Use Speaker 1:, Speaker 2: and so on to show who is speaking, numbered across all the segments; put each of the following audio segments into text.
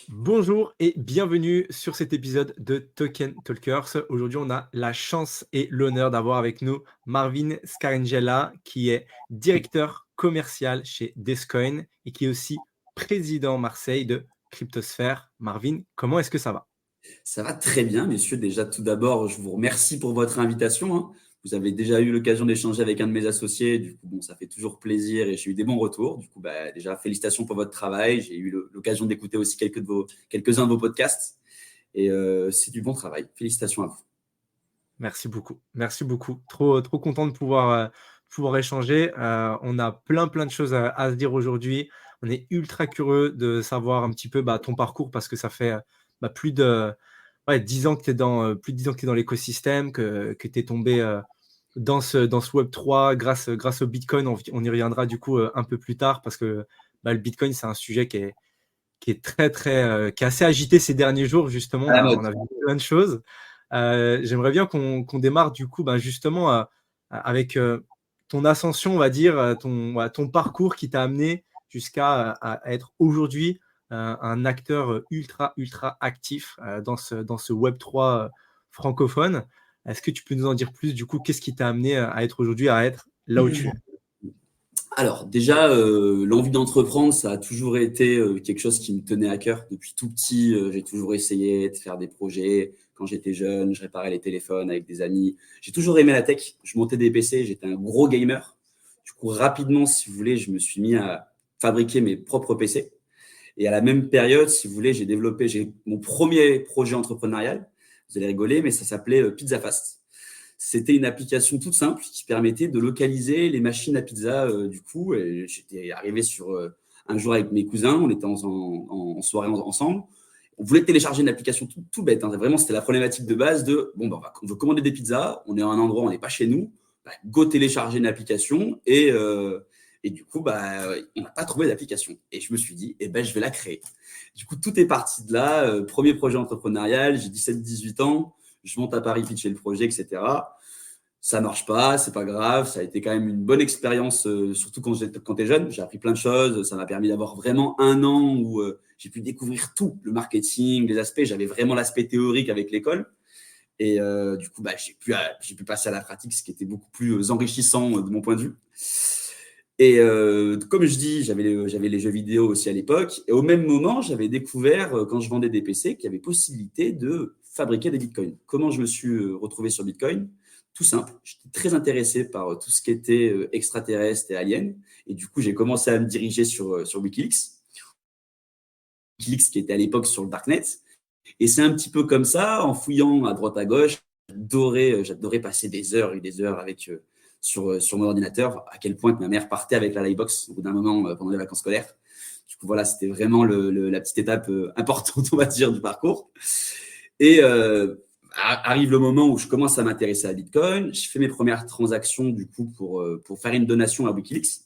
Speaker 1: Bonjour et bienvenue sur cet épisode de Token Talkers. Aujourd'hui, on a la chance et l'honneur d'avoir avec nous Marvin Scarangella, qui est directeur commercial chez Descoin et qui est aussi président Marseille de Cryptosphère. Marvin, comment est-ce que ça va?
Speaker 2: Ça va très bien, messieurs. Déjà, tout d'abord, je vous remercie pour votre invitation, hein. Vous avez déjà eu l'occasion d'échanger avec un de mes associés. Du coup, bon, ça fait toujours plaisir et j'ai eu des bons retours. Du coup, déjà, félicitations pour votre travail. J'ai eu l'occasion d'écouter aussi quelques-uns de vos podcasts et c'est du bon travail. Félicitations à vous.
Speaker 1: Merci beaucoup. Merci beaucoup. Trop content de pouvoir échanger. On a plein de choses à se dire aujourd'hui. On est ultra curieux de savoir un petit peu ton parcours parce que ça fait plus de 10 ans que tu es plus de 10 ans que tu es dans l'écosystème, que tu es tombé dans ce Web3 grâce au Bitcoin. On y reviendra du coup un peu plus tard parce que le Bitcoin, c'est un sujet qui est qui est assez agité ces derniers jours. Justement,
Speaker 2: À la
Speaker 1: on
Speaker 2: mode.
Speaker 1: a vu plein de choses. J'aimerais bien qu'on démarre du coup, justement, avec ton ascension, on va dire, ton parcours qui t'a amené jusqu'à à être aujourd'hui un acteur ultra actif dans ce Web3 francophone. Est-ce que tu peux nous en dire plus du coup? Qu'est-ce qui t'a amené à être aujourd'hui, à être là où tu es?
Speaker 2: Alors, déjà, l'envie d'entreprendre, ça a toujours été quelque chose qui me tenait à cœur. Depuis tout petit, j'ai toujours essayé de faire des projets. Quand j'étais jeune, je réparais les téléphones avec des amis. J'ai toujours aimé la tech. Je montais des PC, j'étais un gros gamer. Du coup, rapidement, si vous voulez, je me suis mis à fabriquer mes propres PC. Et à la même période, si vous voulez, j'ai mon premier projet entrepreneurial. Vous allez rigoler, mais ça s'appelait Pizza Fast. C'était une application toute simple qui permettait de localiser les machines à pizza du coup. Et j'étais arrivé sur un jour avec mes cousins, on était en soirée ensemble. On voulait télécharger une application tout bête, hein. Vraiment, c'était la problématique de base de bon, on veut commander des pizzas, on est à un endroit, on n'est pas chez nous, go télécharger une application et du coup, on n'a pas trouvé d'application. Et je me suis dit, je vais la créer. Du coup, tout est parti de là. Premier projet entrepreneurial, j'ai 17-18 ans, je monte à Paris pitcher le projet, etc. Ça marche pas, c'est pas grave. Ça a été quand même une bonne expérience, surtout quand t'es jeune. J'ai appris plein de choses. Ça m'a permis d'avoir vraiment un an où j'ai pu découvrir tout, le marketing, les aspects. J'avais vraiment l'aspect théorique avec l'école. Et du coup, j'ai pu passer à la pratique, ce qui était beaucoup plus enrichissant de mon point de vue. Et comme je dis, j'avais les jeux vidéo aussi à l'époque. Et au même moment, j'avais découvert, quand je vendais des PC, qu'il y avait possibilité de fabriquer des bitcoins. Comment je me suis retrouvé sur Bitcoin? Tout simple. J'étais très intéressé par tout ce qui était extraterrestre et alien. Et du coup, j'ai commencé à me diriger sur Wikileaks. Wikileaks qui était à l'époque sur le Darknet. Et c'est un petit peu comme ça, en fouillant à droite à gauche, j'adorais passer des heures et des heures sur mon ordinateur, à quel point que ma mère partait avec la Livebox au bout d'un moment pendant les vacances scolaires. Du coup, voilà, c'était vraiment la petite étape importante, on va dire, du parcours. Et arrive le moment où je commence à m'intéresser à Bitcoin. Je fais mes premières transactions, du coup, pour faire une donation à Wikileaks.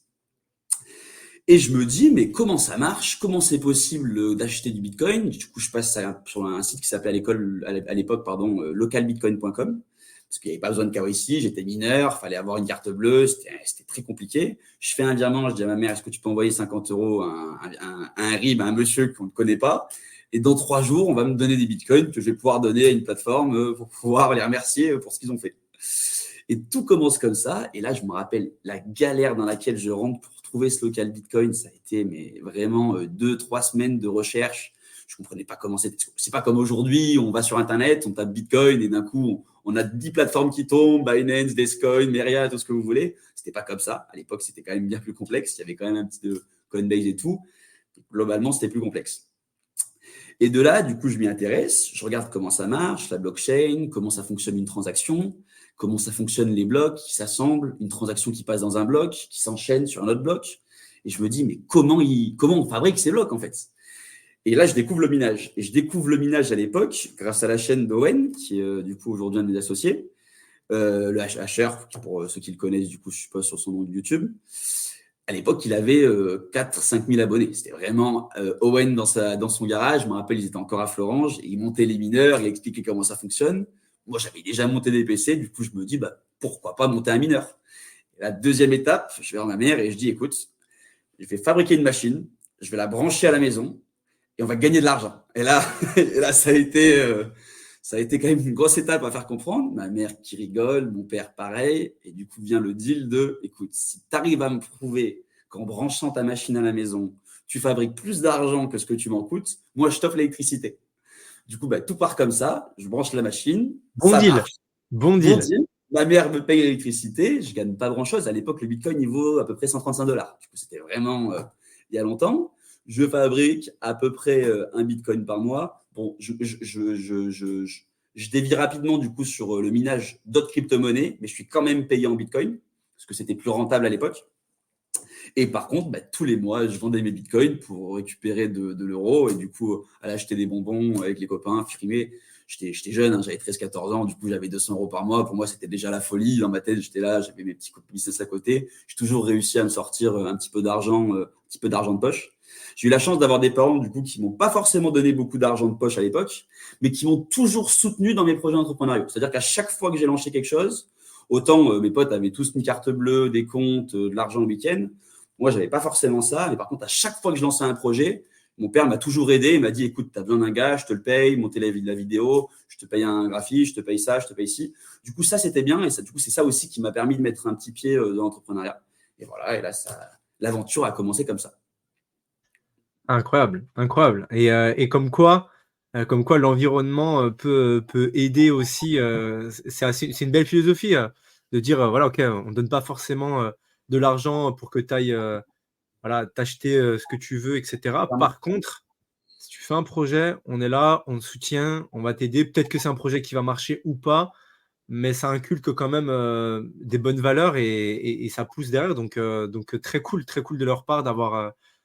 Speaker 2: Et je me dis, mais comment ça marche? Comment c'est possible d'acheter du Bitcoin? Du coup, je passe sur un site qui s'appelait à l'époque, localbitcoin.com. Parce qu'il n'y avait pas besoin de KYC, j'étais mineur, il fallait avoir une carte bleue, c'était très compliqué. Je fais un virement, je dis à ma mère, est-ce que tu peux envoyer 50 euros à un RIB, à un monsieur qu'on ne connaît pas? Et dans 3 jours, on va me donner des bitcoins que je vais pouvoir donner à une plateforme pour pouvoir les remercier pour ce qu'ils ont fait. Et tout commence comme ça. Et là, je me rappelle la galère dans laquelle je rentre pour trouver ce local Bitcoin. Ça a été vraiment 2-3 semaines de recherche. Je comprenais pas comment c'était. C'est pas comme aujourd'hui, on va sur Internet, on tape Bitcoin et d'un coup, on a 10 plateformes qui tombent, Binance, Descoin, Meria, tout ce que vous voulez. C'était pas comme ça. À l'époque, c'était quand même bien plus complexe. Il y avait quand même un petit de Coinbase et tout. Globalement, c'était plus complexe. Et de là, du coup, je m'y intéresse, je regarde comment ça marche, la blockchain, comment ça fonctionne une transaction, comment ça fonctionne les blocs qui s'assemblent, une transaction qui passe dans un bloc, qui s'enchaîne sur un autre bloc. Et je me dis, mais comment on fabrique ces blocs, en fait? Et là, je découvre le minage. Et je découvre le minage à l'époque grâce à la chaîne d'Owen, qui est du coup aujourd'hui un de mes associés, le Hasher, pour ceux qui le connaissent, du coup, je suppose, sur son nom de YouTube. À l'époque, il avait 4-5 000 abonnés. C'était vraiment Owen dans son garage. Je me rappelle, ils étaient encore à Florange. Et il montait les mineurs, il expliquait comment ça fonctionne. Moi, j'avais déjà monté des PC. Du coup, je me dis, pourquoi pas monter un mineur? Et la deuxième étape, je vais voir ma mère et je dis, écoute, je vais fabriquer une machine, je vais la brancher à la maison et on va gagner de l'argent. Et là, ça a été quand même une grosse étape à faire comprendre. Ma mère qui rigole, mon père pareil. Et du coup, vient le deal de, écoute, si tu arrives à me prouver qu'en branchant ta machine à la maison, tu fabriques plus d'argent que ce que tu m'en coûtes, moi, je t'offre l'électricité. Du coup, tout part comme ça. Je branche la machine,
Speaker 1: Bon
Speaker 2: ça
Speaker 1: deal.
Speaker 2: marche.
Speaker 1: Bon
Speaker 2: Bon
Speaker 1: deal.
Speaker 2: deal. Ma mère me paye l'électricité. Je gagne pas grand-chose. À l'époque, le Bitcoin, il vaut à peu près 135 $. Du coup, c'était vraiment il y a longtemps. Je fabrique à peu près un Bitcoin par mois. Bon, je dévie rapidement du coup sur le minage d'autres crypto-monnaies, mais je suis quand même payé en Bitcoin parce que c'était plus rentable à l'époque. Et par contre, tous les mois, je vendais mes bitcoins pour récupérer de l'euro et du coup, aller acheter des bonbons avec les copains, frimer. J'étais jeune, hein, j'avais 13-14 ans, du coup, j'avais 200 € par mois. Pour moi, c'était déjà la folie. Dans ma tête, j'étais là, j'avais mes petits business à côté. J'ai toujours réussi à me sortir un petit peu d'argent de poche. J'ai eu la chance d'avoir des parents, du coup, qui m'ont pas forcément donné beaucoup d'argent de poche à l'époque, mais qui m'ont toujours soutenu dans mes projets entrepreneuriaux. C'est-à-dire qu'à chaque fois que j'ai lancé quelque chose, autant mes potes avaient tous une carte bleue, des comptes, de l'argent le week-end. Moi, j'avais pas forcément ça. Mais par contre, à chaque fois que je lançais un projet, mon père m'a toujours aidé. Il m'a dit, écoute, tu as besoin d'un gars, je te le paye, monter la vidéo, je te paye un graphiste, je te paye ça, je te paye ci. Du coup, ça, c'était bien. Et ça, du coup, c'est ça aussi qui m'a permis de mettre un petit pied dans l'entrepreneuriat. Et voilà. Et là, l'aventure a commencé comme ça.
Speaker 1: Incroyable, incroyable. Et comme quoi l'environnement peut aider aussi. C'est une belle philosophie de dire voilà, ok, on donne pas forcément de l'argent pour que tu ailles voilà, t'acheter ce que tu veux, etc. Par contre, si tu fais un projet, on est là, on te soutient, on va t'aider. Peut-être que c'est un projet qui va marcher ou pas, mais ça inculque quand même des bonnes valeurs et ça pousse derrière. Donc très cool de leur part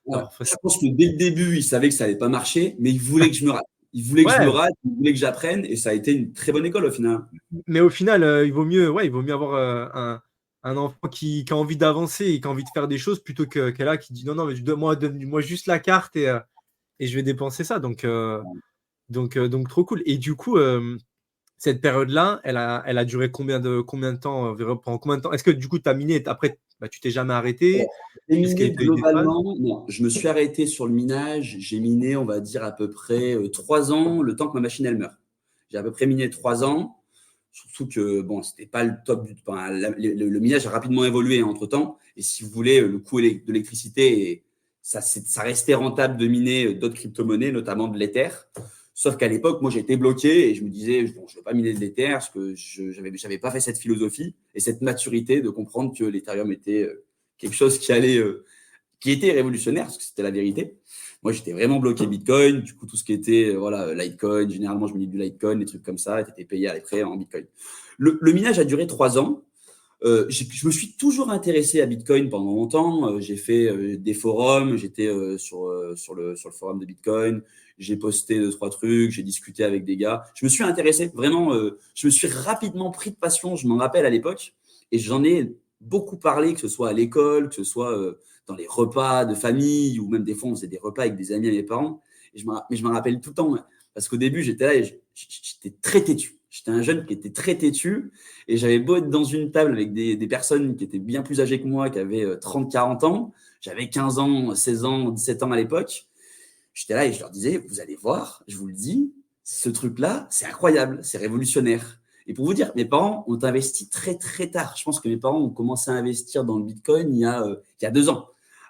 Speaker 2: Ouais.
Speaker 1: d'avoir fait
Speaker 2: Je
Speaker 1: ça.
Speaker 2: pense que dès le début, ils savaient que ça n'allait pas marcher, mais ils voulaient que je me rate. Ils voulaient que je me
Speaker 1: Ouais,
Speaker 2: rate, ils voulaient que j'apprenne. Et ça a été une très bonne école au final.
Speaker 1: mais au final, il vaut mieux avoir un enfant qui a envie d'avancer et qui a envie de faire des choses plutôt qu'elle a qui dit non, non, mais donne-moi juste la carte et je vais dépenser ça. Donc trop cool. Et du coup, cette période-là, elle a duré combien de temps environ, pendant combien de temps? Est-ce que du coup, tu as miné et après, tu t'es jamais arrêté?
Speaker 2: J'ai
Speaker 1: Est-ce qu'il
Speaker 2: miné
Speaker 1: y a eu des phases?
Speaker 2: globalement, non, je me suis arrêté sur le minage. J'ai miné, on va dire, à peu près 3 ans, le temps que ma machine elle meure. J'ai à peu près miné 3 ans, surtout que bon, c'était pas le top du. Enfin, le minage a rapidement évolué entre temps. Et si vous voulez, le coût de l'électricité, ça restait rentable de miner d'autres crypto-monnaies, notamment de l'Ether. Sauf qu'à l'époque, moi, j'étais bloqué et je me disais, bon, je ne vais pas miner de l'Ether parce que je n'avais pas fait cette philosophie et cette maturité de comprendre que l'Ethereum était quelque chose qui était révolutionnaire, parce que c'était la vérité. Moi, j'étais vraiment bloqué Bitcoin. Du coup, tout ce qui était voilà, Litecoin, généralement, je minais du Litecoin, des trucs comme ça, tu étais payé à l'épreuve en Bitcoin. Le minage a duré 3 ans. Je me suis toujours intéressé à Bitcoin pendant longtemps. J'ai fait des forums, j'étais sur le forum de Bitcoin, j'ai posté 2-3 trucs, j'ai discuté avec des gars. Je me suis intéressé vraiment, je me suis rapidement pris de passion, je m'en rappelle à l'époque, et j'en ai beaucoup parlé, que ce soit à l'école, que ce soit dans les repas de famille, ou même des fois on faisait des repas avec des amis et mes parents. Mais je m'en rappelle tout le temps, parce qu'au début j'étais là et j'étais très têtu. J'étais un jeune qui était très têtu. Et j'avais beau être dans une table avec des personnes qui étaient bien plus âgées que moi, qui avaient 30-40 ans. J'avais 15 ans, 16 ans, 17 ans à l'époque. J'étais là et je leur disais, vous allez voir, je vous le dis, ce truc-là, c'est incroyable, c'est révolutionnaire. Et pour vous dire, mes parents ont investi très, très tard. Je pense que mes parents ont commencé à investir dans le Bitcoin il y a 2 ans.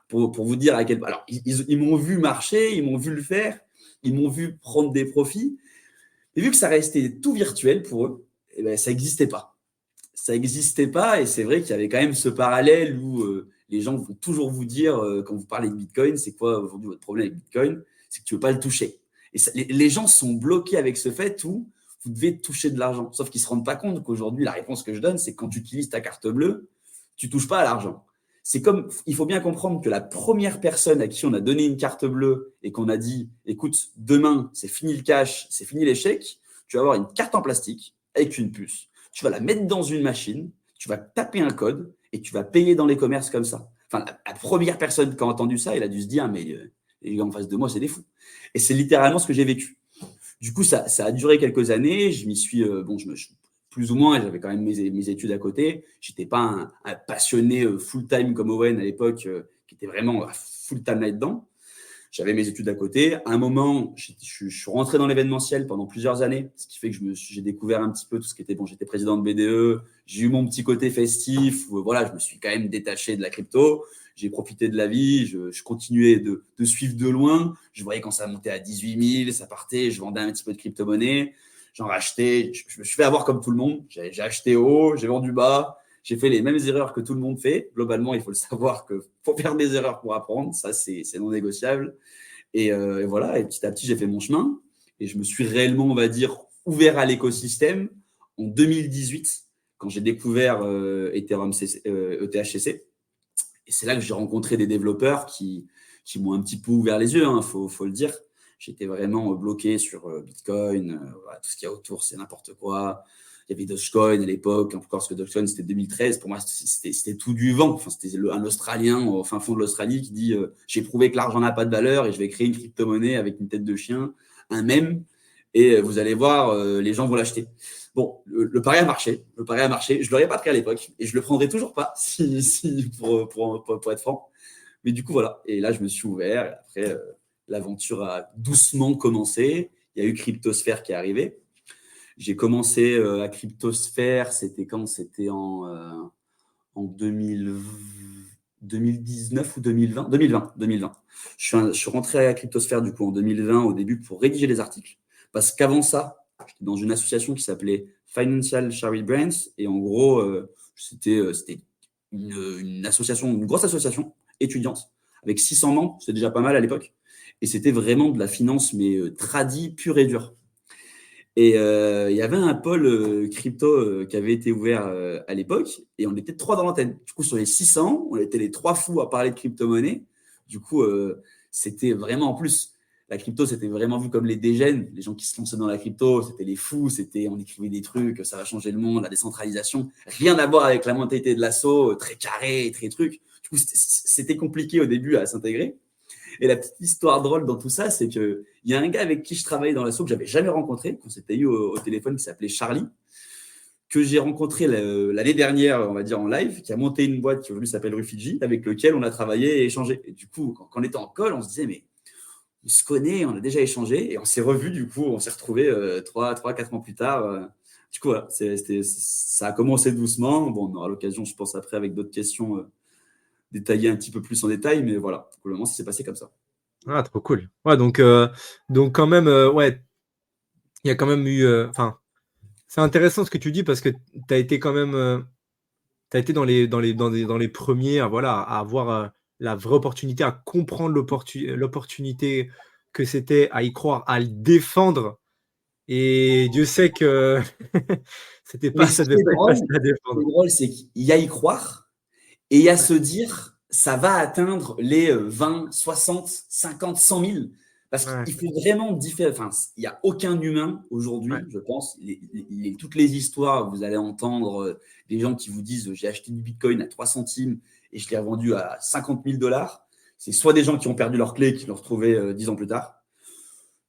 Speaker 2: Pour vous dire à quel point. Alors, ils m'ont vu marcher, ils m'ont vu le faire, ils m'ont vu prendre des profits. Et vu que ça restait tout virtuel pour eux, eh ben, ça n'existait pas. Ça n'existait pas et c'est vrai qu'il y avait quand même ce parallèle où les gens vont toujours vous dire, quand vous parlez de Bitcoin, c'est quoi aujourd'hui votre problème avec Bitcoin? C'est que tu ne veux pas le toucher. Et ça, les gens sont bloqués avec ce fait où vous devez toucher de l'argent. Sauf qu'ils ne se rendent pas compte qu'aujourd'hui, la réponse que je donne, c'est que quand tu utilises ta carte bleue, tu ne touches pas à l'argent. C'est comme, il faut bien comprendre que la première personne à qui on a donné une carte bleue et qu'on a dit, écoute, demain, c'est fini le cash, c'est fini l'échec, tu vas avoir une carte en plastique avec une puce. Tu vas la mettre dans une machine, tu vas taper un code et tu vas payer dans les commerces comme ça. Enfin, la première personne qui a entendu ça, elle a dû se dire, mais les gars en face de moi, c'est des fous. Et c'est littéralement ce que j'ai vécu. Du coup, ça a duré quelques années. Je m'y suis, plus ou moins, j'avais quand même mes études à côté. Je n'étais pas un passionné full-time comme Owen à l'époque, qui était vraiment full-time là-dedans. J'avais mes études à côté. À un moment, je suis rentré dans l'événementiel pendant plusieurs années, ce qui fait que j'ai découvert un petit peu tout ce qui était bon. J'étais président de BDE, j'ai eu mon petit côté festif. Où, voilà, je me suis quand même détaché de la crypto. J'ai profité de la vie. Je continuais de suivre de loin. Je voyais quand ça montait à 18 000, ça partait. Je vendais un petit peu de crypto-monnaie. J'en rachetais. Je me suis fait avoir comme tout le monde. J'ai acheté haut, j'ai vendu bas. J'ai fait les mêmes erreurs que tout le monde fait. Globalement, il faut le savoir qu'il faut faire des erreurs pour apprendre. Ça, c'est non négociable. Et voilà, et petit à petit, j'ai fait mon chemin. Et je me suis réellement, on va dire, ouvert à l'écosystème en 2018, quand j'ai découvert Ethereum ETHCC. Et c'est là que j'ai rencontré des développeurs qui m'ont un petit peu ouvert les yeux, faut le dire. J'étais vraiment bloqué sur Bitcoin, voilà, tout ce qu'il y a autour, c'est n'importe quoi. Il y avait Dogecoin à l'époque, encore parce que Dogecoin c'était 2013. Pour moi, c'était tout du vent. Enfin, c'était un Australien au fin fond de l'Australie qui dit j'ai prouvé que l'argent n'a pas de valeur et je vais créer une crypto-monnaie avec une tête de chien, un mème, et vous allez voir, les gens vont l'acheter. Bon, le pari a marché. Le pari a marché. Je ne l'aurais pas pris à l'époque et je ne le prendrai toujours pas pour être franc. Mais du coup, voilà. Et là, je me suis ouvert. Et après, l'aventure a doucement commencé. Il y a eu Cryptosphère qui est arrivé. J'ai commencé à Cryptosphère, c'était quand? C'était en 2019 ou 2020? 2020. Je suis rentré à Cryptosphère du coup en 2020 au début pour rédiger les articles. Parce qu'avant ça, j'étais dans une association qui s'appelait Financial Charity Brands. Et en gros, c'était une association, une grosse association étudiante avec 600 membres. C'était déjà pas mal à l'époque. Et c'était vraiment de la finance, mais tradie, pure et dure. Et il y avait un pôle crypto qui avait été ouvert à l'époque et on était 3 dans l'antenne. Du coup, sur les 600, on était les 3 fous à parler de crypto-monnaie. Du coup, c'était vraiment en plus. La crypto, c'était vraiment vu comme les dégènes, les gens qui se lançaient dans la crypto, c'était les fous, on écrivait des trucs, ça va changer le monde, la décentralisation. Rien à voir avec la mentalité de l'assaut, très carré, très truc. Du coup, c'était compliqué au début à s'intégrer. Et la petite histoire drôle dans tout ça, c'est qu'il y a un gars avec qui je travaillais dans l'assaut que j'avais jamais rencontré, qu'on s'était eu au téléphone, qui s'appelait Charlie, que j'ai rencontré l'année dernière, on va dire en live, qui a monté une boîte qui aujourd'hui s'appelle Rufiji, avec lequel on a travaillé et échangé. Et du coup, quand on était en call, on se disait, mais on se connaît, on a déjà échangé, et on s'est revus, du coup, on s'est retrouvés 3-4 ans plus tard. Du coup, voilà, ça a commencé doucement. Bon, on aura l'occasion, je pense, après, avec d'autres questions, détailler un petit peu plus en détail, mais voilà, pour le moment, ça s'est passé comme ça.
Speaker 1: Ah, trop cool. Ouais, donc quand même, ouais, il y a quand même eu. Enfin, c'est intéressant ce que tu dis parce que tu as été quand même. Tu as été dans les premiers voilà, à avoir la vraie opportunité, à comprendre l'opportunité que c'était, à y croire, à le défendre. Et Dieu sait que
Speaker 2: Mais
Speaker 1: ça devait pas être facile à
Speaker 2: ce qui est
Speaker 1: défendre.
Speaker 2: drôle, c'est qu'il y a y croire et il y a se dire ça va atteindre les 20, 60, 50, 100 000. Parce
Speaker 1: Ouais,
Speaker 2: qu'il faut vraiment différer. Enfin, il n'y a aucun humain
Speaker 1: ouais,
Speaker 2: aujourd'hui, je pense. Toutes les histoires, vous allez entendre des gens qui vous disent j'ai acheté du bitcoin à 3 centimes et je l'ai revendu à 50 000 dollars. C'est soit des gens qui ont perdu leur clé qui l'ont retrouvé 10 ans plus tard,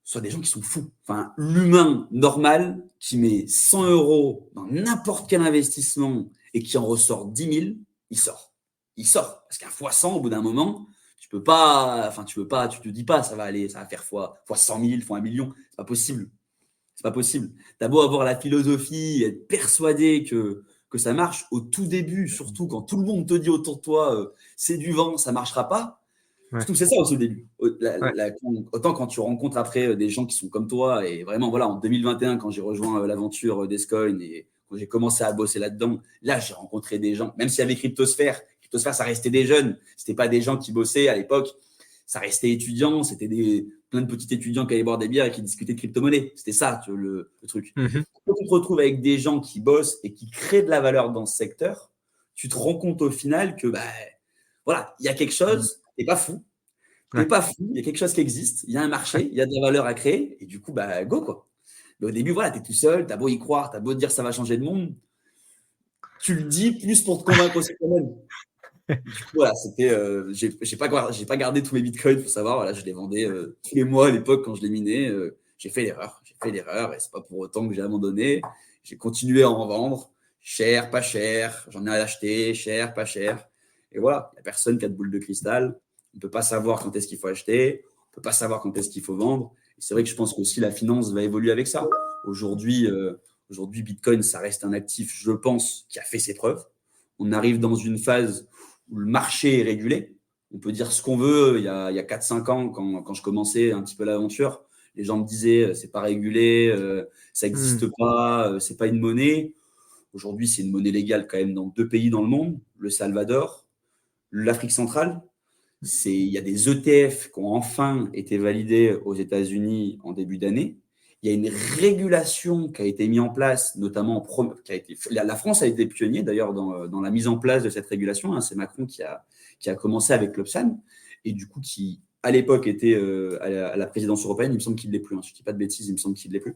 Speaker 2: soit des gens qui sont fous. Enfin, l'humain normal qui met 100 euros dans n'importe quel investissement et qui en ressort 10 000, il sort. Il sort. Parce qu'un fois 100, au bout d'un moment, tu peux pas, enfin, tu te dis pas, ça va faire fois 100 000, fois 1 million. C'est pas possible. C'est pas possible. T'as beau avoir la philosophie, être persuadé que ça marche au tout début, surtout quand tout le monde te dit autour de toi, c'est du vent, ça marchera pas.
Speaker 1: ouais,
Speaker 2: Surtout, c'est ça aussi au début.
Speaker 1: ouais.
Speaker 2: Autant quand tu rencontres après des gens qui sont comme toi, et vraiment, voilà, en 2021, quand j'ai rejoint l'aventure d'Escoin et quand j'ai commencé à bosser là-dedans, là, j'ai rencontré des gens, même s'il y avait Cryptosphère, ça restait des jeunes, c'était pas des gens qui bossaient à l'époque, ça restait étudiants, c'était plein de petits étudiants qui allaient boire des bières et qui discutaient de crypto-monnaie. C'était ça, tu vois, le truc.
Speaker 1: Mhm.
Speaker 2: Quand tu te retrouves avec des gens qui bossent et qui créent de la valeur dans ce secteur, tu te rends compte au final que, bah, voilà, il y a quelque chose, t'es pas fou. T'es
Speaker 1: Ouais.
Speaker 2: pas fou, il y a quelque chose qui existe, il y a un marché, il y a de la valeur à créer, et du coup, bah, go, quoi. Mais au début, voilà, t'es tout seul, t'as beau y croire, t'as beau te dire ça va changer le monde, tu le dis plus pour te convaincre aussi toi-même. Du coup, voilà, j'ai pas gardé tous mes bitcoins, faut savoir, voilà, je les vendais tous les mois à l'époque quand je les minais. J'ai fait l'erreur, et c'est pas pour autant que j'ai abandonné. J'ai continué à en vendre, cher, pas cher, j'en ai acheté, cher, pas cher. Et voilà, il n'y a personne qui a de boule de cristal, on ne peut pas savoir quand est-ce qu'il faut acheter, peut pas savoir quand est-ce qu'il faut vendre. Et c'est vrai que je pense qu'aussi la finance va évoluer avec ça. Aujourd'hui, Bitcoin, ça reste un actif, je pense, qui a fait ses preuves. On arrive dans une phase où le marché est régulé. On peut dire ce qu'on veut. Il y a 4-5 ans, quand je commençais un petit peu l'aventure, les gens me disaient c'est pas régulé, ça n'existe pas, c'est pas une monnaie. Aujourd'hui, c'est une monnaie légale quand même dans 2 pays dans le monde, le Salvador, l'Afrique centrale. Il y a des ETF qui ont enfin été validés aux États-Unis en début d'année. Il y a une régulation qui a été mise en place, notamment la France a été pionnier d'ailleurs dans la mise en place de cette régulation. Hein. C'est Macron qui a commencé avec l'Obsan et du coup qui à l'époque était à la présidence européenne. Il me semble qu'il ne l'est plus. Hein. Je ne dis pas de bêtises, il me semble qu'il ne l'est plus.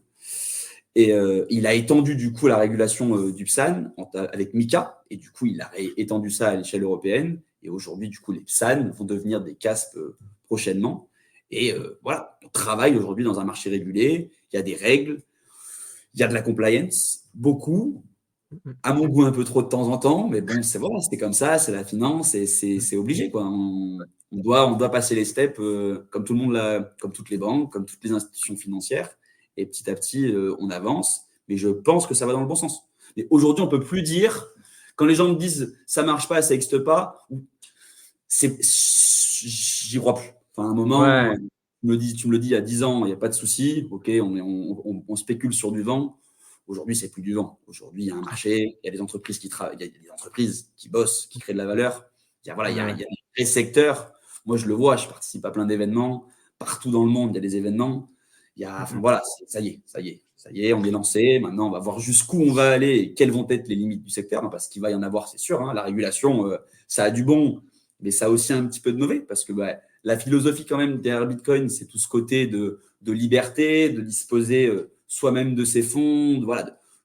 Speaker 2: Et il a étendu du coup la régulation du PSAN avec MiCA et du coup il a étendu ça à l'échelle européenne. Et aujourd'hui, du coup, les PSAN vont devenir des CASP prochainement. Et voilà, on travaille aujourd'hui dans un marché régulé. Il y a des règles, il y a de la compliance, beaucoup. À mon goût, un peu trop de temps en temps, mais bon, c'est voilà, c'est comme ça, c'est la finance et c'est obligé, quoi. On doit passer les steps comme tout le monde, comme toutes les banques, comme toutes les institutions financières. Et petit à petit, on avance. Mais je pense que ça va dans le bon sens. Mais aujourd'hui, on ne peut plus dire, quand les gens me disent ça ne marche pas, ça n'existe pas, j'y crois plus. Enfin, à un moment, tu me le dis il y a 10 ans, il n'y a pas de souci. OK, on spécule sur du vent. Aujourd'hui, c'est plus du vent. Aujourd'hui, il y a un marché, il y a des entreprises qui travaillent, il y a des entreprises qui bossent, qui créent de la valeur. Il y a des vrais secteurs. Moi, je le vois, je participe à plein d'événements. Partout dans le monde, il y a des événements. Voilà, ça y est, on est lancé. Maintenant, on va voir jusqu'où on va aller et quelles vont être les limites du secteur, hein, parce qu'il va y en avoir, c'est sûr. Hein. La régulation, ça a du bon, mais ça a aussi un petit peu de mauvais, parce que la philosophie quand même derrière Bitcoin, c'est tout ce côté de liberté, de disposer soi-même de ses fonds,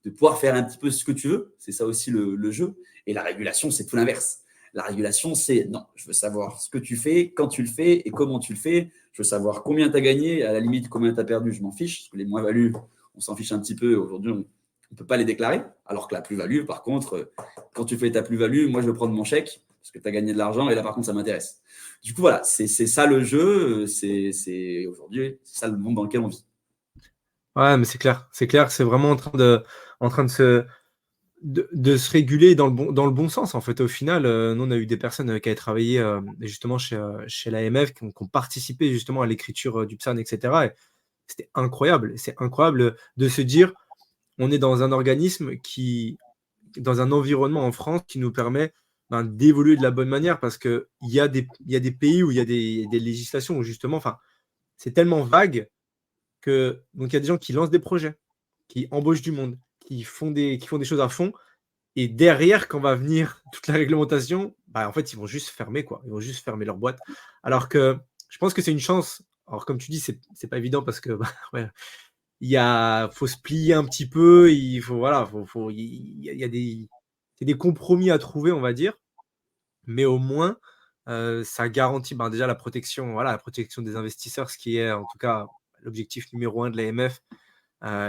Speaker 2: de pouvoir faire un petit peu ce que tu veux. C'est ça aussi le jeu. Et la régulation, c'est tout l'inverse. La régulation, c'est non, je veux savoir ce que tu fais, quand tu le fais et comment tu le fais. Je veux savoir combien tu as gagné, à la limite combien tu as perdu, je m'en fiche. Parce que les moins-values, on s'en fiche un petit peu. Aujourd'hui, on ne peut pas les déclarer. Alors que la plus-value, par contre, quand tu fais ta plus-value, moi, je veux prendre mon chèque parce que tu as gagné de l'argent et là, par contre, ça m'intéresse. Du coup, voilà, c'est ça le jeu. C'est aujourd'hui, c'est ça le monde dans lequel on vit.
Speaker 1: Ouais, mais c'est clair. C'est clair que c'est vraiment en train de se réguler dans le bon sens, en fait. Au final, nous, on a eu des personnes qui avaient travaillé justement chez l'AMF, qui ont participé justement à l'écriture du PSAN, etc. Et c'était incroyable. C'est incroyable de se dire, on est dans un organisme dans un environnement en France qui nous permet d'évoluer de la bonne manière, parce qu'il y a des pays où il y a des législations où justement, c'est tellement vague donc il y a des gens qui lancent des projets, qui embauchent du monde, qui font des choses à fond. Et derrière, quand va venir toute la réglementation, en fait, ils vont juste fermer, quoi. Ils vont juste fermer leur boîte. Alors que je pense que c'est une chance. Alors, comme tu dis, c'est pas évident parce que ouais, faut se plier un petit peu. Il faut, voilà, il y a des compromis à trouver, on va dire. Mais au moins, ça garantit déjà la protection des investisseurs, ce qui est en tout cas l'objectif numéro 1 de l'AMF,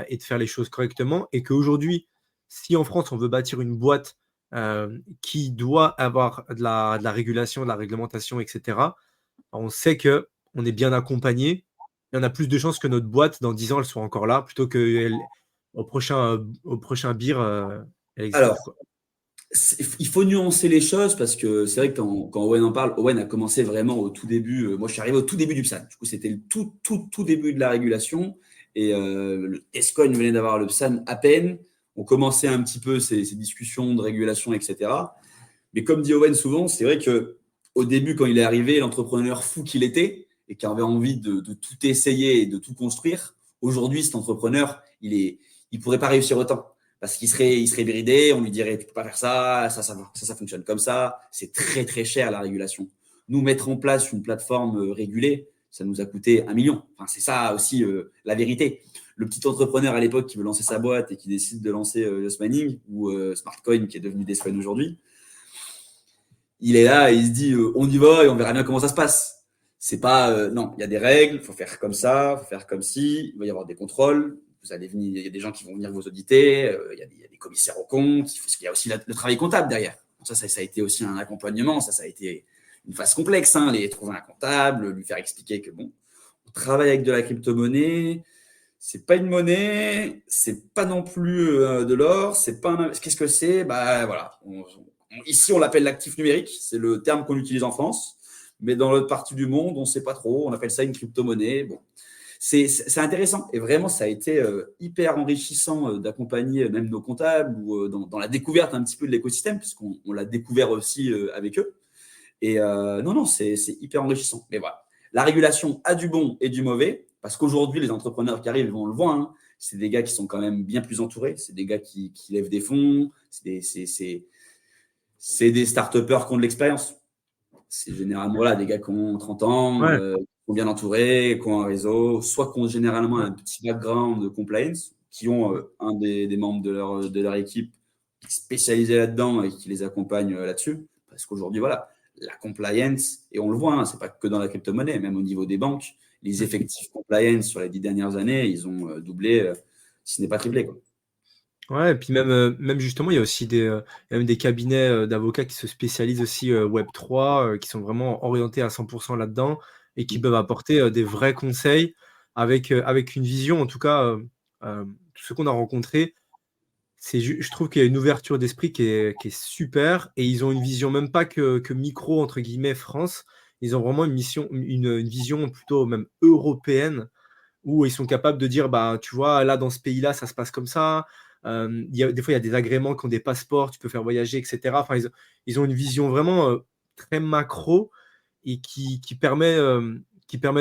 Speaker 1: et de faire les choses correctement. Et qu'aujourd'hui, si en France, on veut bâtir une boîte qui doit avoir de la régulation, de la réglementation, etc., on sait qu'on est bien accompagné. Il y en a plus de chances que notre boîte, dans 10 ans, elle soit encore là, plutôt qu'au prochain BIR, elle n'existe
Speaker 2: Alors,
Speaker 1: plus, quoi.
Speaker 2: il faut nuancer les choses parce que c'est vrai que quand Owen en parle, Owen a commencé vraiment au tout début. Moi, je suis arrivé au tout début du PSAN. Du coup, c'était le tout début de la régulation. Et le Tescoin venait d'avoir le PSAN à peine. On commençait un petit peu ces discussions de régulation, etc. Mais comme dit Owen souvent, c'est vrai qu'au début, quand il est arrivé, l'entrepreneur fou qu'il était et qui avait envie de tout essayer et de tout construire, aujourd'hui, cet entrepreneur, il pourrait pas réussir autant. Parce qu'il serait bridé, on lui dirait tu peux pas faire ça fonctionne comme ça. C'est très très cher la régulation. Nous mettre en place une plateforme régulée, ça nous a coûté 1 million. Enfin, c'est ça aussi la vérité. Le petit entrepreneur à l'époque qui veut lancer sa boîte et qui décide de lancer Just Mining ou Smartcoin qui est devenu Descoin aujourd'hui, il est là et il se dit on y va et on verra bien comment ça se passe. C'est pas non, il y a des règles, il faut faire comme ça, il faut faire comme ci, il va y avoir des contrôles. Vous allez venir, il y a des gens qui vont venir vous auditer, il y a des commissaires aux comptes, il y a aussi le travail comptable derrière. Ça a été aussi un accompagnement, ça a été une phase complexe, hein, trouver un comptable, lui faire expliquer que bon, travaille avec de la crypto-monnaie. C'est pas une monnaie, c'est pas non plus de l'or, c'est pas qu'est-ce que c'est? Bah voilà. Ici, on l'appelle l'actif numérique, c'est le terme qu'on utilise en France, mais dans l'autre partie du monde, on ne sait pas trop. On appelle ça une crypto-monnaie. Bon, c'est intéressant et vraiment, ça a été hyper enrichissant d'accompagner même nos comptables ou dans la découverte un petit peu de l'écosystème, puisqu'on l'a découvert aussi avec eux. Et non, c'est hyper enrichissant. Mais voilà, la régulation a du bon et du mauvais, parce qu'aujourd'hui, les entrepreneurs qui arrivent, on le voit, hein, c'est des gars qui sont quand même bien plus entourés, c'est des gars qui lèvent des fonds, c'est des start-upers qui ont de l'expérience. C'est généralement là, des gars qui ont 30 ans,
Speaker 1: Ouais.
Speaker 2: qui sont bien entourés, qui ont un réseau, soit qui ont généralement un petit background de compliance, qui ont un des membres de leur équipe spécialisé là-dedans et qui les accompagne là-dessus. Parce qu'aujourd'hui, voilà, la compliance, et on le voit, hein, c'est pas que dans la crypto-monnaie, même au niveau des banques, les effectifs compliance sur les 10 dernières années, ils ont doublé, si ce n'est pas triplé, quoi.
Speaker 1: Ouais, et puis même, même justement, il y a aussi il y a même des cabinets, d'avocats qui se spécialisent aussi, Web3, qui sont vraiment orientés à 100 là-dedans et qui peuvent apporter, des vrais conseils avec une vision. En tout cas, tous ceux qu'on a rencontrés, je trouve qu'il y a une ouverture d'esprit qui est super et ils ont une vision même pas que «micro» entre guillemets France. Ils ont vraiment une vision plutôt même européenne où ils sont capables de dire, bah, tu vois, là, dans ce pays-là, ça se passe comme ça. Des fois, il y a des agréments qui ont des passeports, tu peux faire voyager, etc. Enfin, ils ont une vision vraiment très macro et qui permet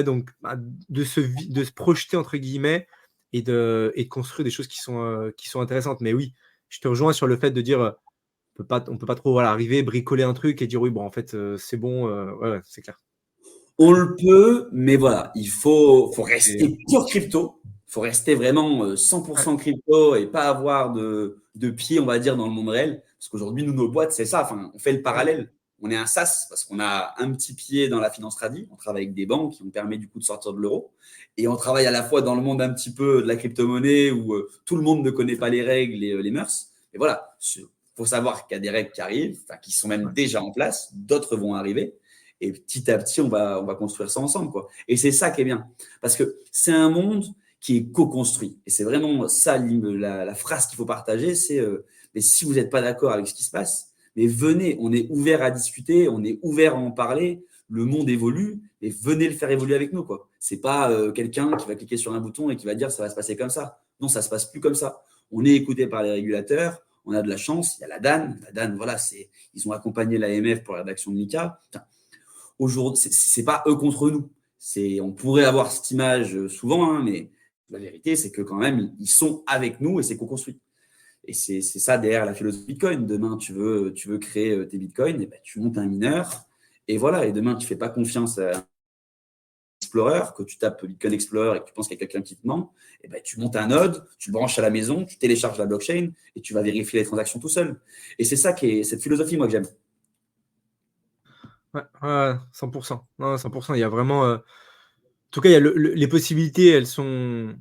Speaker 1: donc bah, de se projeter, entre guillemets, et de construire des choses qui sont intéressantes. Mais oui, je te rejoins sur le fait de dire, on peut pas trop voilà, arriver, bricoler un truc et dire, oui, bon, en fait, c'est bon. Ouais, ouais, c'est clair.
Speaker 2: On le peut, mais voilà, faut
Speaker 1: Et,
Speaker 2: rester pure crypto. Il faut rester vraiment
Speaker 1: ouais,
Speaker 2: 100% crypto et pas avoir de pied, on va dire, dans le monde réel. Parce qu'aujourd'hui, nous, nos boîtes, c'est ça. Enfin, on fait le
Speaker 1: ouais,
Speaker 2: parallèle. On est un SaaS parce qu'on a un petit pied dans la finance tradie. On travaille avec des banques qui nous permettent du coup de sortir de l'euro. Et on travaille à la fois dans le monde un petit peu de la crypto-monnaie où tout le monde ne connaît pas les règles et les mœurs. Et voilà, il faut savoir qu'il y a des règles qui arrivent, qui sont même
Speaker 1: ouais.
Speaker 2: déjà en place. D'autres vont arriver. Et petit à petit, on va construire ça ensemble, quoi. Et c'est ça qui est bien. Parce que c'est un monde qui est co-construit. Et c'est vraiment ça la phrase qu'il faut partager, c'est mais si vous n'êtes pas d'accord avec ce qui se passe, mais venez, on est ouvert à discuter, on est ouvert à en parler, le monde évolue, et venez le faire évoluer avec nous, quoi. C'est pas quelqu'un qui va cliquer sur un bouton et qui va dire ça va se passer comme ça. Non, ça se passe plus comme ça. On est écouté par les régulateurs, on a de la chance, il y a la DAN. La DAN, voilà, ils ont accompagné l'AMF pour la rédaction de MiCA. Putain, aujourd'hui, c'est pas eux contre nous. On pourrait avoir cette image souvent, hein, mais la vérité, c'est que quand même, ils sont avec nous et c'est co-construit. Et c'est ça derrière la philosophie Bitcoin. Demain, tu veux créer tes Bitcoins, et ben, tu montes un mineur. Et voilà, et demain, tu fais pas confiance à un Explorer, que tu tapes Bitcoin Explorer et que tu penses qu'il y a quelqu'un qui te ment, et ben, tu montes un node, tu le branches à la maison, tu télécharges la blockchain et tu vas vérifier les transactions tout seul. Et c'est ça qui est cette philosophie, moi, que j'aime.
Speaker 1: Ouais, ouais, 100. Non, 100. Il y a vraiment, en tout cas, il y a les possibilités, elles sont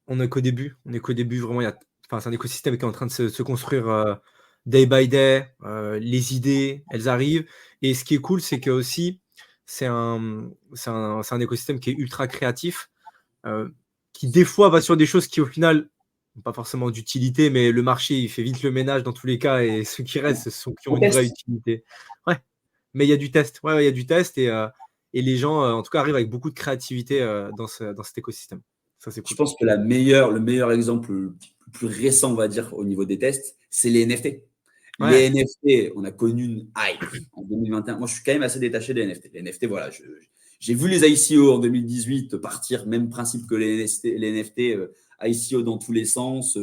Speaker 1: on est qu'au début. On est qu'au début, vraiment, enfin, c'est un écosystème qui est en train de se construire, day by day. Les idées, elles arrivent et ce qui est cool, c'est qu'aussi, c'est un écosystème qui est ultra créatif, heu, qui des fois va sur des choses qui, au final, n'ont pas forcément d'utilité, mais le marché, il fait vite le ménage dans tous les cas et ceux qui restent, ce sont qui ont
Speaker 2: On
Speaker 1: une vraie
Speaker 2: teste.
Speaker 1: utilité. Ouais. Mais il y a du test. Ouais, ouais, il y a du test et les gens, en tout cas, arrivent avec beaucoup de créativité, dans cet écosystème. Ça, c'est
Speaker 2: Je
Speaker 1: cool.
Speaker 2: pense que le meilleur exemple le plus récent, on va dire, au niveau des tests, c'est les NFT. Les
Speaker 1: Ouais,
Speaker 2: NFT, on a connu une hype en 2021. Moi, je suis quand même assez détaché des NFT. Les NFT, voilà, j'ai vu les ICO en 2018 partir, même principe que les NFT ICO dans tous les sens.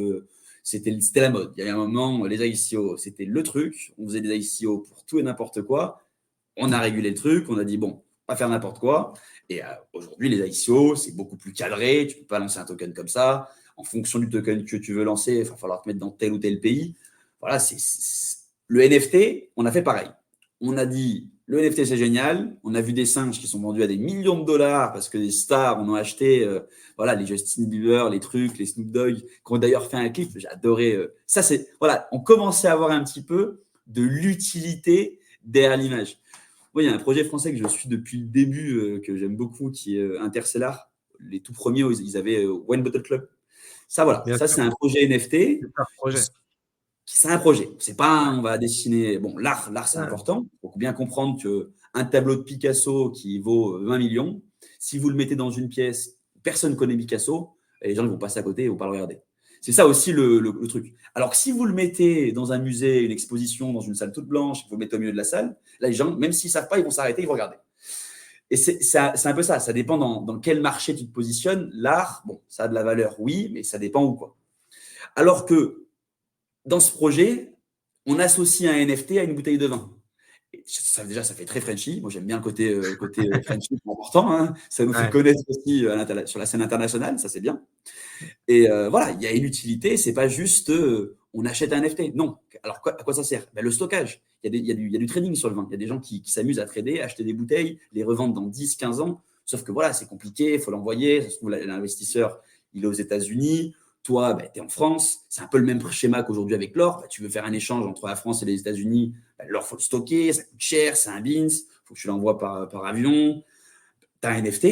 Speaker 2: C'était la mode. Il y avait un moment, les ICO, c'était le truc. On faisait des ICO pour tout et n'importe quoi. On a régulé le truc. On a dit, bon, pas faire n'importe quoi. Et aujourd'hui, les ICO, c'est beaucoup plus cadré. Tu ne peux pas lancer un token comme ça. En fonction du token que tu veux lancer, il va falloir te mettre dans tel ou tel pays. Voilà, le NFT, on a fait pareil. On a dit, le NFT, c'est génial. On a vu des singes qui sont vendus à des millions de dollars parce que des stars en ont acheté. Voilà, les Justin Bieber, les trucs, les Snoop Dogg, qui ont d'ailleurs fait un clip. J'ai adoré. Ça, voilà, on commençait à avoir un petit peu de l'utilité derrière l'image. Oui, il y a un projet français que je suis depuis le début, que j'aime beaucoup, qui est Interstellar. Les tout premiers, ils avaient One Bottle Club. Ça, voilà.
Speaker 1: Bien
Speaker 2: Ça,
Speaker 1: sûr,
Speaker 2: c'est un projet NFT.
Speaker 1: super projet.
Speaker 2: C'est un projet. C'est pas,
Speaker 1: Ouais,
Speaker 2: on va dessiner. Bon, l'art, c'est
Speaker 1: ouais,
Speaker 2: important. Il faut bien comprendre qu'un tableau de Picasso qui vaut 20 millions, si vous le mettez dans une pièce, personne ne connaît Picasso, et les gens vont passer à côté et vont pas le regarder. C'est ça aussi le truc. Alors que si vous le mettez dans un musée, une exposition, dans une salle toute blanche, vous le mettez au milieu de la salle, là, les gens, même s'ils savent pas, ils vont s'arrêter, ils vont regarder. Et c'est un peu ça. Ça dépend dans quel marché tu te positionnes. L'art, bon, ça a de la valeur, oui, mais ça dépend où, quoi. Alors que dans ce projet, on associe un NFT à une bouteille de vin. Et ça, déjà, ça fait très Frenchy. Moi, j'aime bien le côté Frenchy, c'est important, hein. Ça nous fait
Speaker 1: ouais.
Speaker 2: connaître aussi sur la scène internationale, ça c'est bien. Et voilà, il y a une utilité, c'est pas juste on achète un NFT. Non. Alors, à quoi ça sert? Ben, le stockage. Il y a du trading sur le vin. Il y a des gens qui s'amusent à trader, acheter des bouteilles, les revendre dans 10, 15 ans. Sauf que voilà, c'est compliqué, il faut l'envoyer. Ça se trouve, l'investisseur, il est aux États-Unis. Toi, ben, tu es en France. C'est un peu le même schéma qu'aujourd'hui avec l'or. Ben, tu veux faire un échange entre la France et les États-Unis. Ben, l'or, il faut le stocker, ça coûte cher, c'est un beans. Il faut que tu l'envoies par avion. Tu as un NFT.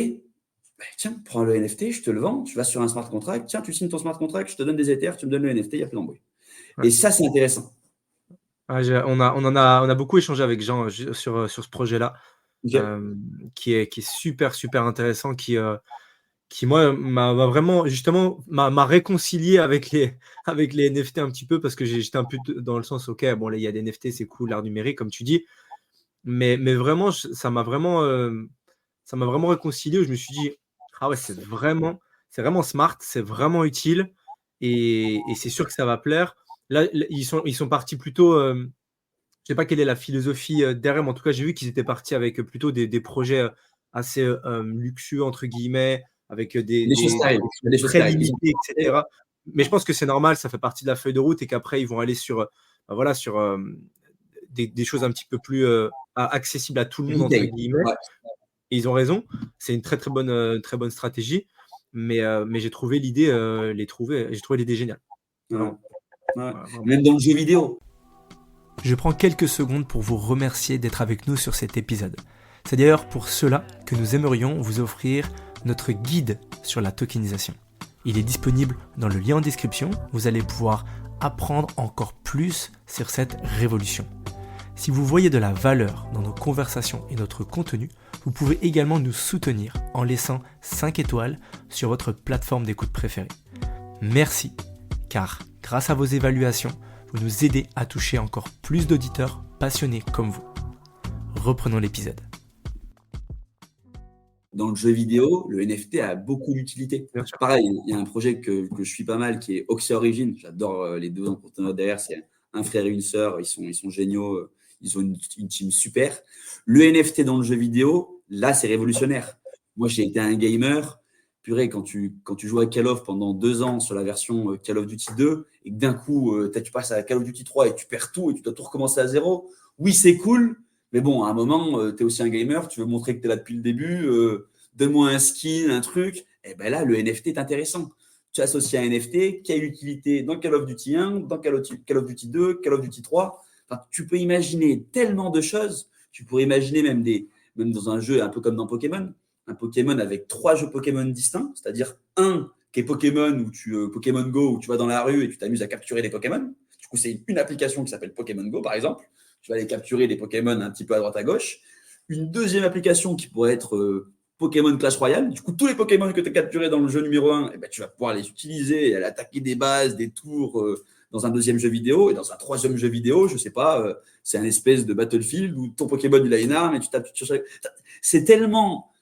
Speaker 2: Ben, tiens, prends le NFT, je te le vends, tu vas sur un smart contract, tiens, tu signes ton smart contract, je te donne des Ethers, tu me donnes le NFT, il n'y a plus d'embrouille.
Speaker 1: Ouais.
Speaker 2: Et ça, c'est intéressant.
Speaker 1: Ouais, on a beaucoup échangé avec Jean sur ce projet-là,
Speaker 2: Ok.
Speaker 1: euh, qui est super, super intéressant, qui moi, m'a vraiment, justement, m'a réconcilié avec les NFT un petit peu, parce que j'étais un peu dans le sens, ok, bon, là, il y a des NFT, c'est cool, l'art numérique, comme tu dis, mais vraiment, ça m'a vraiment réconcilié, où je me suis dit, ah ouais, c'est vraiment smart, c'est vraiment utile, et c'est sûr que ça va plaire. Là, ils sont partis plutôt, je sais pas quelle est la philosophie derrière, mais en tout cas, j'ai vu qu'ils étaient partis avec plutôt des projets assez luxueux, entre guillemets, avec
Speaker 2: Il y a des choses qui arrivent.
Speaker 1: des
Speaker 2: Il y a
Speaker 1: choses
Speaker 2: des choses qui
Speaker 1: très
Speaker 2: arrivent.
Speaker 1: limitées, etc. Mais je pense que c'est normal, ça fait partie de la feuille de route, et qu'après, ils vont aller sur, bah voilà, sur des choses un petit peu plus accessibles à tout le
Speaker 2: Du
Speaker 1: monde, entre
Speaker 2: retail.
Speaker 1: guillemets.
Speaker 2: Ouais.
Speaker 1: Et ils ont raison. C'est une très bonne stratégie. Mais j'ai trouvé l'idée géniale.
Speaker 2: Ouais.
Speaker 1: Vraiment.
Speaker 2: Ouais.
Speaker 1: Ouais, vraiment.
Speaker 2: Même dans le jeu vidéo.
Speaker 3: Je prends quelques secondes pour vous remercier d'être avec nous sur cet épisode. C'est d'ailleurs pour cela que nous aimerions vous offrir notre guide sur la tokenisation. Il est disponible dans le lien en description, vous allez pouvoir apprendre encore plus sur cette révolution. Si vous voyez de la valeur dans nos conversations et notre contenu, vous pouvez également nous soutenir en laissant 5 étoiles sur votre plateforme d'écoute préférée. Merci, car grâce à vos évaluations, vous nous aidez à toucher encore plus d'auditeurs passionnés comme vous. Reprenons l'épisode.
Speaker 2: Dans le jeu vidéo, le NFT a beaucoup d'utilité.
Speaker 1: Bien sûr.
Speaker 2: Pareil, il y a un projet que je suis pas mal qui est Oxy Origin. J'adore les deux entrepreneurs derrière. C'est un frère et une sœur. Ils sont géniaux. Ils ont une team super. Le NFT dans le jeu vidéo, là, c'est révolutionnaire. Moi, j'ai été un gamer. Purée, quand tu joues à Call of pendant 2 ans sur la version Call of Duty 2 et que d'un coup, tu passes à Call of Duty 3 et tu perds tout et tu dois tout recommencer à zéro, oui, c'est cool. Mais bon, à un moment, tu es aussi un gamer, tu veux montrer que tu es là depuis le début, donne-moi un skin, un truc. Et bien là, le NFT est intéressant. Tu associes un NFT qui a une utilité dans Call of Duty 1, dans Call of Duty 2, Call of Duty 3. Enfin, tu peux imaginer tellement de choses. Tu pourrais imaginer même dans un jeu un peu comme dans Pokémon, un Pokémon avec 3 jeux Pokémon distincts, c'est-à-dire un qui est Pokémon Pokémon Go où tu vas dans la rue et tu t'amuses à capturer des Pokémon. Du coup, c'est une application qui s'appelle Pokémon Go, par exemple. Tu vas aller capturer des Pokémon un petit peu à droite à gauche. Une deuxième application qui pourrait être Pokémon Clash Royale. Du coup, tous les Pokémon que tu as capturés dans le jeu numéro 1, eh ben, tu vas pouvoir les utiliser et aller attaquer des bases, des tours dans un deuxième jeu vidéo. Et dans un troisième jeu vidéo, je sais pas, c'est un espèce de Battlefield où ton Pokémon il a une arme et tu tapes. C'est tellement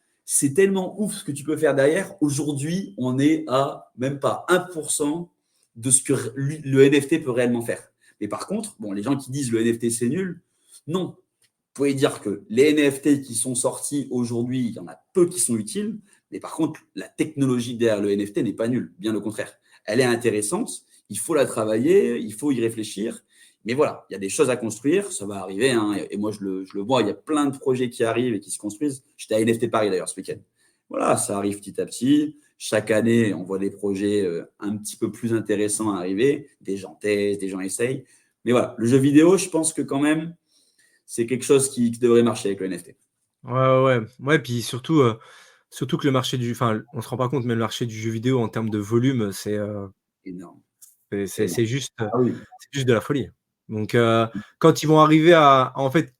Speaker 2: ouf ce que tu peux faire derrière. Aujourd'hui, on est à même pas 1% de ce que le NFT peut réellement faire. Mais par contre, bon, les gens qui disent le NFT c'est nul, non. Vous pouvez dire que les NFT qui sont sortis aujourd'hui, il y en a peu qui sont utiles, mais par contre, la technologie derrière le NFT n'est pas nulle, bien au contraire. Elle est intéressante, il faut la travailler, il faut y réfléchir, mais voilà, il y a des choses à construire, ça va arriver, hein, et moi je le vois, il y a plein de projets qui arrivent et qui se construisent. J'étais à NFT Paris d'ailleurs ce week-end. Voilà, ça arrive petit à petit. Chaque année, on voit des projets un petit peu plus intéressants arriver, des gens testent, des gens essayent. Mais voilà, le jeu vidéo, je pense que quand même, c'est quelque chose qui devrait marcher avec le NFT.
Speaker 1: Ouais, puis surtout que le marché on se rend pas compte, mais le marché du jeu vidéo en termes de volume,
Speaker 2: Énorme.
Speaker 1: c'est juste
Speaker 2: Ah oui.
Speaker 1: c'est juste de la folie. Donc quand ils vont arriver à en fait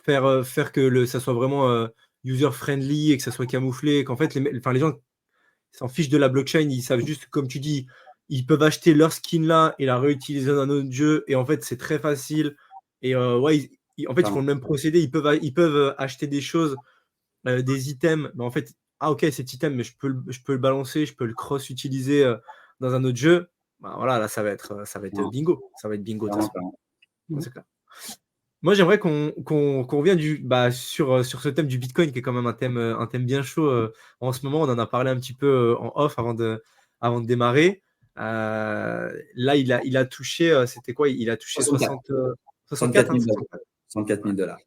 Speaker 1: faire que ça soit vraiment user friendly et que ça soit camouflé, qu'en fait les gens s'en fichent de la blockchain, ils savent juste, comme tu dis, ils peuvent acheter leur skin là et la réutiliser dans un autre jeu. Et en fait, c'est très facile. Et ouais, en fait, ils font le même procédé. Ils peuvent acheter des choses, des items. Mais en fait, ah ok, cet item, mais je peux le balancer, je peux le cross-utiliser dans un autre jeu. Bah, voilà, là, ça va être bingo. Ça va être bingo de toute façon. Ouais, c'est clair. Moi, j'aimerais qu'on revienne sur ce thème du Bitcoin, qui est quand même un thème bien chaud en ce moment. On en a parlé un petit peu en off avant de démarrer. Là, il a touché, c'était quoi? Il a touché
Speaker 2: 64.
Speaker 1: 64,
Speaker 2: 64
Speaker 1: hein,
Speaker 2: 000
Speaker 1: 64.
Speaker 2: dollars. 64 000 dollars.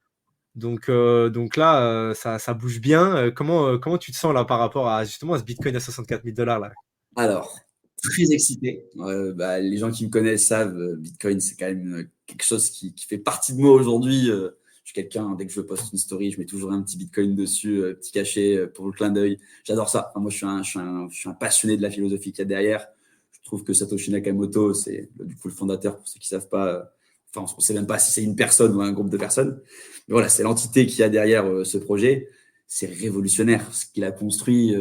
Speaker 1: Donc là, ça bouge bien. Comment tu te sens là par rapport à justement à ce Bitcoin à 64 000 dollars là?
Speaker 2: Alors, très excité. Les gens qui me connaissent savent, Bitcoin, c'est quand même quelque chose qui fait partie de moi aujourd'hui. Je suis quelqu'un, dès que je poste une story, je mets toujours un petit Bitcoin dessus, petit cachet pour le clin d'œil. J'adore ça. Enfin, moi, je suis un passionné de la philosophie qu'il y a derrière. Je trouve que Satoshi Nakamoto, c'est du coup le fondateur, pour ceux qui ne savent pas. On ne sait même pas si c'est une personne ou un groupe de personnes. Mais voilà, c'est l'entité qui a derrière ce projet. C'est révolutionnaire. Ce qu'il a construit,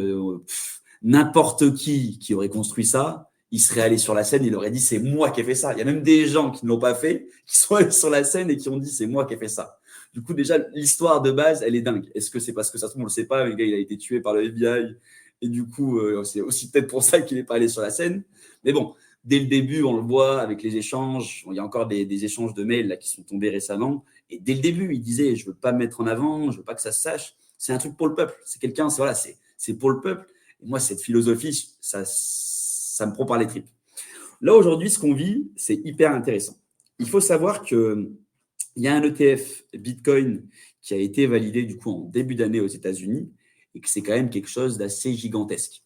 Speaker 2: n'importe qui aurait construit ça, il serait allé sur la scène, il aurait dit c'est moi qui ai fait ça. Il y a même des gens qui ne l'ont pas fait, qui sont allés sur la scène et qui ont dit c'est moi qui ai fait ça. Du coup, déjà, l'histoire de base, elle est dingue. Est-ce que c'est parce que ça se trouve, on ne le sait pas, mais le gars, il a été tué par le FBI et du coup, c'est aussi peut-être pour ça qu'il n'est pas allé sur la scène. Mais bon, dès le début, on le voit avec les échanges. Il y a encore des échanges de mails là, qui sont tombés récemment. Et dès le début, il disait je ne veux pas me mettre en avant, je ne veux pas que ça se sache. C'est un truc pour le peuple. C'est quelqu'un, c'est pour le peuple. Et moi, cette philosophie, ça me prend par les tripes. Là, aujourd'hui, ce qu'on vit, c'est hyper intéressant. Il faut savoir qu'il y a un ETF Bitcoin qui a été validé du coup en début d'année aux États-Unis et que c'est quand même quelque chose d'assez gigantesque.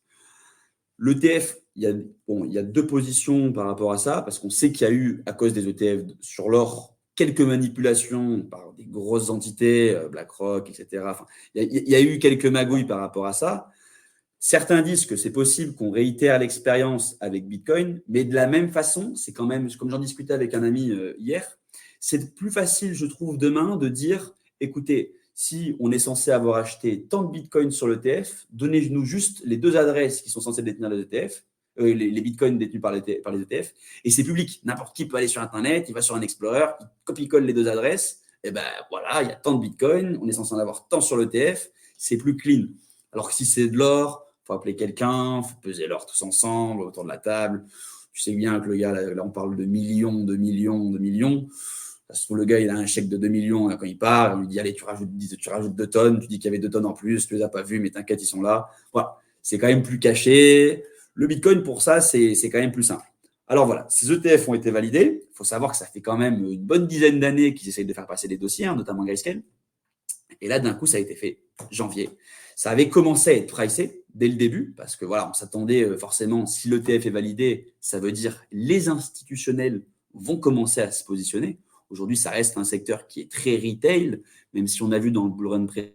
Speaker 2: L'ETF, il y a deux positions par rapport à ça, parce qu'on sait qu'il y a eu, à cause des ETF sur l'or, quelques manipulations par des grosses entités, BlackRock, etc. Enfin, il y a eu quelques magouilles par rapport à ça. Certains disent que c'est possible qu'on réitère l'expérience avec Bitcoin, mais de la même façon, c'est quand même, comme j'en discutais avec un ami hier, c'est plus facile, je trouve, demain de dire, écoutez, si on est censé avoir acheté tant de Bitcoin sur l'ETF, donnez-nous juste les deux adresses qui sont censées détenir les ETF, les Bitcoins détenus par les ETF, et c'est public. N'importe qui peut aller sur Internet, il va sur un Explorer, il copie-colle les deux adresses, et ben voilà, il y a tant de Bitcoin, on est censé en avoir tant sur l'ETF, c'est plus clean. Alors que si c'est de l'or, il faut appeler quelqu'un, il faut peser l'or tous ensemble autour de la table. Tu sais bien que le gars, là on parle de millions. Ça se trouve, le gars, il a un chèque de 2 millions quand il part. On lui dit, allez, tu rajoutes 2 tonnes. Tu dis qu'il y avait 2 tonnes en plus. Tu ne les as pas vues, mais t'inquiète, ils sont là. Voilà. C'est quand même plus caché. Le Bitcoin, pour ça, c'est quand même plus simple. Alors voilà, ces ETF ont été validés. Il faut savoir que ça fait quand même une bonne dizaine d'années qu'ils essayent de faire passer des dossiers, notamment Grayscale. Et là, d'un coup, ça a été fait janvier. Ça avait commencé à être pricé dès le début, parce que voilà, on s'attendait forcément, si l'ETF est validé, ça veut dire les institutionnels vont commencer à se positionner. Aujourd'hui, ça reste un secteur qui est très retail, même si on a vu dans le bull run précédent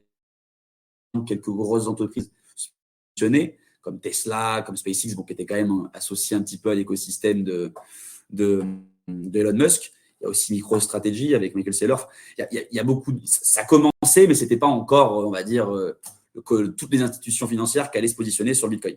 Speaker 2: quelques grosses entreprises se positionner, comme Tesla, comme SpaceX, qui étaient quand même associés un petit peu à l'écosystème d'Elon Musk. Il y a aussi MicroStrategy avec Michael Saylor. Il y a beaucoup. Ça a commencé, mais ce n'était pas encore, on va dire, toutes les institutions financières qui allaient se positionner sur le Bitcoin.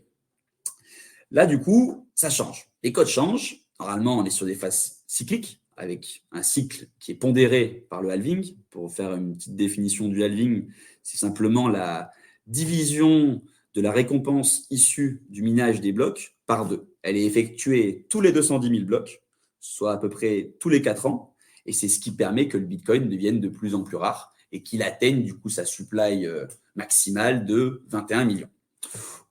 Speaker 2: Là, du coup, ça change. Les codes changent. Normalement, on est sur des phases cycliques, avec un cycle qui est pondéré par le halving. Pour faire une petite définition du halving, c'est simplement la division de la récompense issue du minage des blocs par 2. Elle est effectuée tous les 210 000 blocs, soit à peu près tous les 4 ans. Et c'est ce qui permet que le Bitcoin devienne de plus en plus rare et qu'il atteigne du coup sa supply maximale de 21 millions.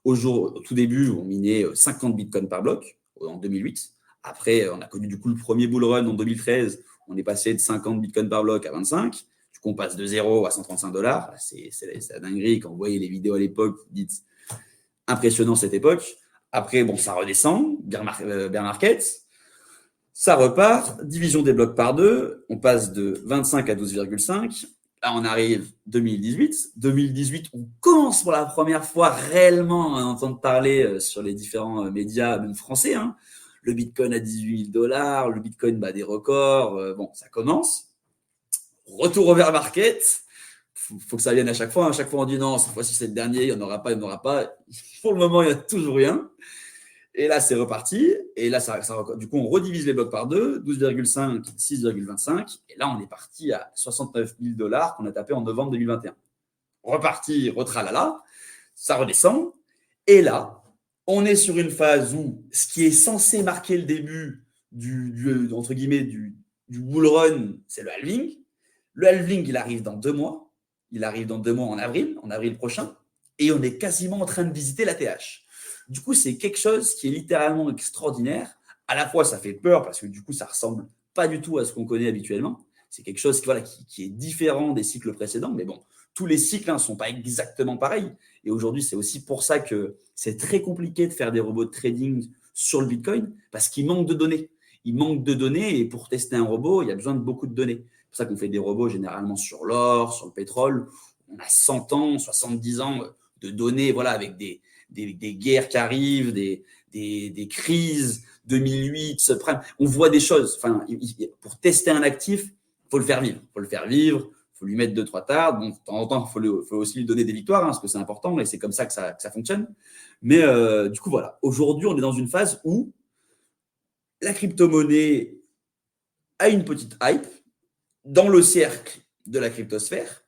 Speaker 2: Au tout début, on minait 50 Bitcoins par bloc en 2008. Après, on a connu du coup le premier bull run en 2013. On est passé de 50 Bitcoins par bloc à 25. Du coup, on passe de 0 à $135. C'est la dinguerie. Quand vous voyez les vidéos à l'époque, vous dites impressionnant cette époque. Après, bon, ça redescend, bear market. Ça repart, division des blocs par 2, on passe de 25 à 12,5. Là, on arrive 2018. 2018, on commence pour la première fois réellement à entendre parler sur les différents médias, même français. Hein. Le Bitcoin à 18 000 $, le Bitcoin bat des records. Bon, ça commence. Retour au bear market. Faut que ça vienne à chaque fois. À chaque fois, on dit non, cette fois-ci, c'est le dernier, il n'y en aura pas, il n'y en aura pas. Pour le moment, il n'y a toujours rien. Et là, c'est reparti. Et là, du coup, on redivise les blocs par 2, 12,5, 6,25. Et là, on est parti à 69 000 $ qu'on a tapé en novembre 2021. Reparti, retralala, ça redescend. Et là, on est sur une phase où ce qui est censé marquer le début entre guillemets, du bull run, c'est le halving. Le halving, il arrive dans 2 mois. Il arrive dans 2 mois en avril prochain. Et on est quasiment en train de visiter la TH. Du coup, c'est quelque chose qui est littéralement extraordinaire. À la fois, ça fait peur parce que du coup, ça ressemble pas du tout à ce qu'on connaît habituellement. C'est quelque chose qui est différent des cycles précédents. Mais bon, tous les cycles ne sont pas exactement pareils. Et aujourd'hui, c'est aussi pour ça que c'est très compliqué de faire des robots de trading sur le Bitcoin parce qu'il manque de données. Il manque de données et pour tester un robot, il y a besoin de beaucoup de données. C'est pour ça qu'on fait des robots généralement sur l'or, sur le pétrole. On a 100 ans, 70 ans de données, voilà, avec des guerres qui arrivent, des crises, 2008, subprime. On voit des choses. Enfin, pour tester un actif, il faut le faire vivre. Il faut lui mettre 2-3 tartes. Bon, de temps en temps, il faut aussi lui donner des victoires, parce que c'est important, et c'est comme ça que ça fonctionne. Mais du coup, voilà. Aujourd'hui, on est dans une phase où la crypto-monnaie a une petite hype dans le cercle de la cryptosphère.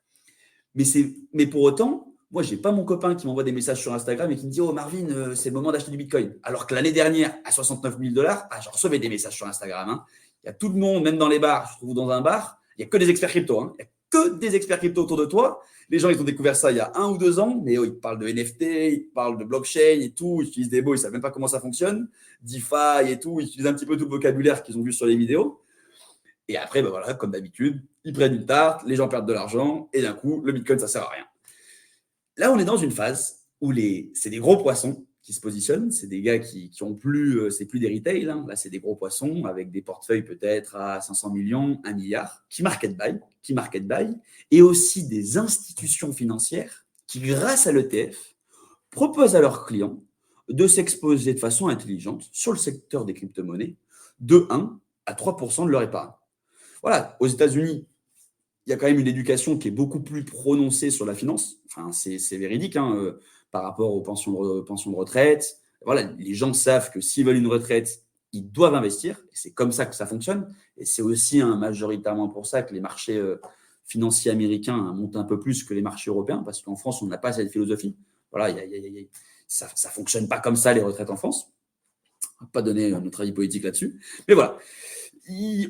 Speaker 2: Mais pour autant, moi, je n'ai pas mon copain qui m'envoie des messages sur Instagram et qui me dit « Oh Marvin, c'est le moment d'acheter du Bitcoin ». Alors que l'année dernière, à 69 000 $, je recevais des messages sur Instagram. Hein. Il y a tout le monde, même dans les bars. Je trouve dans un bar, il n'y a que des experts crypto. Hein. Il n'y a que des experts crypto autour de toi. Les gens, ils ont découvert ça il y a 1 ou 2 ans, mais ils parlent de NFT, ils parlent de blockchain et tout. Ils utilisent des mots, ils ne savent même pas comment ça fonctionne. DeFi et tout. Ils utilisent un petit peu tout le vocabulaire qu'ils ont vu sur les vidéos. Et après, voilà, comme d'habitude, ils prennent une tarte, les gens perdent de l'argent et d'un coup, le Bitcoin, ça ne sert à rien. Là, on est dans une phase où c'est des gros poissons qui se positionnent. C'est des gars qui ont plus, c'est plus des retail. Hein. Là, c'est des gros poissons avec des portefeuilles peut-être à 500 millions, 1 milliard, qui market buy, et aussi des institutions financières qui, grâce à l'ETF, proposent à leurs clients de s'exposer de façon intelligente sur le secteur des crypto-monnaies de 1 à 3% de leur épargne. Voilà, aux États-Unis, il y a quand même une éducation qui est beaucoup plus prononcée sur la finance. Enfin, c'est véridique par rapport aux pensions de retraite. Voilà, les gens savent que s'ils veulent une retraite, ils doivent investir. Et c'est comme ça que ça fonctionne. Et c'est aussi majoritairement pour ça que les marchés financiers américains montent un peu plus que les marchés européens, parce qu'en France, on n'a pas cette philosophie. Voilà, ça ne fonctionne pas comme ça, les retraites en France. On ne va pas donner notre avis politique là-dessus. Mais voilà.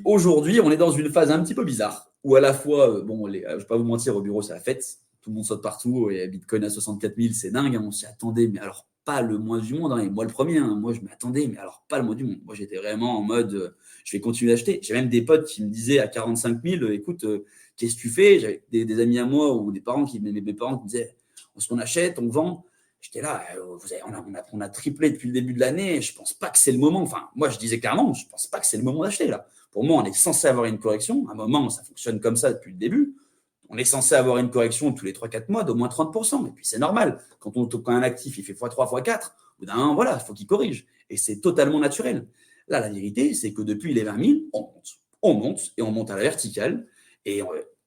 Speaker 2: Aujourd'hui, on est dans une phase un petit peu bizarre où à la fois, je ne vais pas vous mentir, au bureau, c'est la fête. Tout le monde saute partout et Bitcoin à 64 000, c'est dingue. Hein, on s'y attendait, mais alors pas le moins du monde. Hein, et moi, le premier, moi, je m'attendais, mais alors pas le moins du monde. Moi, j'étais vraiment en mode, je vais continuer d'acheter. J'ai même des potes qui me disaient à 45 000, écoute, qu'est-ce que tu fais? J'avais des amis à moi ou mes parents qui me disaient, est-ce qu'on achète, on vend? J'étais là, on a triplé depuis le début de l'année. Je ne pense pas que c'est le moment. Enfin, moi, je disais clairement, je ne pense pas que c'est le moment d'acheter là. Pour moi, on est censé avoir une correction. À un moment, ça fonctionne comme ça depuis le début. On est censé avoir une correction tous les 3-4 mois d'au moins 30%. Et puis, c'est normal. Quand un actif, il fait x3, x4, au bout d'un an, voilà, il faut qu'il corrige. Et c'est totalement naturel. Là, la vérité, c'est que depuis les 20 000, on monte et on monte à la verticale. Et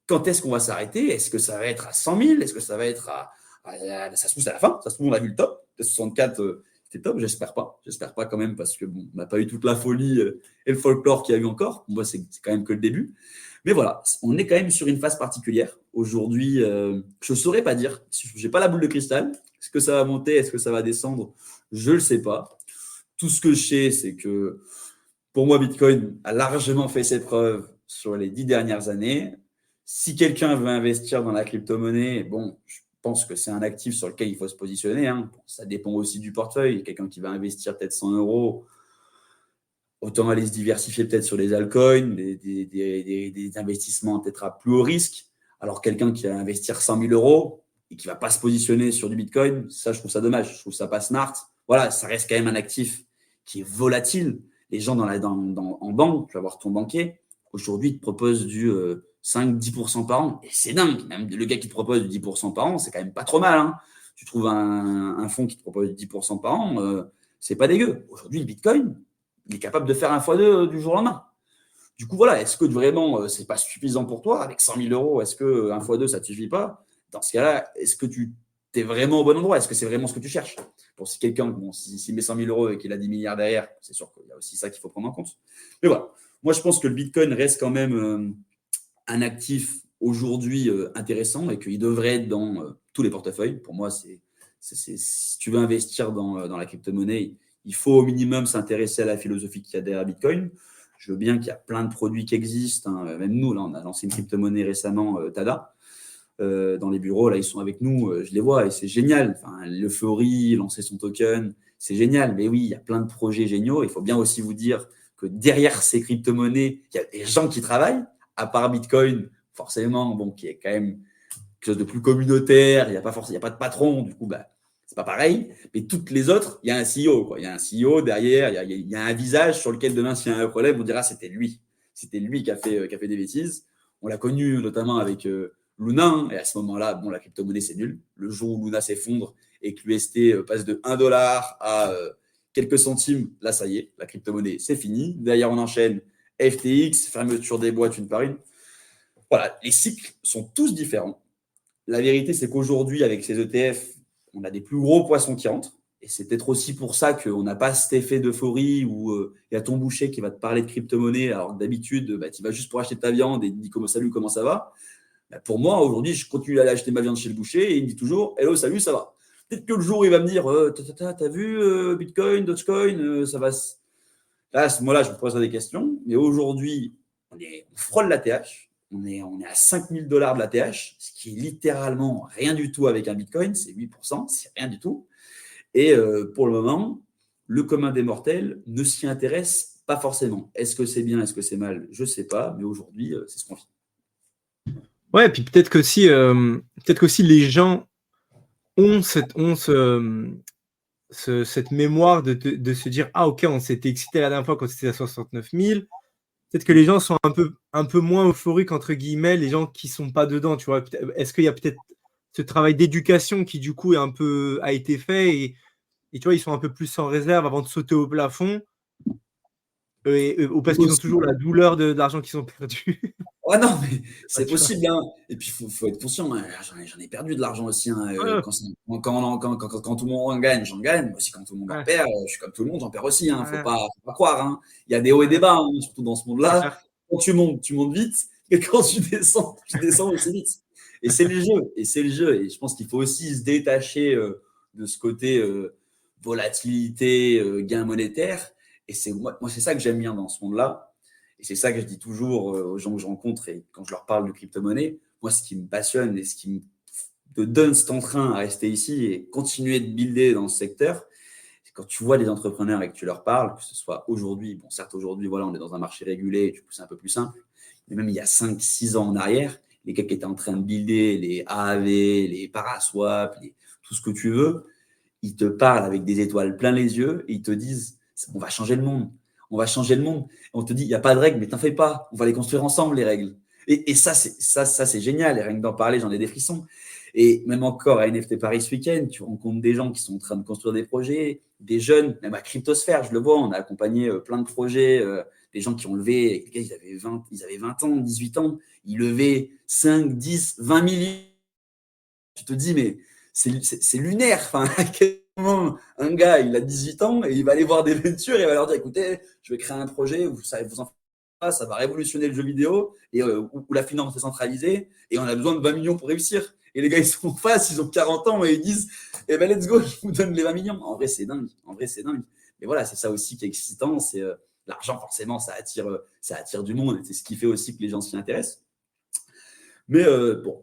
Speaker 2: quand est-ce qu'on va s'arrêter? Est-ce que ça va être à 100 000? Est-ce que ça va être ça se pousse à la fin? Ça se trouve, on a vu le top. 64, c'était top. J'espère pas quand même, parce que on n'a pas eu toute la folie et le folklore qu'il y a eu encore. Moi, c'est quand même que le début. Mais voilà, on est quand même sur une phase particulière. Aujourd'hui, je ne saurais pas dire. Je n'ai pas la boule de cristal. Est-ce que ça va monter? Est-ce que ça va descendre? Je ne le sais pas. Tout ce que je sais, c'est que pour moi, Bitcoin a largement fait ses preuves sur les 10 dernières années. Si quelqu'un veut investir dans la crypto-monnaie, je pense que c'est un actif sur lequel il faut se positionner. Hein. Ça dépend aussi du portefeuille. Quelqu'un qui va investir peut-être 100 €, autant aller se diversifier peut-être sur les altcoins, des investissements peut-être à plus haut risque. Alors quelqu'un qui va investir 100 000 € et qui ne va pas se positionner sur du Bitcoin, ça, je trouve ça dommage. Je trouve ça pas smart. Voilà, ça reste quand même un actif qui est volatile. les gens en banque, tu vas voir ton banquier, aujourd'hui, il te propose du 5-10% par an. Et c'est dingue. Même le gars qui te propose du 10% par an, c'est quand même pas trop mal. Hein. Tu trouves un fonds qui te propose du 10% par an, c'est pas dégueu. Aujourd'hui, le Bitcoin, il est capable de faire un x2 du jour au lendemain. Du coup, voilà, est-ce que vraiment, c'est pas suffisant pour toi? Avec 100 000 euros, est-ce que un x2, ça ne te suffit pas? Dans ce cas-là, est-ce que tu es vraiment au bon endroit? Est-ce que c'est vraiment ce que tu cherches? Pour si quelqu'un, s'il met 100 000 euros et qu'il a 10 milliards derrière, c'est sûr qu'il y a aussi ça qu'il faut prendre en compte. Mais voilà, moi, je pense que le Bitcoin reste quand même un actif aujourd'hui intéressant et qu'il devrait être dans tous les portefeuilles. Pour moi, si tu veux investir dans la crypto-monnaie, il faut au minimum s'intéresser à la philosophie qu'il y a derrière Bitcoin. Je veux bien qu'il y a plein de produits qui existent. Hein. Même nous, là, on a lancé une crypto-monnaie récemment, Tada. Dans les bureaux, là, ils sont avec nous. Je les vois et c'est génial. Enfin, l'euphorie, lancer son token, c'est génial. Mais oui, il y a plein de projets géniaux. Il faut bien aussi vous dire que derrière ces crypto-monnaies, il y a des gens qui travaillent, à part Bitcoin, forcément, bon, qui est quand même quelque chose de plus communautaire. Il n'y a pas de patron. Du coup, c'est pas pareil. Mais toutes les autres, il y a un CEO, quoi. Il y a un CEO derrière. Il y a un visage sur lequel demain, s'il y a un problème, on dira c'était lui. C'était lui qui a fait des bêtises. On l'a connu notamment avec Luna. Hein, et à ce moment-là, bon, la crypto-monnaie, c'est nul. Le jour où Luna s'effondre et que l'UST passe de 1 dollar à quelques centimes, là, ça y est, la crypto-monnaie, c'est fini. D'ailleurs, on enchaîne FTX, fermeture des boîtes une par une. Voilà, les cycles sont tous différents. La vérité, c'est qu'aujourd'hui, avec ces ETF, on a des plus gros poissons qui rentrent. Et c'est peut-être aussi pour ça qu'on n'a pas cet effet d'euphorie où il y a ton boucher qui va te parler de crypto-monnaie, alors que d'habitude, tu vas juste pour acheter ta viande et il te dit salut, comment ça va. Pour moi, aujourd'hui, je continue à aller acheter ma viande chez le boucher et il me dit toujours hello, salut, ça va. Peut-être que le jour où il va me dire t'as vu Bitcoin, Dogecoin, ça va. Là, à ce moment-là, je me poserai des questions. Mais aujourd'hui, on frôle la TH. On est à 5 000 $ de la TH, ce qui est littéralement rien du tout avec un Bitcoin. C'est 8%, c'est rien du tout. Et pour le moment, le commun des mortels ne s'y intéresse pas forcément. Est-ce que c'est bien, est-ce que c'est mal? Je ne sais pas. Mais aujourd'hui, c'est ce qu'on vit.
Speaker 1: Ouais, puis peut-être qu'aussi les gens ont cette mémoire de se dire ah ok, on s'était excité la dernière fois quand c'était à 69 000. Peut-être que les gens sont un peu moins euphoriques entre guillemets, les gens qui sont pas dedans, tu vois. Est-ce qu'il y a peut-être ce travail d'éducation qui du coup a été fait et tu vois, ils sont un peu plus sans réserve avant de sauter au plafond ou parce qu'ils ont toujours la douleur de l'argent qu'ils ont perdu.
Speaker 2: Ouais, non, mais c'est possible. Hein. Et puis, il faut être conscient. Hein. J'en ai perdu de l'argent aussi. Hein. Quand tout le monde en gagne, j'en gagne. Moi aussi, quand tout le monde en perd, je suis comme tout le monde, j'en perds aussi. Hein. Faut pas croire. Hein. Il y a des hauts et des bas, hein, surtout dans ce monde-là. Quand tu montes vite. Et quand tu descends aussi vite. Et c'est le jeu. Et je pense qu'il faut aussi se détacher de ce côté volatilité, gain monétaire. Et moi, c'est ça que j'aime bien dans ce monde-là. Et c'est ça que je dis toujours aux gens que je rencontre et quand je leur parle de crypto-monnaie, moi, ce qui me passionne et ce qui me donne cet entrain à rester ici et continuer de builder dans ce secteur, c'est quand tu vois des entrepreneurs et que tu leur parles, que ce soit aujourd'hui, bon, certes, aujourd'hui, voilà, on est dans un marché régulé, du coup, c'est un peu plus simple, mais même il y a 5-6 ans en arrière, les gars qui étaient en train de builder les AAV, les Paraswap, tout ce que tu veux, ils te parlent avec des étoiles plein les yeux et ils te disent, on va changer le monde. On va changer le monde. On te dit, il n'y a pas de règles, mais t'en fais pas. On va les construire ensemble, les règles. Et ça, c'est génial. Et rien que d'en parler, j'en ai des frissons. Et même encore à NFT Paris ce week-end, tu rencontres des gens qui sont en train de construire des projets, des jeunes, même à Cryptosphère, je le vois, on a accompagné plein de projets, des gens qui ont levé, ils avaient 20 ans, 18 ans, ils levaient 5, 10, 20 millions. Tu te dis, mais c'est lunaire. Enfin, à quel moment un gars, il a 18 ans et il va aller voir des ventures et il va leur dire, écoutez, je vais créer un projet, vous savez, vous en faites pas, ça va révolutionner le jeu vidéo et où la finance est centralisée et on a besoin de 20 millions pour réussir. Et les gars, ils sont en face, ils ont 40 ans et ils disent, eh ben, let's go, je vous donne les 20 millions. En vrai, c'est dingue. Mais voilà, c'est ça aussi qui est excitant. C'est l'argent, forcément, ça attire du monde. Et c'est ce qui fait aussi que les gens s'y intéressent. Mais bon.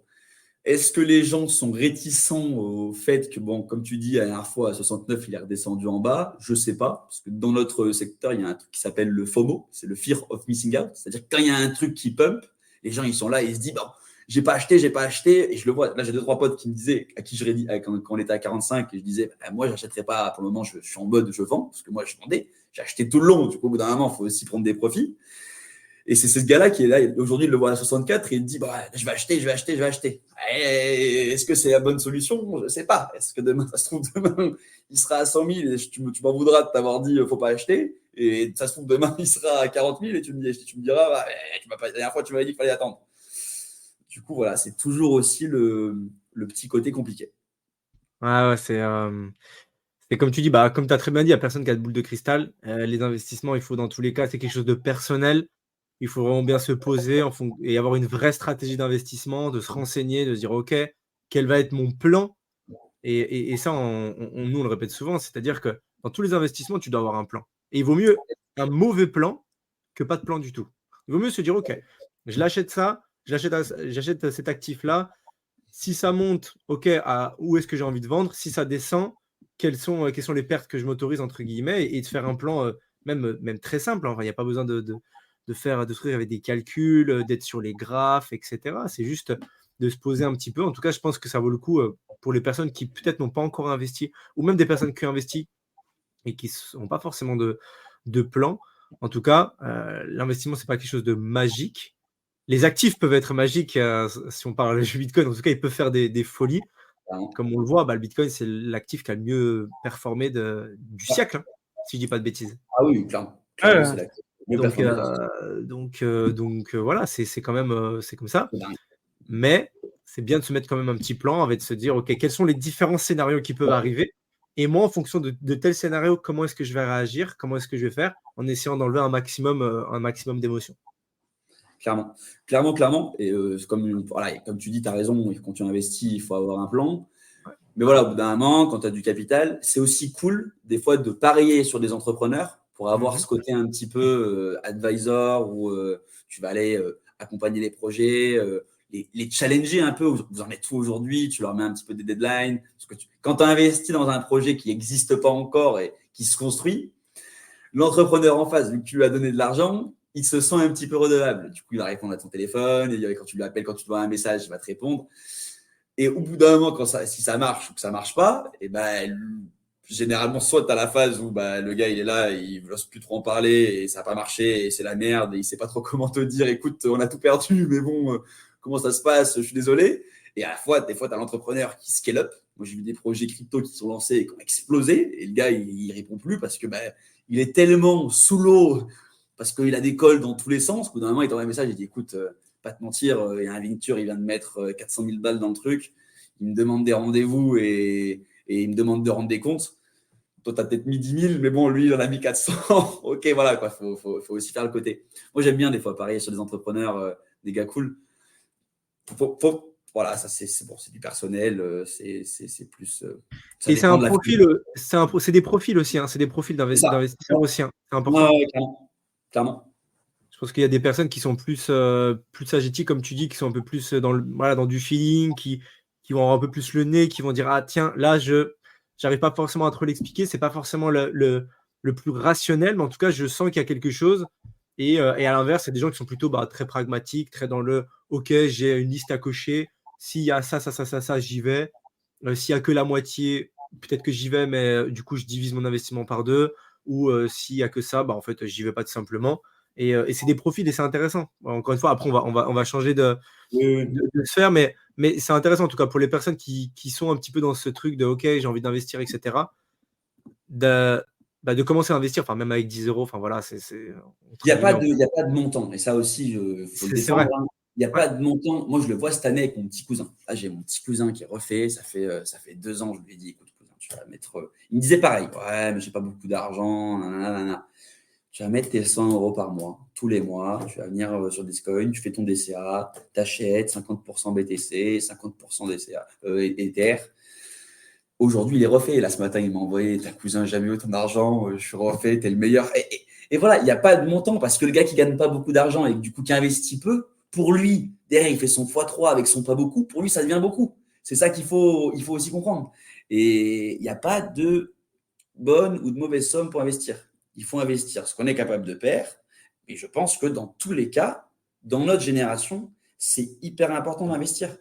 Speaker 2: Est-ce que les gens sont réticents au fait que, bon, comme tu dis, la dernière fois, à 69, il est redescendu en bas? Je ne sais pas, parce que dans notre secteur, il y a un truc qui s'appelle le FOMO, c'est le Fear of Missing Out. C'est-à-dire que quand il y a un truc qui pump, les gens, ils sont là et ils se disent, bon, j'ai pas acheté. Et je le vois. Là, j'ai 2-3 potes qui me disaient, à qui je redis, quand on était à 45, et je disais, moi, je n'achèterai pas pour le moment, je suis en mode je vends, parce que moi, je vendais. j'ai acheté tout le long. Du coup, au bout d'un moment, il faut aussi prendre des profits. Et c'est ce gars-là qui est là. Aujourd'hui, il le voit à 64 et il dit je vais acheter. Est-ce que c'est la bonne solution? Je ne sais pas. Est-ce que demain, ça se trouve, demain, il sera à 100 000 et tu m'en voudras de t'avoir dit faut pas acheter. Et ça se trouve, demain, il sera à 40 000 et tu me diras la dernière fois, tu m'avais dit qu'il fallait attendre. Du coup, voilà, c'est toujours aussi le petit côté compliqué.
Speaker 1: Ouais, c'est comme tu dis, comme tu as très bien dit, il y a personne qui a de boule de cristal. Les investissements, il faut dans tous les cas, c'est quelque chose de personnel. Il faut vraiment bien se poser et avoir une vraie stratégie d'investissement, de se renseigner, de se dire: «OK, quel va être mon plan?» Et ça, nous, on le répète souvent, c'est-à-dire que dans tous les investissements, tu dois avoir un plan. Et il vaut mieux un mauvais plan que pas de plan du tout. Il vaut mieux se dire: «OK, je l'achète ça, j'achète cet actif-là. Si ça monte, OK, où est-ce que j'ai envie de vendre? Si ça descend, quelles sont les pertes que je m'autorise?» entre guillemets, et de faire un plan, même très simple, hein. Enfin, il y a pas besoin de faire de trucs avec des calculs, d'être sur les graphes et cetera. C'est juste de se poser un petit peu. En tout cas, je pense que ça vaut le coup, pour les personnes qui peut-être n'ont pas encore investi, ou même des personnes qui ont investi et qui n'ont pas forcément de plan. En tout cas, l'investissement, c'est pas quelque chose de magique. Les actifs peuvent être magiques, si on parle du Bitcoin. En tout cas, ils peuvent faire des folies. Comme on le voit, le Bitcoin, c'est l'actif qui a le mieux performé du siècle, hein, si je dis pas de bêtises.
Speaker 2: Ah oui, clairement.
Speaker 1: Ouais,
Speaker 2: Clairement,
Speaker 1: ouais.
Speaker 2: c'est la mieux performée.
Speaker 1: Voilà, c'est quand même, c'est comme ça.
Speaker 2: C'est dingue.
Speaker 1: Mais c'est bien de se mettre quand même un petit plan, avec de se dire: «OK, quels sont les différents scénarios qui peuvent arriver? Et moi, en fonction de tel scénario, comment est-ce que je vais réagir? Comment est-ce que je vais faire?» en essayant d'enlever un maximum d'émotions.
Speaker 2: Clairement. Clairement, clairement. Et comme tu dis, tu as raison. Quand tu investis, il faut avoir un plan.
Speaker 1: Ouais.
Speaker 2: Mais voilà, au bout d'un moment, quand tu as du capital, c'est aussi cool, des fois, de parier sur des entrepreneurs pour avoir ce côté un petit peu advisor où tu vas aller accompagner les projets, les challenger un peu. Vous en êtes où aujourd'hui? Tu leur mets un petit peu des deadlines. Parce que quand tu as investi dans un projet qui n'existe pas encore et qui se construit, l'entrepreneur en face, vu que tu lui as donné de l'argent, il se sent un petit peu redevable. Du coup, il va répondre à ton téléphone, et quand tu l'appelles, quand tu dois un message, il va te répondre. Et au bout d'un moment, si ça marche ou que ça marche pas, et généralement, soit tu as la phase où le gars il est là, il n'ose plus trop en parler et ça n'a pas marché et c'est la merde et il sait pas trop comment te dire écoute, on a tout perdu, mais bon, comment ça se passe? Je suis désolé. Et à la fois, des fois, tu as l'entrepreneur qui scale up. Moi, j'ai vu des projets crypto qui sont lancés et qui ont explosé et le gars, il répond plus parce que il est tellement sous l'eau parce qu'il a des calls dans tous les sens. Au bout d'un moment, il t'envoie un message, il dit écoute, pas te mentir, il y a un Vinture, il vient de mettre 400 000 balles dans le truc. Il me demande des rendez-vous et il me demande de rendre des comptes. Toi, tu as peut-être mis 10 000, mais bon, lui, il en a mis 400. Ok, voilà, quoi. Faut aussi faire le côté. Moi, j'aime bien des fois parier sur des entrepreneurs, des gars cool. Voilà, ça, c'est bon, c'est du personnel. C'est plus.
Speaker 1: Et c'est un profil, c'est des profils aussi, hein. C'est des profils d'investisseurs aussi, hein. C'est important.
Speaker 2: Ouais, clairement.
Speaker 1: Je pense qu'il y a des personnes qui sont plus agitiques, comme tu dis, qui sont un peu plus dans du feeling, qui vont avoir un peu plus le nez, qui vont dire: «Ah tiens, là, j'arrive pas forcément à trop l'expliquer, c'est pas forcément le plus rationnel, mais en tout cas, je sens qu'il y a quelque chose.» Et à l'inverse, il y a des gens qui sont plutôt très pragmatiques, très dans le: «OK, j'ai une liste à cocher. S'il y a ça, j'y vais. S'il y a que la moitié, peut-être que j'y vais, mais du coup, je divise mon investissement par 2, ou s'il y a que ça, en fait, j'y vais pas tout simplement.» Et c'est des profils et c'est intéressant. Encore une fois, après, on va changer de sphère, mais c'est intéressant en tout cas pour les personnes qui sont un petit peu dans ce truc de OK, j'ai envie d'investir, etc. De commencer à investir, enfin même avec 10 euros, enfin voilà,
Speaker 2: il n'y a pas de montant. Et ça aussi, faut le défendre. Hein. Il n'y a pas de montant. Moi, je le vois cette année avec mon petit cousin. Là, j'ai mon petit cousin qui est refait. Ça fait 2 ans. Je lui ai dit, écoute, cousin, tu vas mettre. Il me disait pareil. Ouais, mais j'ai pas beaucoup d'argent. Nanana. Tu vas mettre tes 100 euros par mois, tous les mois. Tu vas venir sur Discoin, tu fais ton DCA, tu achètes 50% BTC, 50% DCA, Ether. Aujourd'hui, il est refait. Là, ce matin, il m'a envoyé ta cousin, jamais eu ton argent, je suis refait, t'es le meilleur. Et voilà, il n'y a pas de montant parce que le gars qui gagne pas beaucoup d'argent et du coup qui investit peu, pour lui, derrière, il fait son x3 avec son pas beaucoup. Pour lui, ça devient beaucoup. C'est ça il faut aussi comprendre. Et il n'y a pas de bonne ou de mauvaise somme pour investir. Il faut investir ce qu'on est capable de faire. Et je pense que dans tous les cas, dans notre génération, c'est hyper important d'investir.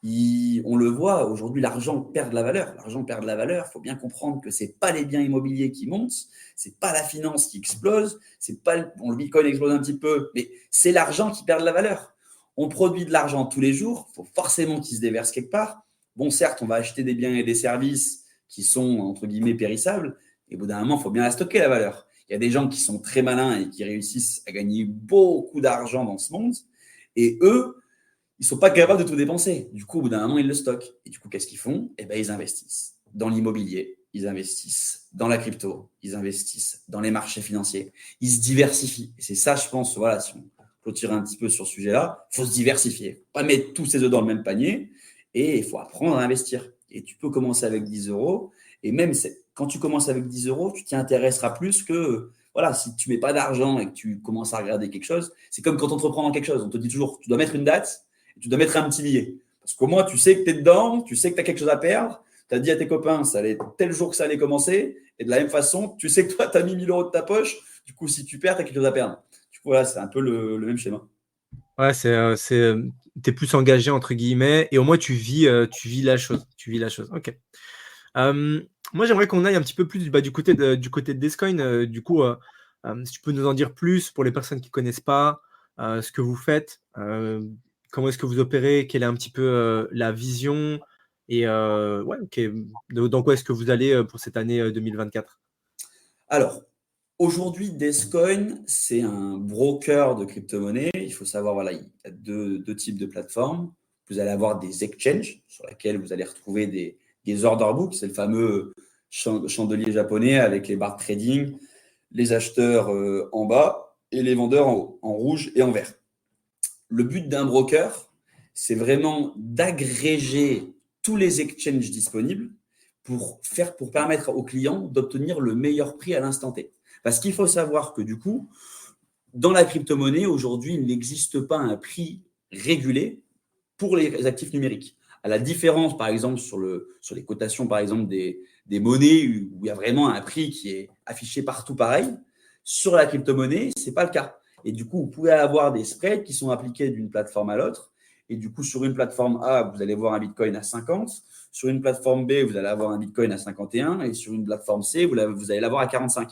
Speaker 2: On le voit, aujourd'hui, l'argent perd de la valeur. L'argent perd de la valeur. Il faut bien comprendre que ce n'est pas les biens immobiliers qui montent, ce n'est pas la finance qui explose, c'est pas le Bitcoin explose un petit peu, mais c'est l'argent qui perd de la valeur. On produit de l'argent tous les jours, il faut forcément qu'il se déverse quelque part. Bon, certes, on va acheter des biens et des services qui sont, entre guillemets, périssables, et au bout d'un moment, il faut bien la stocker, la valeur. Il y a des gens qui sont très malins et qui réussissent à gagner beaucoup d'argent dans ce monde, et eux, ils ne sont pas capables de tout dépenser. Du coup, au bout d'un moment, ils le stockent. Et du coup, qu'est-ce qu'ils font? Eh bien, ils investissent dans l'immobilier, ils investissent dans la crypto, ils investissent dans les marchés financiers, ils se diversifient. Et c'est ça, je pense, voilà, si on clôture un petit peu sur ce sujet-là, il faut se diversifier. Il ne faut pas mettre tous ses œufs dans le même panier et il faut apprendre à investir. Et tu peux commencer avec 10 euros. Et même quand tu commences avec 10 euros, tu t'y intéresseras plus que, voilà, si tu ne mets pas d'argent et que tu commences à regarder quelque chose. C'est comme quand tu entreprends dans quelque chose. On te dit toujours, tu dois mettre une date. Tu dois mettre un petit billet. Parce qu'au moins, tu sais que tu es dedans, tu sais que tu as quelque chose à perdre. Tu as dit à tes copains, ça allait tel jour que ça allait commencer. Et de la même façon, tu sais que toi, tu as mis 1000 euros de ta poche. Du coup, si tu perds, tu as quelque chose à perdre. Du coup, voilà, c'est un peu le même schéma.
Speaker 1: Ouais, tu es plus engagé, entre guillemets, et au moins tu vis la chose. Tu vis la chose. Ok. Moi, j'aimerais qu'on aille un petit peu plus du côté de Descoin. Du coup, si tu peux nous en dire plus pour les personnes qui ne connaissent pas ce que vous faites, comment est-ce que vous opérez, quelle est un petit peu la vision et ouais, dans quoi est-ce que vous allez pour cette année 2024?
Speaker 2: Alors, aujourd'hui, Descoin, c'est un broker de crypto-monnaie. Il faut savoir, voilà, il y a deux types de plateformes. Vous allez avoir des exchanges sur lesquels vous allez retrouver des order books. C'est le fameux chandelier japonais avec les barres de trading, les acheteurs en bas et les vendeurs en haut, en rouge et en vert. Le but d'un broker, c'est vraiment d'agréger tous les exchanges disponibles pour permettre aux clients d'obtenir le meilleur prix à l'instant T. Parce qu'il faut savoir que du coup, dans la crypto-monnaie, aujourd'hui, il n'existe pas un prix régulé pour les actifs numériques. À la différence, par exemple, sur les cotations, par exemple, des monnaies où il y a vraiment un prix qui est affiché partout pareil, sur la crypto-monnaie, ce n'est pas le cas. Et du coup, vous pouvez avoir des spreads qui sont appliqués d'une plateforme à l'autre. Et du coup, sur une plateforme A, vous allez voir un Bitcoin à 50. Sur une plateforme B, vous allez avoir un Bitcoin à 51. Et sur une plateforme C, vous allez l'avoir à 45.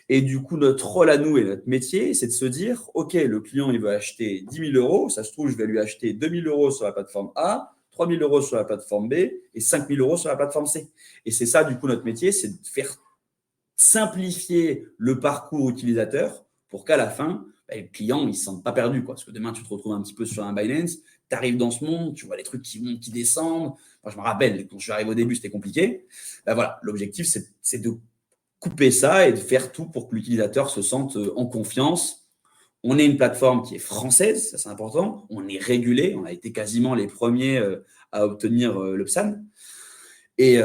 Speaker 2: Et du coup, notre rôle à nous et notre métier, c'est de se dire, OK, le client, il veut acheter 10 000 euros. Ça se trouve, je vais lui acheter 2 000 euros sur la plateforme A, 3 000 euros sur la plateforme B et 5 000 euros sur la plateforme C. Et c'est ça, du coup, notre métier, c'est de faire simplifier le parcours utilisateur pour qu'à la fin, le client, il ne se sente pas perdu. Parce que demain, tu te retrouves un petit peu sur un Binance, tu arrives dans ce monde, tu vois les trucs qui montent, qui descendent. Moi, je me rappelle, quand je suis arrivé au début, c'était compliqué. Voilà, l'objectif, c'est de couper ça et de faire tout pour que l'utilisateur se sente en confiance. On est une plateforme qui est française, ça c'est important. On est régulé, on a été quasiment les premiers à obtenir le PSAN. Et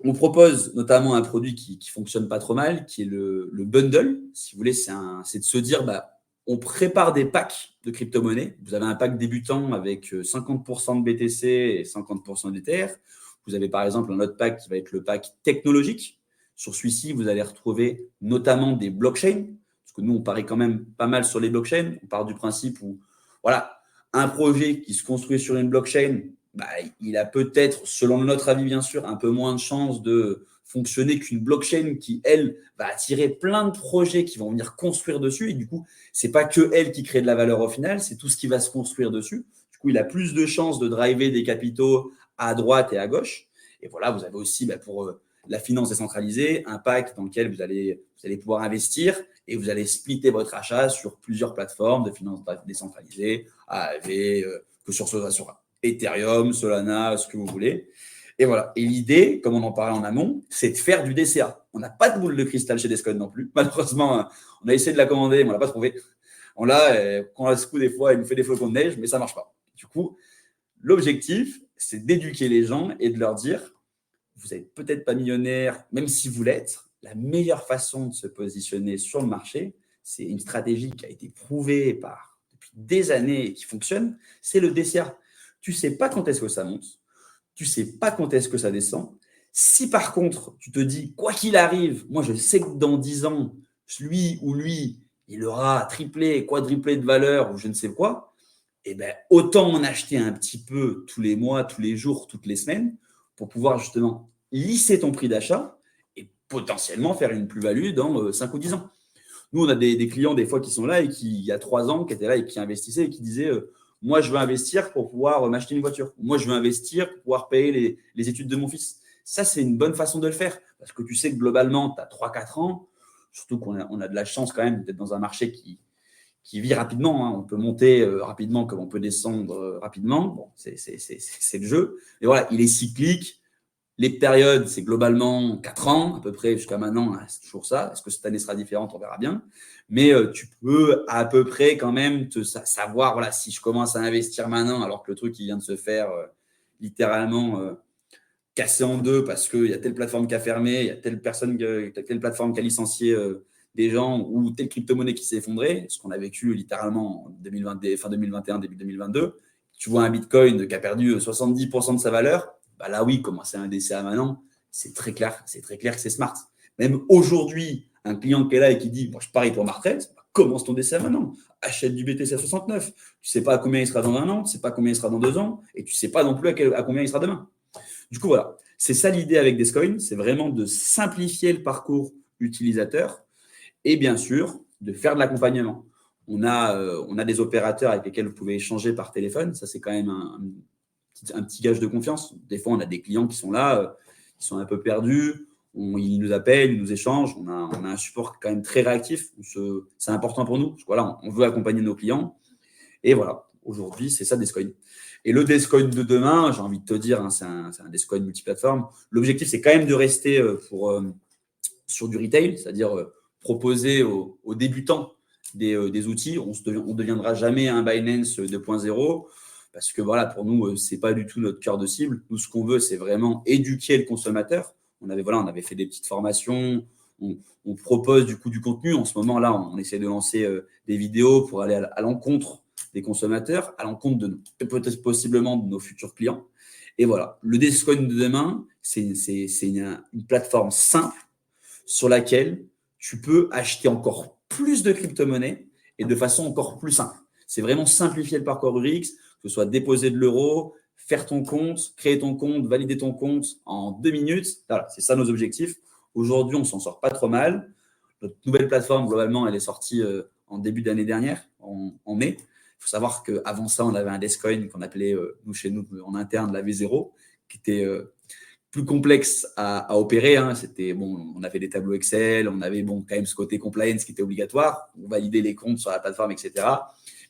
Speaker 2: on propose notamment un produit qui fonctionne pas trop mal, qui est le bundle. Si vous voulez, c'est de se dire, on prépare des packs de crypto-monnaies. Vous avez un pack débutant avec 50% de BTC et 50% d'Ether. Vous avez par exemple un autre pack qui va être le pack technologique. Sur celui-ci, vous allez retrouver notamment des blockchains, parce que nous, on parie quand même pas mal sur les blockchains. On part du principe où, voilà, un projet qui se construit sur une blockchain, il a peut-être, selon notre avis bien sûr, un peu moins de chances de fonctionner qu'une blockchain qui, elle, va attirer plein de projets qui vont venir construire dessus. Et du coup, ce n'est pas que elle qui crée de la valeur au final, c'est tout ce qui va se construire dessus. Du coup, il a plus de chances de driver des capitaux à droite et à gauche. Et voilà, vous avez aussi, pour la finance décentralisée, un pack dans lequel vous allez pouvoir investir et vous allez splitter votre achat sur plusieurs plateformes de finance décentralisée, AAV, que sur Ethereum, Solana, ce que vous voulez. Et voilà. Et l'idée, comme on en parlait en amont, c'est de faire du DCA. On n'a pas de boule de cristal chez Descoin non plus. Malheureusement, on a essayé de la commander, mais on ne l'a pas trouvée. On l'a, quand on la secoue des fois, il nous fait des flocons de neige, mais ça ne marche pas. Du coup, l'objectif, c'est d'éduquer les gens et de leur dire, vous n'êtes peut-être pas millionnaire, même si vous l'êtes, la meilleure façon de se positionner sur le marché, c'est une stratégie qui a été prouvée depuis des années et qui fonctionne, c'est le DCA. Tu ne sais pas quand est-ce que ça monte, tu ne sais pas quand est-ce que ça descend. Si par contre, tu te dis, quoi qu'il arrive, moi je sais que dans 10 ans, lui, il aura triplé, quadruplé de valeur ou je ne sais quoi, et ben, autant en acheter un petit peu tous les mois, tous les jours, toutes les semaines, pour pouvoir justement lisser ton prix d'achat et potentiellement faire une plus-value dans 5 ou 10 ans. Nous, on a des clients des fois qui sont là et qui, il y a 3 ans, qui étaient là et qui investissaient et qui disaient moi, je veux investir pour pouvoir m'acheter une voiture. Moi, je veux investir pour pouvoir payer les études de mon fils. Ça, c'est une bonne façon de le faire parce que tu sais que globalement, tu as 3-4 ans, surtout qu'on a de la chance quand même d'être dans un marché qui vit rapidement. Hein. On peut monter rapidement comme on peut descendre rapidement. Bon, c'est le jeu. Mais voilà, il est cyclique. Les périodes, c'est globalement 4 ans, à peu près jusqu'à maintenant, hein, c'est toujours ça. Est-ce que cette année sera différente? On verra bien. Mais tu peux à peu près quand même savoir, voilà, si je commence à investir maintenant, alors que le truc il vient de se faire littéralement cassé en deux parce qu'il y a telle plateforme qui a fermé, il y a telle plateforme qui a licencié des gens ou telle crypto-monnaie qui s'est effondrée, ce qu'on a vécu littéralement en 2020, fin 2021, début 2022. Tu vois un Bitcoin qui a perdu 70% de sa valeur, bah là oui, commencer un DCA maintenant, c'est très clair que c'est smart. Même aujourd'hui, un client qui est là et qui dit bon, je parie pour ma retraite, bah, commence ton DCA maintenant. Achète du BTC à 69. Tu sais pas à combien il sera dans 1 an, tu sais pas combien il sera dans 2 ans, et tu sais pas non plus à combien il sera demain. Du coup, voilà, c'est ça l'idée avec Descoin, c'est vraiment de simplifier le parcours utilisateur et bien sûr de faire de l'accompagnement. On a des opérateurs avec lesquels vous pouvez échanger par téléphone, ça c'est quand même un petit gage de confiance. Des fois, on a des clients qui sont là, qui sont un peu perdus, ils nous appellent, ils nous échangent, on a un support quand même très réactif, c'est important pour nous, parce que voilà, on veut accompagner nos clients et voilà, aujourd'hui c'est ça Descoin. Et le Descoin de demain, j'ai envie de te dire, hein, c'est un Descoin multiplateforme. L'objectif, c'est quand même de rester sur du retail, c'est-à-dire proposer aux débutants des outils. On ne deviendra jamais un Binance 2.0 parce que voilà, pour nous, ce n'est pas du tout notre cœur de cible. Nous, ce qu'on veut, c'est vraiment éduquer le consommateur. On avait fait des petites formations. On propose du coup du contenu. En ce moment-là, on essaie de lancer des vidéos pour aller à l'encontre des consommateurs, à l'encontre de peut-être possiblement de nos futurs clients. Et voilà, le Descoin de demain, c'est une plateforme simple sur laquelle tu peux acheter encore plus de crypto-monnaies et de façon encore plus simple. C'est vraiment simplifier le parcours UX, que ce soit déposer de l'euro, faire ton compte, créer ton compte, valider ton compte en 2 minutes. Voilà, c'est ça nos objectifs. Aujourd'hui, on s'en sort pas trop mal. Notre nouvelle plateforme, globalement, elle est sortie en début d'année dernière, en mai. Il faut savoir qu'avant ça, on avait un Descoin qu'on appelait, chez nous, en interne, la V0, qui était plus complexe à opérer. Hein. C'était, bon, on avait des tableaux Excel, on avait quand même ce côté compliance qui était obligatoire, on validait les comptes sur la plateforme, etc.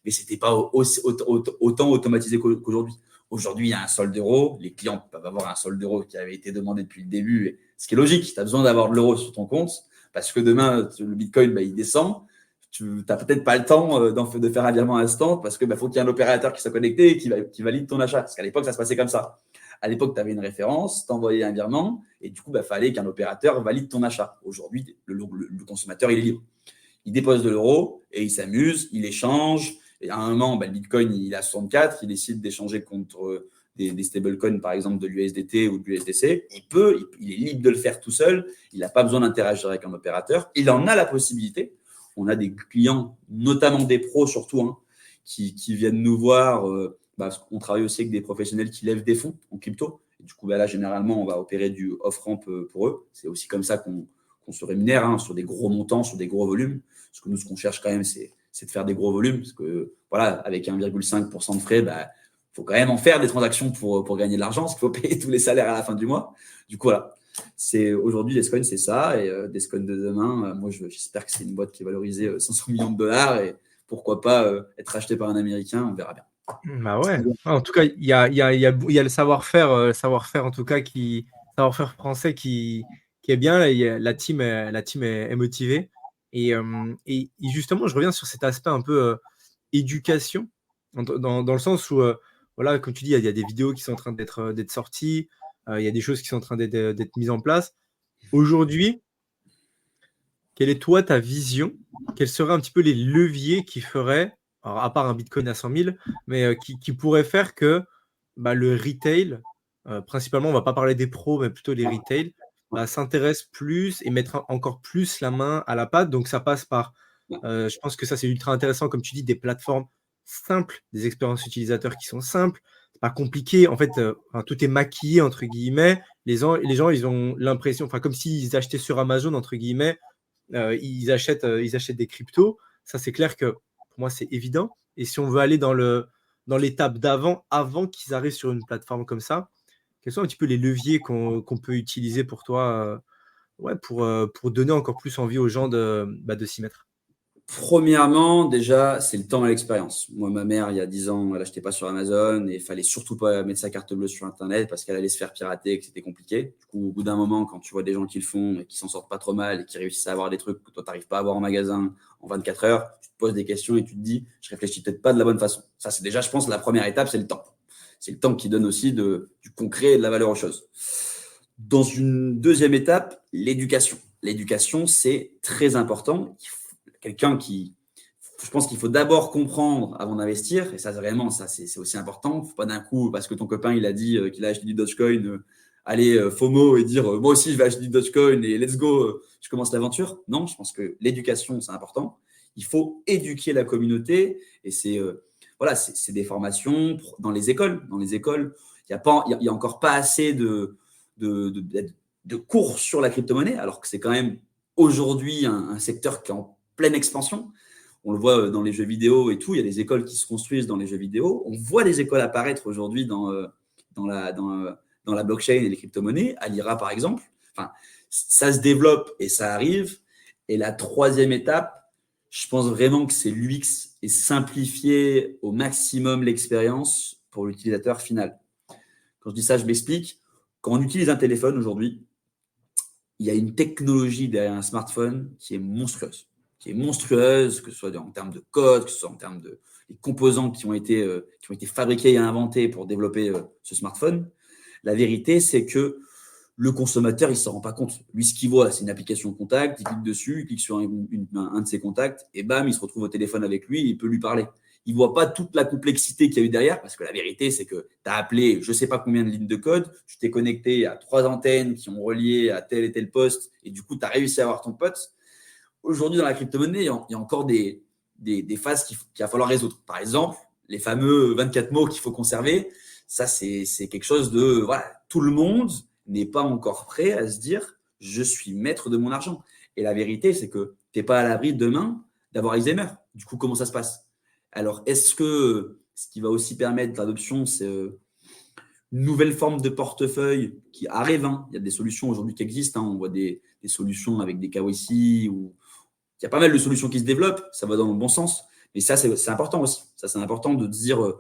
Speaker 2: Mais ce n'était pas autant automatisé qu'aujourd'hui. Aujourd'hui, il y a un solde d'euros. Les clients peuvent avoir un solde d'euros qui avait été demandé depuis le début, ce qui est logique. Tu as besoin d'avoir de l'euro sur ton compte parce que demain, le Bitcoin, il descend. Tu n'as peut-être pas le temps de faire un virement instant parce qu'il faut qu'il y ait un opérateur qui soit connecté et qui valide ton achat. Parce qu'à l'époque, ça se passait comme ça. À l'époque, tu avais une référence, tu envoyais un virement et du coup, il fallait qu'un opérateur valide ton achat. Aujourd'hui, le consommateur, il est libre. Il dépose de l'euro et il s'amuse, il échange. Et à un moment, le Bitcoin, il a 64, il décide d'échanger contre des stablecoins, par exemple de l'USDT ou de l'USDC. Il est libre de le faire tout seul. Il n'a pas besoin d'interagir avec un opérateur. Il en a la possibilité. On a des clients, notamment des pros surtout, hein, qui viennent nous voir. On travaille aussi avec des professionnels qui lèvent des fonds en crypto. Et du coup, là, généralement, on va opérer du off-ramp pour eux. C'est aussi comme ça qu'on se rémunère, hein, sur des gros montants, sur des gros volumes. Parce que nous, ce qu'on cherche quand même, c'est de faire des gros volumes. Parce que, voilà, avec 1,5% de frais, faut quand même en faire des transactions pour gagner de l'argent, parce qu'il faut payer tous les salaires à la fin du mois. Du coup, voilà. Aujourd'hui, Descoin, c'est ça. Et Descoin de demain, moi, j'espère que c'est une boîte qui est valorisée 500 millions de dollars. Et pourquoi pas être acheté par un Américain, on verra bien.
Speaker 1: Bah ouais. En tout cas, il y a le savoir-faire, en tout cas, savoir-faire français qui est bien. Et la team est motivée. Et justement, je reviens sur cet aspect un peu éducation, dans le sens où, voilà, comme tu dis, il y a des vidéos qui sont en train d'être sorties, il y a des choses qui sont en train d'être mises en place. Aujourd'hui, quelle est toi ta vision? Quels seraient un petit peu les leviers qui feraient, alors à part un Bitcoin à 100 000, mais qui pourraient faire que le retail, principalement, on ne va pas parler des pros, mais plutôt des retail, s'intéresse plus et mettre encore plus la main à la pâte. Donc ça passe par, je pense que ça c'est ultra intéressant, comme tu dis, des plateformes simples, des expériences utilisateurs qui sont simples. C'est pas compliqué. En fait, tout est maquillé, entre guillemets. Les gens, ils ont l'impression, enfin, comme s'ils achetaient sur Amazon, entre guillemets, ils achètent des cryptos. Ça, c'est clair que pour moi, c'est évident. Et si on veut aller dans l'étape d'avant, avant qu'ils arrivent sur une plateforme comme ça, quels sont un petit peu les leviers qu'on peut utiliser pour toi, pour donner encore plus envie aux gens de s'y mettre?
Speaker 2: Premièrement, déjà, c'est le temps et l'expérience. Moi, ma mère, il y a 10 ans, elle n'achetait pas sur Amazon et il fallait surtout pas mettre sa carte bleue sur Internet parce qu'elle allait se faire pirater et que c'était compliqué. Du coup, au bout d'un moment, quand tu vois des gens qui le font et qui s'en sortent pas trop mal et qui réussissent à avoir des trucs que toi, tu n'arrives pas à avoir en magasin en 24 heures, tu te poses des questions et tu te dis, je réfléchis peut-être pas de la bonne façon. Ça, c'est déjà, je pense, la première étape, c'est le temps. C'est le temps qui donne aussi du concret et de la valeur aux choses. Dans une deuxième étape, l'éducation. L'éducation, c'est très important. Quelqu'un qui, je pense qu'il faut d'abord comprendre avant d'investir, et ça vraiment, ça c'est aussi important. Il ne faut pas d'un coup, parce que ton copain il a dit qu'il a acheté du Dogecoin, aller FOMO et dire moi aussi je vais acheter du Dogecoin et let's go, je commence l'aventure. Non, je pense que l'éducation c'est important. Il faut éduquer la communauté et c'est des formations dans les écoles. Dans les écoles, il y a encore pas assez de cours sur la crypto-monnaie, alors que c'est quand même aujourd'hui un secteur qui est en pleine expansion. On le voit dans les jeux vidéo et tout. Il y a des écoles qui se construisent dans les jeux vidéo. On voit des écoles apparaître aujourd'hui dans la blockchain et les crypto-monnaies, à l'IRA par exemple. Enfin, ça se développe et ça arrive. Et la troisième étape, je pense vraiment que c'est l'UX et simplifier au maximum l'expérience pour l'utilisateur final. Quand je dis ça, je m'explique. Quand on utilise un téléphone aujourd'hui, il y a une technologie derrière un smartphone qui est monstrueuse. Que ce soit en termes de code, que ce soit en termes de les composants qui ont été fabriqués et inventés pour développer ce smartphone. La vérité, c'est que le consommateur, il ne s'en rend pas compte. Lui, ce qu'il voit, c'est une application contact, il clique dessus, il clique sur un de ses contacts, et bam, il se retrouve au téléphone avec lui, et il peut lui parler. Il ne voit pas toute la complexité qu'il y a eu derrière, parce que la vérité, c'est que tu as appelé je ne sais pas combien de lignes de code, tu t'es connecté à 3 antennes qui ont relié à tel et tel poste, et du coup, tu as réussi à avoir ton pote. Aujourd'hui, dans la crypto-monnaie, il y a encore des phases qu'il va falloir résoudre. Par exemple, les fameux 24 mots qu'il faut conserver, ça, c'est quelque chose de… Voilà, tout le monde n'est pas encore prêt à se dire « je suis maître de mon argent ». Et la vérité, c'est que tu n'es pas à l'abri demain d'avoir Alzheimer. Du coup, comment ça se passe? Alors, est-ce que ce qui va aussi permettre l'adoption, c'est une nouvelle forme de portefeuille qui arrive, hein. Il y a des solutions aujourd'hui qui existent. On voit des solutions avec des KYC ou il y a pas mal de solutions qui se développent, ça va dans le bon sens. Mais ça, c'est important aussi. Ça, c'est important de dire,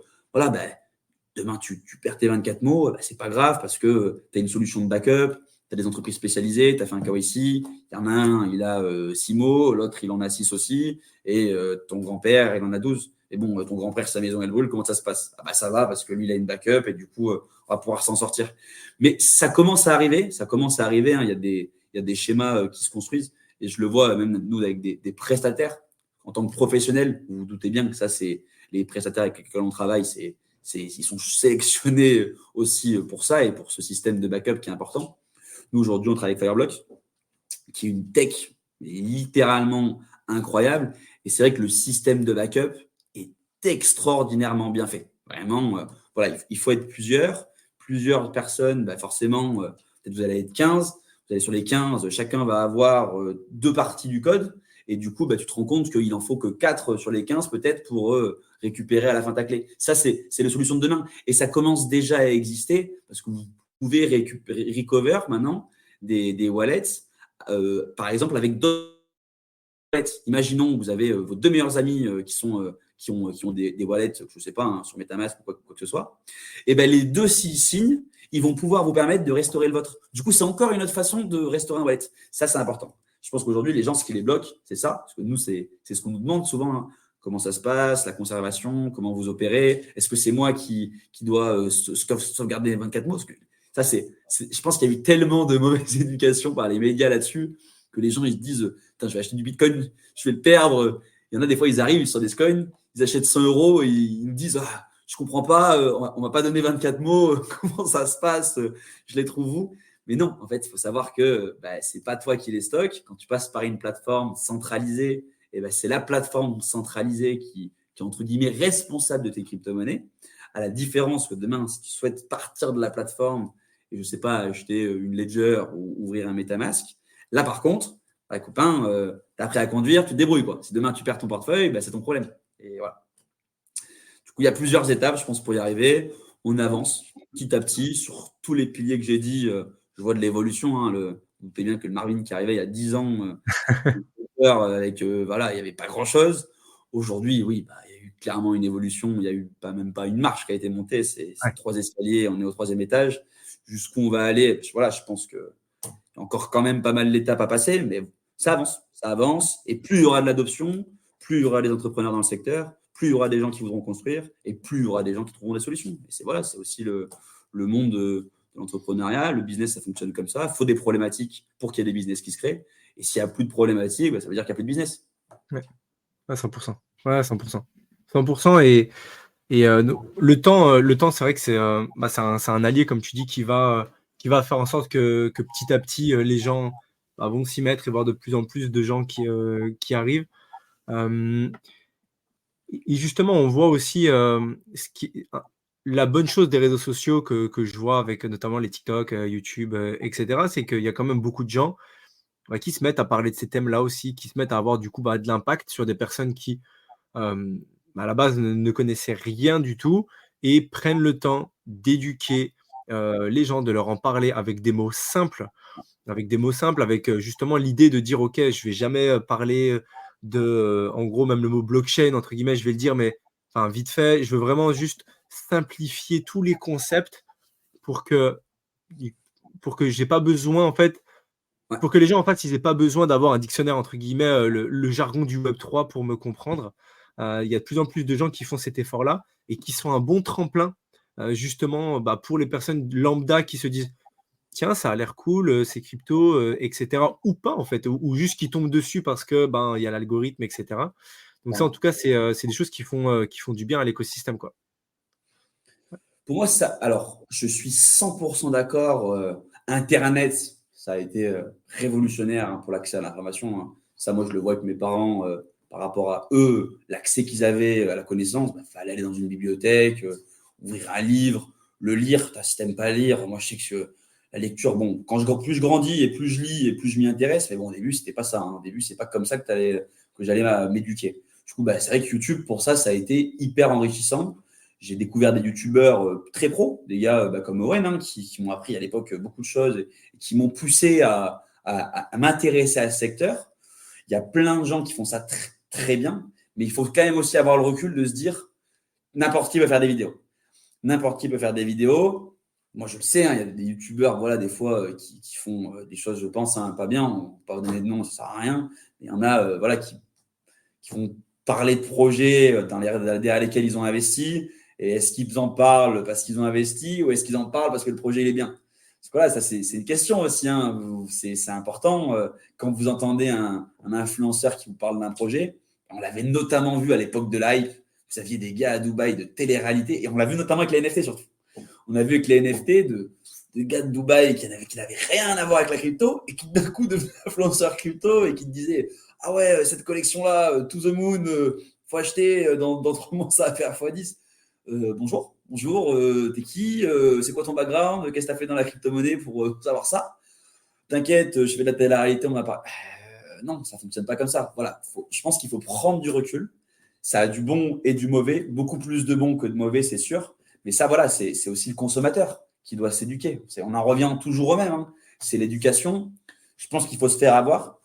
Speaker 2: demain, tu perds tes 24 mots, c'est pas grave parce que tu as une solution de backup, tu as des entreprises spécialisées, tu as fait un KYC, il y en a un, il a 6 mots, l'autre, il en a 6 aussi, et ton grand-père, il en a 12. Et bon, ton grand-père, sa maison, elle brûle, comment ça se passe? Ça va parce que lui, il a une backup et du coup, on va pouvoir s'en sortir. Mais ça commence à arriver, hein. Il y a des schémas qui se construisent. Et je le vois même nous avec des prestataires en tant que professionnels. Vous vous doutez bien que ça, c'est les prestataires avec lesquels on travaille, ils sont sélectionnés aussi pour ça et pour ce système de backup qui est important. Nous, aujourd'hui, on travaille avec Fireblock, qui est une tech littéralement incroyable. Et c'est vrai que le système de backup est extraordinairement bien fait. Vraiment, il faut être plusieurs personnes. Forcément, peut-être vous allez être 15. Vous allez sur les 15, chacun va avoir 2 parties du code. Et du coup, tu te rends compte qu'il n'en faut que 4 sur les 15 peut-être pour récupérer à la fin ta clé. Ça, c'est la solution de demain. Et ça commence déjà à exister parce que vous pouvez recover maintenant des wallets, par exemple, avec d'autres wallets. Imaginons que vous avez vos 2 meilleurs amis qui ont des wallets, je ne sais pas, hein, sur MetaMask ou quoi que ce soit. Et les deux, s'ils signent, ils vont pouvoir vous permettre de restaurer le vôtre. Du coup, c'est encore une autre façon de restaurer un wallet. Ça, c'est important. Je pense qu'aujourd'hui, les gens, ce qui les bloque, c'est ça. Parce que nous, c'est ce qu'on nous demande souvent. Hein. Comment ça se passe, la conservation, comment vous opérez. Est-ce que c'est moi qui dois sauvegarder les 24 mots? Parce que ça, je pense qu'il y a eu tellement de mauvaise éducation par les médias là-dessus que les gens, ils se disent « je vais acheter du Bitcoin, je vais le perdre ». Il y en a des fois, ils arrivent sur des coins, ils achètent 100 € et ils nous disent « je ne comprends pas, on ne m'a pas donné 24 mots, comment ça se passe, je les trouve où ?» Mais non, en fait, il faut savoir que ce n'est pas toi qui les stocke. Quand tu passes par une plateforme centralisée, c'est la plateforme centralisée qui tu es entre guillemets responsable de tes crypto-monnaies. À la différence que demain, si tu souhaites partir de la plateforme et je ne sais pas, acheter une Ledger ou ouvrir un MetaMask, là par contre, bah, copain, tu as appris à conduire, tu te débrouilles, quoi. Si demain tu perds ton portefeuille, bah, c'est ton problème. Et voilà. Du coup, il y a plusieurs étapes, je pense, pour y arriver. On avance petit à petit sur tous les piliers que j'ai dit. Je vois de l'évolution. Hein, vous savez bien que le Marvin qui arrivait il y a 10 ans, avec, voilà, il n'y avait pas grand-chose. Aujourd'hui, oui, bah, il y a eu clairement une évolution. Il n'y a eu même pas une marche qui a été montée. C'est
Speaker 1: Ouais.
Speaker 2: 3 escaliers, on est au 3e étage. Jusqu'où on va aller, voilà, je pense qu'il y a encore quand même pas mal d'étapes à passer, mais ça avance. Ça avance. Et plus il y aura de l'adoption, plus il y aura des entrepreneurs dans le secteur, plus il y aura des gens qui voudront construire et plus il y aura des gens qui trouveront des solutions. Et c'est aussi le monde de l'entrepreneuriat. Le business, ça fonctionne comme ça. Il faut des problématiques pour qu'il y ait des business qui se créent. Et s'il n'y a plus de problématiques, bah, ça veut dire qu'il n'y a plus de business.
Speaker 1: Ouais, 100%. Ouais, 100%. 100%. Le temps, c'est vrai que c'est un allié, comme tu dis, qui va faire en sorte que petit à petit, les gens vont s'y mettre et voir de plus en plus de gens qui arrivent. Et justement, on voit aussi la bonne chose des réseaux sociaux que je vois avec notamment les TikTok, YouTube, etc., c'est qu'il y a quand même beaucoup de gens qui se mettent à parler de ces thèmes-là aussi, qui se mettent à avoir du coup de l'impact sur des personnes qui, à la base, ne connaissaient rien du tout et prennent le temps d'éduquer les gens, de leur en parler avec des mots simples, avec justement l'idée de dire, OK, je vais jamais parler en gros, même le mot blockchain, entre guillemets, je vais le dire, mais enfin, vite fait, je veux vraiment juste simplifier tous les concepts pour que, j'ai pas besoin, en fait,
Speaker 2: Ouais.
Speaker 1: pour que les gens, en fait, ils aient pas besoin d'avoir un dictionnaire, entre guillemets, le jargon du Web3 pour me comprendre. Il y a de plus en plus de gens qui font cet effort-là et qui sont un bon tremplin, justement, pour les personnes lambda qui se disent tiens, ça a l'air cool, ces cryptos, et cetera, ou pas en fait, ou juste qui tombent dessus parce que, il y a l'algorithme, et cetera. Donc ça, en tout cas, c'est des choses qui font du bien à l'écosystème, quoi.
Speaker 2: Pour moi, alors, je suis 100% d'accord. Internet, ça a été révolutionnaire pour l'accès à l'information. Hein. Ça, moi, je le vois avec mes parents par rapport à eux, l'accès qu'ils avaient à la connaissance. Il fallait aller dans une bibliothèque, ouvrir un livre, le lire. Si tu n'aimes pas lire, moi, je sais que la lecture, plus je grandis et plus je lis et plus je m'y intéresse. Mais bon, au début, c'était pas ça. Hein. Au début, c'est pas comme ça que j'allais m'éduquer. Du coup, c'est vrai que YouTube, pour ça a été hyper enrichissant. J'ai découvert des youtubeurs très pros, des gars comme Owen, hein, qui m'ont appris à l'époque beaucoup de choses et qui m'ont poussé à m'intéresser à ce secteur. Il y a plein de gens qui font ça très, très bien, mais il faut quand même aussi avoir le recul de se dire n'importe qui peut faire des vidéos. N'importe qui peut faire des vidéos. Moi, je le sais, hein, il y a des youtubeurs, voilà, des fois, qui font des choses, je pense, pas bien. On ne peut pas donner de nom, ça ne sert à rien. Mais il y en a voilà, qui vont parler de projets derrière lesquels ils ont investi. Et est-ce qu'ils en parlent parce qu'ils ont investi ou est-ce qu'ils en parlent parce que le projet il est bien? Parce que voilà, ça c'est une question aussi. Hein. C'est important quand vous entendez un influenceur qui vous parle d'un projet. On l'avait notamment vu à l'époque de l'hype. Vous aviez des gars à Dubaï de télé-réalité et on l'a vu notamment avec les NFT surtout. On a vu avec les NFT de gars de Dubaï qui n'avaient rien à voir avec la crypto et qui d'un coup devenaient influenceurs crypto et qui te disaient ah ouais, cette collection-là, To the Moon, faut acheter, dans 3 mois ça va faire x10. Bonjour, t'es qui, c'est quoi ton background, qu'est-ce que t'as fait dans la crypto-monnaie pour savoir ça? T'inquiète, je fais de la télé-réalité, on n'a pas. Non, ça fonctionne pas comme ça. Voilà, je pense qu'il faut prendre du recul. Ça a du bon et du mauvais, beaucoup plus de bon que de mauvais, c'est sûr. Mais ça, voilà, c'est aussi le consommateur qui doit s'éduquer. On en revient toujours au même. Hein. C'est l'éducation. Je pense qu'il faut se faire avoir.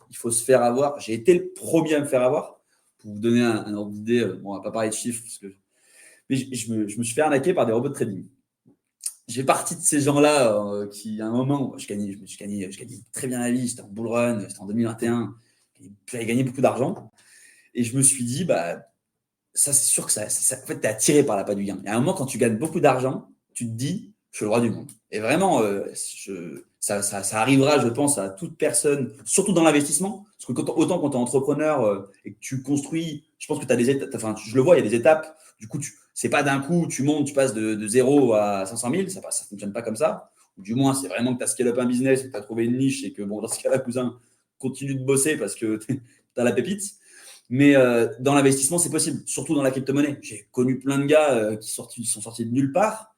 Speaker 2: J'ai été le premier à me faire avoir. Pour vous donner un ordre d'idée, on va pas parler de chiffres parce que mais je me suis fait arnaquer par des robots de trading. J'ai partie de ces gens-là qui, à un moment, je gagnais très bien la vie. C'était en bull run, c'était en 2021. J'avais gagné beaucoup d'argent. Et je me suis dit, ça, c'est sûr que en fait, tu es attiré par la l'appât du gain. Et à un moment, quand tu gagnes beaucoup d'argent, tu te dis, je suis le roi du monde. Et vraiment, ça arrivera, je pense, à toute personne, surtout dans l'investissement. Parce que autant quand tu es entrepreneur et que tu construis, je pense que tu as des étapes, enfin, je le vois, il y a des étapes. Du coup, c'est pas d'un coup, tu montes, tu passes de 0 à 500 000, ça ne fonctionne pas comme ça. Ou du moins, c'est vraiment que tu as scale up un business, que tu as trouvé une niche et que, dans ce cas-là, cousin, continue de bosser parce que tu as la pépite. Mais dans l'investissement, c'est possible, surtout dans la crypto-monnaie. J'ai connu plein de gars qui sont sortis de nulle part.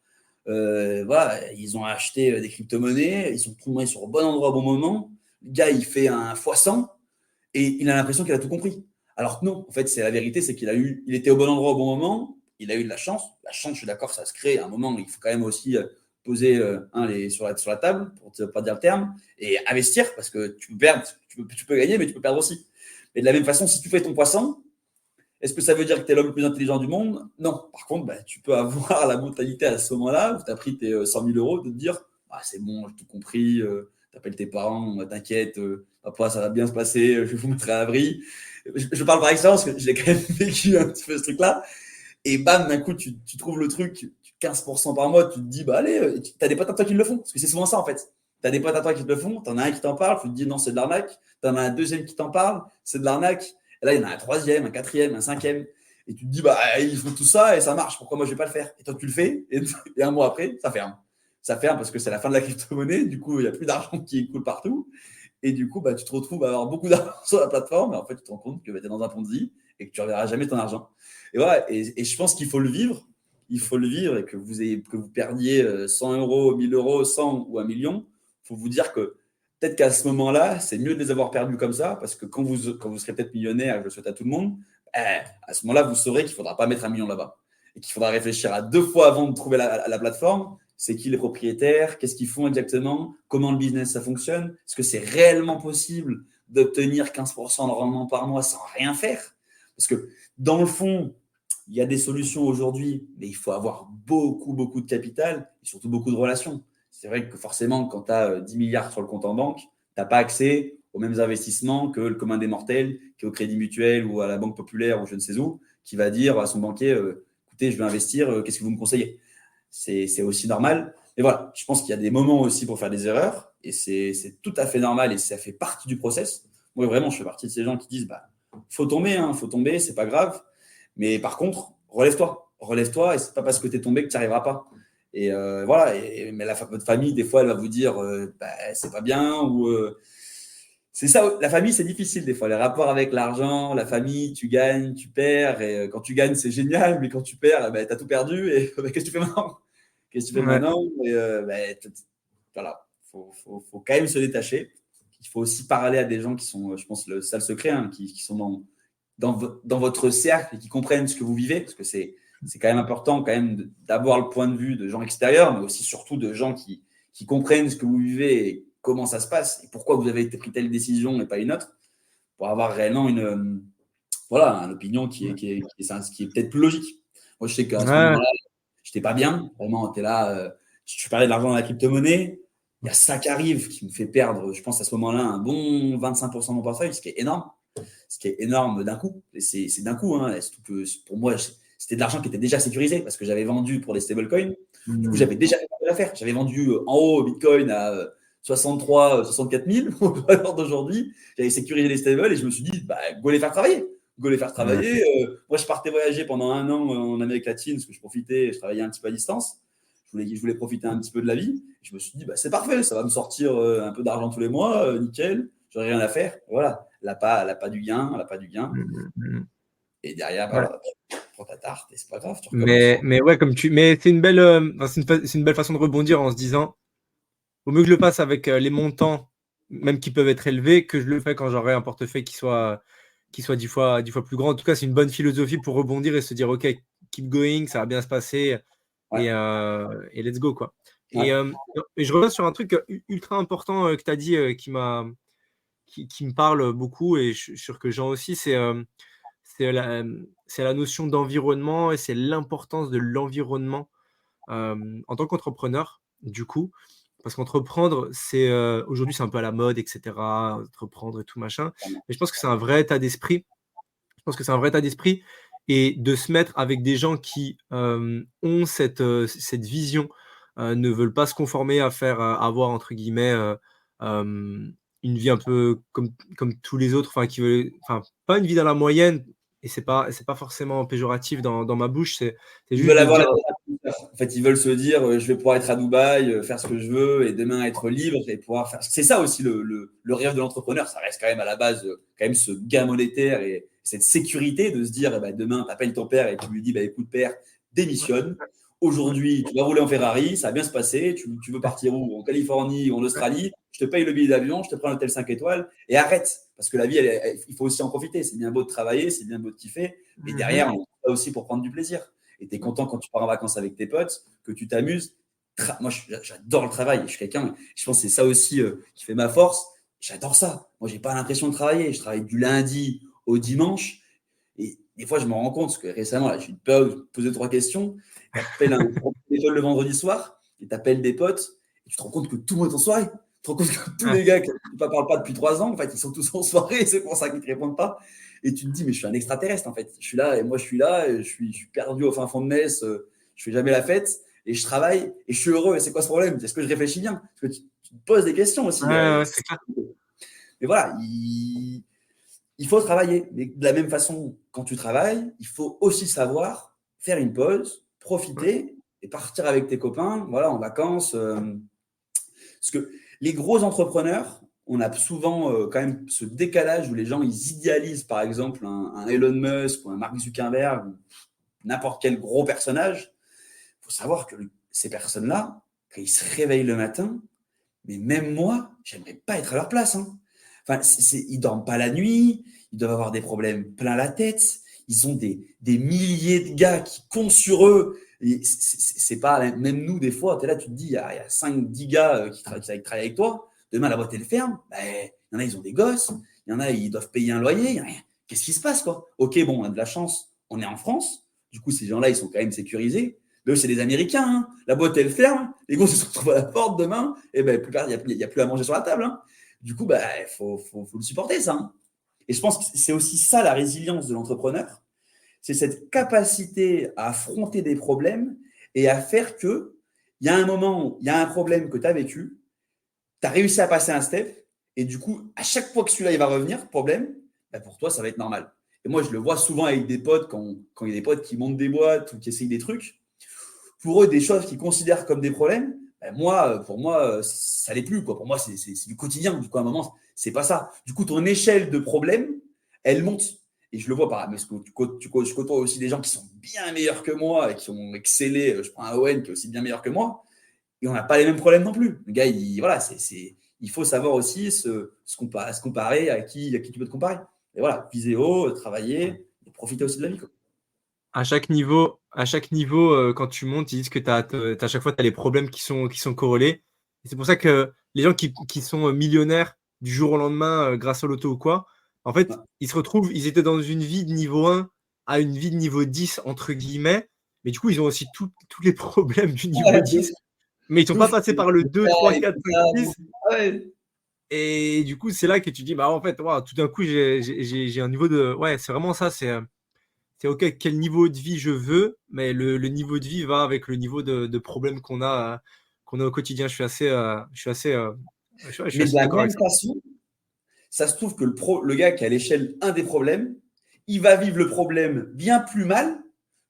Speaker 2: Voilà, ils ont acheté des crypto-monnaies, ils sont tombés sur le bon endroit au bon moment. Le gars, il fait un x100 et il a l'impression qu'il a tout compris. Alors que non, en fait, c'est la vérité, c'est il était au bon endroit au bon moment, il a eu de la chance. La chance, je suis d'accord, ça se crée à un moment, il faut quand même aussi poser sur la table, pour ne pas dire le terme, et investir, parce que tu peux perdre, tu peux gagner, mais tu peux perdre aussi. Et de la même façon, si tu fais ton poisson, est-ce que ça veut dire que tu es l'homme le plus intelligent du monde? Non. Par contre, tu peux avoir la mentalité à ce moment-là, où tu as pris tes 100 000 euros, de te dire c'est bon, j'ai tout compris, tu appelles tes parents, t'inquiète, papa, ça va bien se passer, je vais vous mettre à l'abri. Je parle par expérience, parce que j'ai quand même vécu un petit peu ce truc-là. Et bam, d'un coup, tu trouves le truc, 15% par mois, tu te dis, allez, tu as des potes à toi qui le font. Parce que c'est souvent ça, en fait. Tu as des potes à toi qui te le font, tu en as un qui t'en parle, tu te dis, non, c'est de l'arnaque. Tu en as un deuxième qui t'en parle, c'est de l'arnaque. Et là, il y en a un troisième, un quatrième, un cinquième. Et tu te dis, ils font tout ça et ça marche. Pourquoi moi, je ne vais pas le faire? Et toi, tu le fais. Et un mois après, ça ferme. Ça ferme parce que c'est la fin de la crypto-monnaie. Du coup, il n'y a plus d'argent qui coule partout. Et du coup, tu te retrouves à avoir beaucoup d'argent sur la plateforme. Et en fait, tu te rends compte que tu es dans un Ponzi et que tu ne reverras jamais ton argent. Et voilà. Et je pense qu'il faut le vivre. Il faut le vivre et que vous perdiez 100 euros, 1000 euros, 100 ou 1 million. Il faut vous dire que peut-être qu'à ce moment-là, c'est mieux de les avoir perdus comme ça parce que quand vous serez peut-être millionnaire, je le souhaite à tout le monde, à ce moment-là, vous saurez qu'il ne faudra pas mettre 1 million là-bas et qu'il faudra réfléchir à 2 fois avant de trouver la plateforme. C'est qui les propriétaires? Qu'est-ce qu'ils font exactement? Comment le business ça fonctionne? Est-ce que c'est réellement possible d'obtenir 15% de rendement par mois sans rien faire? Parce que dans le fond, il y a des solutions aujourd'hui, mais il faut avoir beaucoup, beaucoup de capital et surtout beaucoup de relations. C'est vrai que forcément, quand tu as 10 milliards sur le compte en banque, tu n'as pas accès aux mêmes investissements que le commun des mortels, qui est au Crédit Mutuel ou à la Banque Populaire ou je ne sais où, qui va dire à son banquier écoutez, je vais investir, qu'est-ce que vous me conseillez? C'est aussi normal. Et voilà, je pense qu'il y a des moments aussi pour faire des erreurs et c'est tout à fait normal et ça fait partie du process. Moi, vraiment, je fais partie de ces gens qui disent faut tomber, c'est pas grave. Mais par contre, relève-toi et c'est pas parce que tu es tombé que tu n'y arriveras pas. Et voilà, mais votre famille, des fois, elle va vous dire c'est pas bien ou c'est ça. La famille, c'est difficile des fois. Les rapports avec l'argent, la famille, tu gagnes, tu perds. Et quand tu gagnes, c'est génial, mais quand tu perds, tu as tout perdu. Et qu'est-ce que tu fais maintenant? Qu'est-ce que tu fais maintenant? Et, voilà, faut quand même se détacher. Il faut aussi parler à des gens qui sont, je pense, ça le secret, qui sont dans votre cercle et qui comprennent ce que vous vivez, parce que c'est quand même important quand même d'avoir le point de vue de gens extérieurs, mais aussi surtout de gens qui comprennent ce que vous vivez et comment ça se passe et pourquoi vous avez pris telle décision et pas une autre, pour avoir réellement une opinion qui est peut-être plus logique. Moi, je sais qu'à ce moment-là, je n'étais pas bien. Vraiment, tu es là, tu parlais de l'argent dans la crypto-monnaie. Il y a ça qui arrive qui me fait perdre, je pense, à ce moment-là, un bon 25% de mon portefeuille, ce qui est énorme. Ce qui est énorme d'un coup. Et c'est d'un coup. Surtout que pour moi, c'était de l'argent qui était déjà sécurisé parce que j'avais vendu pour des stablecoins. Du coup, j'avais déjà fait l'affaire. J'avais vendu en haut Bitcoin à 63, 64 000 au valeur d'aujourd'hui. J'avais sécurisé les stables et je me suis dit, go les faire travailler. Moi, je partais voyager pendant 1 an en Amérique latine parce que je profitais, je travaillais un petit peu à distance. Je voulais profiter un petit peu de la vie. Je me suis dit, c'est parfait, ça va me sortir un peu d'argent tous les mois, nickel, j'aurais rien à faire. Voilà, elle n'a pas du gain. Et derrière, prends ta tarte et c'est pas grave.
Speaker 1: Mais ouais, mais c'est une belle façon de rebondir en se disant, au mieux que je le fasse avec les montants, même qui peuvent être élevés, que je le fais quand j'aurai un portefeuille qui soit 10 fois plus grand. En tout cas, c'est une bonne philosophie pour rebondir et se dire, OK, keep going, ça va bien se passer et let's go, quoi. Ouais. Et je reviens sur un truc ultra important que tu as dit qui me parle beaucoup et je suis sûr que Jean aussi, c'est la notion d'environnement et c'est l'importance de l'environnement en tant qu'entrepreneur, du coup. Parce qu'entreprendre, aujourd'hui, c'est un peu à la mode, etc. Entreprendre et tout machin. Mais je pense que c'est un vrai état d'esprit. Et de se mettre avec des gens qui ont cette vision, ne veulent pas se conformer à avoir, entre guillemets, une vie un peu comme tous les autres, pas une vie dans la moyenne, et c'est pas forcément péjoratif dans ma bouche, c'est juste de dire
Speaker 2: En fait, ils veulent se dire, je vais pouvoir être à Dubaï, faire ce que je veux, et demain être libre et pouvoir faire. C'est ça aussi le rêve de l'entrepreneur. Ça reste quand même à la base, quand même ce gain monétaire et cette sécurité de se dire, eh ben, demain, tu appelles ton père et tu lui dis, bah, écoute, père, démissionne. Aujourd'hui, tu vas rouler en Ferrari, ça va bien se passer. Tu veux partir où? En Californie ou en Australie? Je te paye le billet d'avion, je te prends un hôtel 5 étoiles et arrête. Parce que la vie, il faut aussi en profiter. C'est bien beau de travailler, c'est bien beau de kiffer, mais derrière, on est là aussi pour prendre du plaisir. Et tu es content quand tu pars en vacances avec tes potes, que tu t'amuses. Moi, j'adore le travail. Je suis quelqu'un, je pense que c'est ça aussi qui fait ma force. J'adore ça. Moi, j'ai pas l'impression de travailler. Je travaille du lundi au dimanche. Et des fois, je me rends compte, parce que récemment, là, j'ai eu peur de poser 3 questions. Tu appelles un téléphone le vendredi soir et tu appelles des potes et tu te rends compte que tout le monde est en soirée. Tu te rends compte que tous les gars qui ne parlent pas depuis 3 ans, en fait, ils sont tous en soirée et c'est pour ça qu'ils ne te répondent pas. Et tu te dis, mais je suis un extraterrestre, en fait. Je suis là et moi, je suis là et je suis perdu au fin fond de Metz. Je fais jamais la fête et je travaille et je suis heureux. Et c'est quoi ce problème? Est-ce que je réfléchis bien? Parce que tu te poses des questions aussi.
Speaker 1: C'est clair.
Speaker 2: Mais voilà, il faut travailler. Mais de la même façon, quand tu travailles, il faut aussi savoir faire une pause, profiter et partir avec tes copains, voilà, en vacances. Parce que les gros entrepreneurs, on a souvent quand même ce décalage où les gens, ils idéalisent par exemple un Elon Musk ou un Mark Zuckerberg ou n'importe quel gros personnage. Il faut savoir que ces personnes-là, quand ils se réveillent le matin, mais même moi, j'aimerais pas être à leur place. Hein. Enfin, ils dorment pas la nuit, ils doivent avoir des problèmes plein la tête, ils ont des milliers de gars qui comptent sur eux. Et c'est pas, même nous, des fois, tu es là, tu te dis, il y a 5-10 gars qui travaillent avec toi, demain la boîte elle ferme, il y en a, ils ont des gosses, il y en a, ils doivent payer un loyer, qu'est-ce qui se passe quoi? Ok, bon, on a de la chance, on est en France, du coup, ces gens-là, ils sont quand même sécurisés. Mais eux, c'est des Américains. Hein. La boîte, elle ferme. Les gosses se retrouvent à la porte demain. Et ben, il n'y a plus à manger sur la table. Hein. Du coup, il faut le supporter, ça. Hein. Et je pense que c'est aussi ça, la résilience de l'entrepreneur. C'est cette capacité à affronter des problèmes et à faire que, il y a un moment, il y a un problème que tu as vécu, tu as réussi à passer un step. Et du coup, à chaque fois que celui-là, il va revenir, problème, pour toi, ça va être normal. Et moi, je le vois souvent avec des potes, quand il y a des potes qui montent des boîtes ou qui essayent des trucs. Pour eux, des choses qu'ils considèrent comme des problèmes, pour moi, ça l'est plus. Quoi. Pour moi, c'est du quotidien. Du coup, à un moment, c'est pas ça. Du coup, ton échelle de problème, elle monte. Et je le vois par parce que je côtoie aussi des gens qui sont bien meilleurs que moi et qui ont excellé. Je prends un Owen qui est aussi bien meilleur que moi. Et on n'a pas les mêmes problèmes non plus. Le gars, il faut savoir aussi se comparer à qui tu peux te comparer. Et voilà, viser haut, travailler et profiter aussi de la vie. Quoi.
Speaker 1: À chaque niveau, quand tu montes, ils disent que à chaque fois, tu as les problèmes qui sont corrélés. Et c'est pour ça que les gens qui sont millionnaires du jour au lendemain grâce au loto ou quoi, en fait, ils se retrouvent, ils étaient dans une vie de niveau 1 à une vie de niveau 10, entre guillemets. Mais du coup, ils ont aussi tous les problèmes du niveau 10. Mais ils ne sont pas passés par le 2, 3, 4, 5, 6. Et du coup, c'est là que tu dis, en fait, tout d'un coup, j'ai un niveau de. Ouais, c'est vraiment ça. C'est OK, quel niveau de vie je veux, mais le niveau de vie va avec le niveau de problème qu'on a au quotidien. Je suis assez
Speaker 2: Mais de la
Speaker 1: d'accord avec
Speaker 2: même
Speaker 1: ça.
Speaker 2: façon, ça se trouve que le gars qui est à l'échelle 1 des problèmes, il va vivre le problème bien plus mal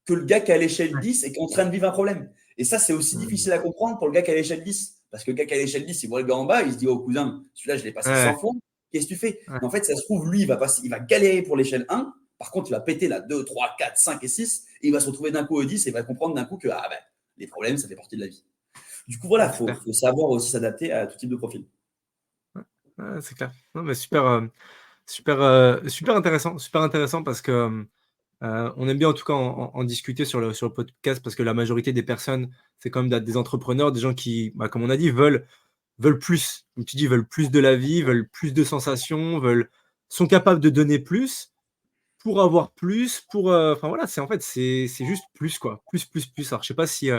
Speaker 2: que le gars qui est à l'échelle 10 et qui est en train de vivre un problème. Et ça, c'est aussi difficile à comprendre pour le gars qui est à l'échelle 10. Parce que le gars qui est à l'échelle 10, il voit le gars en bas, il se dit, oh cousin, celui-là, je l'ai passé 100 fois, qu'est-ce que tu fais?
Speaker 1: Ouais.
Speaker 2: Mais en fait, ça se trouve, lui, il va galérer pour l'échelle 1. Par contre, il va péter la 2, 3, 4, 5 et 6 et il va se retrouver d'un coup au 10 et il va comprendre d'un coup que les problèmes, ça fait partie de la vie. Du coup, voilà, il faut savoir aussi s'adapter à tout type de profil.
Speaker 1: Ouais, c'est clair. Non, mais super intéressant parce que on aime bien en tout cas en discuter sur le podcast parce que la majorité des personnes, c'est quand même des entrepreneurs, des gens qui, comme on a dit, veulent plus. Comme tu dis, veulent plus de la vie, veulent plus de sensations, sont capables de donner plus pour avoir plus, enfin voilà, c'est juste plus quoi, plus. Alors je sais pas si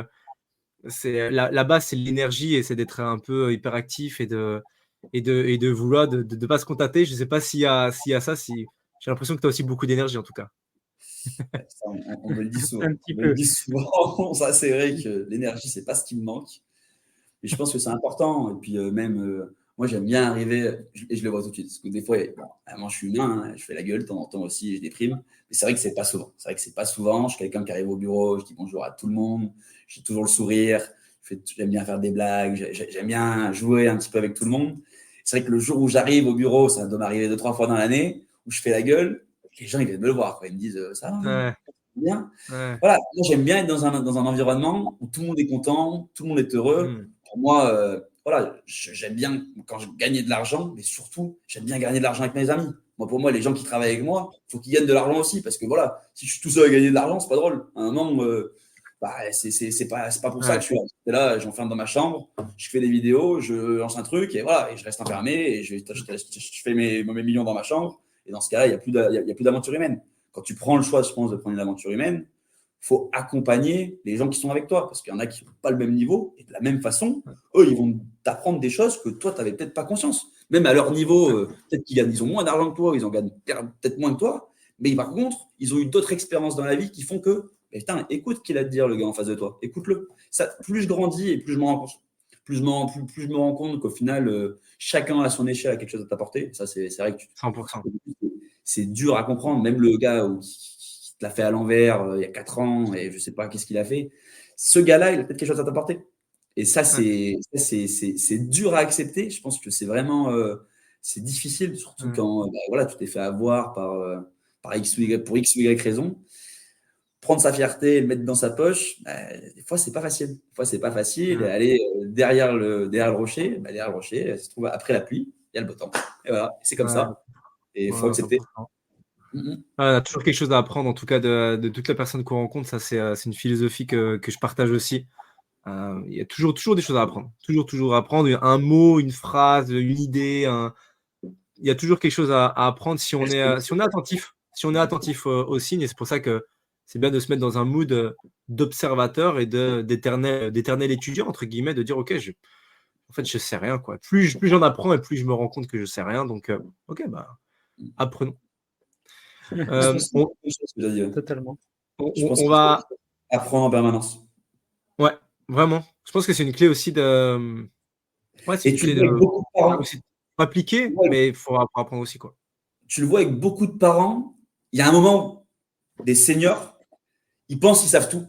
Speaker 1: c'est la base, c'est l'énergie et c'est d'être un peu hyperactif et de vouloir de pas se contenter. Je sais pas s'il y a ça, si j'ai l'impression que tu as aussi beaucoup d'énergie en tout cas.
Speaker 2: Ça, on me le dit souvent.
Speaker 1: Un petit
Speaker 2: On me le
Speaker 1: peu.
Speaker 2: dit souvent. Ça, c'est vrai que l'énergie, c'est pas ce qui me manque. Et je pense que c'est important. Et puis même Moi, j'aime bien arriver, et je le vois tout de suite. Parce que des fois, bon, moi, je suis humain, hein, je fais la gueule de temps en temps aussi, je déprime. Mais c'est vrai que c'est pas souvent. C'est vrai que c'est pas souvent. Je suis quelqu'un qui arrive au bureau, je dis bonjour à tout le monde, j'ai toujours le sourire, j'aime bien faire des blagues, j'aime bien jouer un petit peu avec tout le monde. C'est vrai que le jour où j'arrive au bureau, ça doit m'arriver 2-3 fois dans l'année, où je fais la gueule, les gens, ils viennent me le voir, quoi. Ils me disent, ça va,
Speaker 1: Ouais,
Speaker 2: bien.
Speaker 1: ouais.
Speaker 2: Voilà, moi, j'aime bien être dans un environnement où tout le monde est content, tout le monde est heureux.
Speaker 1: Mmh.
Speaker 2: Pour moi, voilà, j'aime bien quand je gagnais de l'argent, mais surtout, j'aime bien gagner de l'argent avec mes amis. Moi, pour moi, les gens qui travaillent avec moi, il faut qu'ils gagnent de l'argent aussi, parce que voilà, si je suis tout seul à gagner de l'argent, c'est pas drôle. À un moment, bah, c'est pas pour ça que
Speaker 1: Ouais,
Speaker 2: je suis là. Et là, j'enferme dans ma chambre, je fais des vidéos, je lance un truc, et voilà, et je reste enfermé, et je fais mes millions dans ma chambre. Et dans ce cas-là, il n'y a plus d'aventure humaine. Quand tu prends le choix, je pense, de prendre une aventure humaine, il faut accompagner les gens qui sont avec toi, parce qu'il y en a qui n'ont pas le même niveau, et de la même façon, eux, ils vont t'apprendre des choses que toi, tu n'avais peut-être pas conscience. Même à leur niveau, peut-être ils ont moins d'argent que toi, ils en gagnent peut-être moins que toi, mais par contre, ils ont eu d'autres expériences dans la vie qui font que, putain, écoute ce qu'il a à te dire, le gars en face de toi, écoute-le. Ça, plus je grandis et plus je me rends compte, plus je me rends compte qu'au final, chacun à son échelle a quelque chose à t'apporter. Ça, c'est vrai que
Speaker 1: 100%.
Speaker 2: c'est dur à comprendre. Même le gars qui te l'a fait à l'envers il y a 4 ans et je ne sais pas qu'est-ce qu'il a fait. Ce gars-là, il a peut-être quelque chose à t'apporter. Et ça,
Speaker 1: Ouais,
Speaker 2: c'est dur à accepter. Je pense que c'est vraiment c'est difficile, surtout
Speaker 1: ouais,
Speaker 2: quand bah, voilà, tu t'es fait avoir par X ou Y, pour X ou Y raison. Prendre sa fierté et le mettre dans sa poche, bah, des fois, c'est pas facile. Des fois, c'est pas facile. Et
Speaker 1: ouais,
Speaker 2: aller derrière le rocher, bah, derrière le rocher, ça se trouve après la pluie, il y a le beau temps. Et voilà, c'est comme
Speaker 1: ouais,
Speaker 2: ça. Et il faut
Speaker 1: ouais,
Speaker 2: accepter.
Speaker 1: 100%.
Speaker 2: Mm,
Speaker 1: Ouais, on a toujours quelque chose à apprendre, en tout cas, de toutes les personnes qu'on rencontre. Ça, c'est une philosophie que je partage aussi. Il y a toujours des choses à apprendre. Toujours à apprendre. Un mot, une phrase, une idée. Il y a toujours quelque chose à apprendre si on est attentif. Si on est attentif aux signes. Et c'est pour ça que c'est bien de se mettre dans un mood d'observateur et d'éternel étudiant, entre guillemets, de dire, OK, en fait, je sais rien, quoi. Plus j'en apprends et plus je me rends compte que je sais rien. Donc, OK, bah,
Speaker 2: mm.
Speaker 1: apprenons.
Speaker 2: Je pense que c'est
Speaker 1: On,
Speaker 2: une chose que j'ai dit, ouais.
Speaker 1: totalement.
Speaker 2: Je pense
Speaker 1: On
Speaker 2: qu'il faut
Speaker 1: va.
Speaker 2: apprendre en permanence.
Speaker 1: Ouais, vraiment. Je pense que c'est une clé aussi de. Ouais, c'est
Speaker 2: Et
Speaker 1: une
Speaker 2: tu le
Speaker 1: clé
Speaker 2: vois avec
Speaker 1: de.
Speaker 2: beaucoup de parents.
Speaker 1: Aussi appliquer, mais il faut apprendre aussi, quoi.
Speaker 2: Tu le vois avec beaucoup de parents. Il y a un moment, des seniors, ils pensent qu'ils savent tout.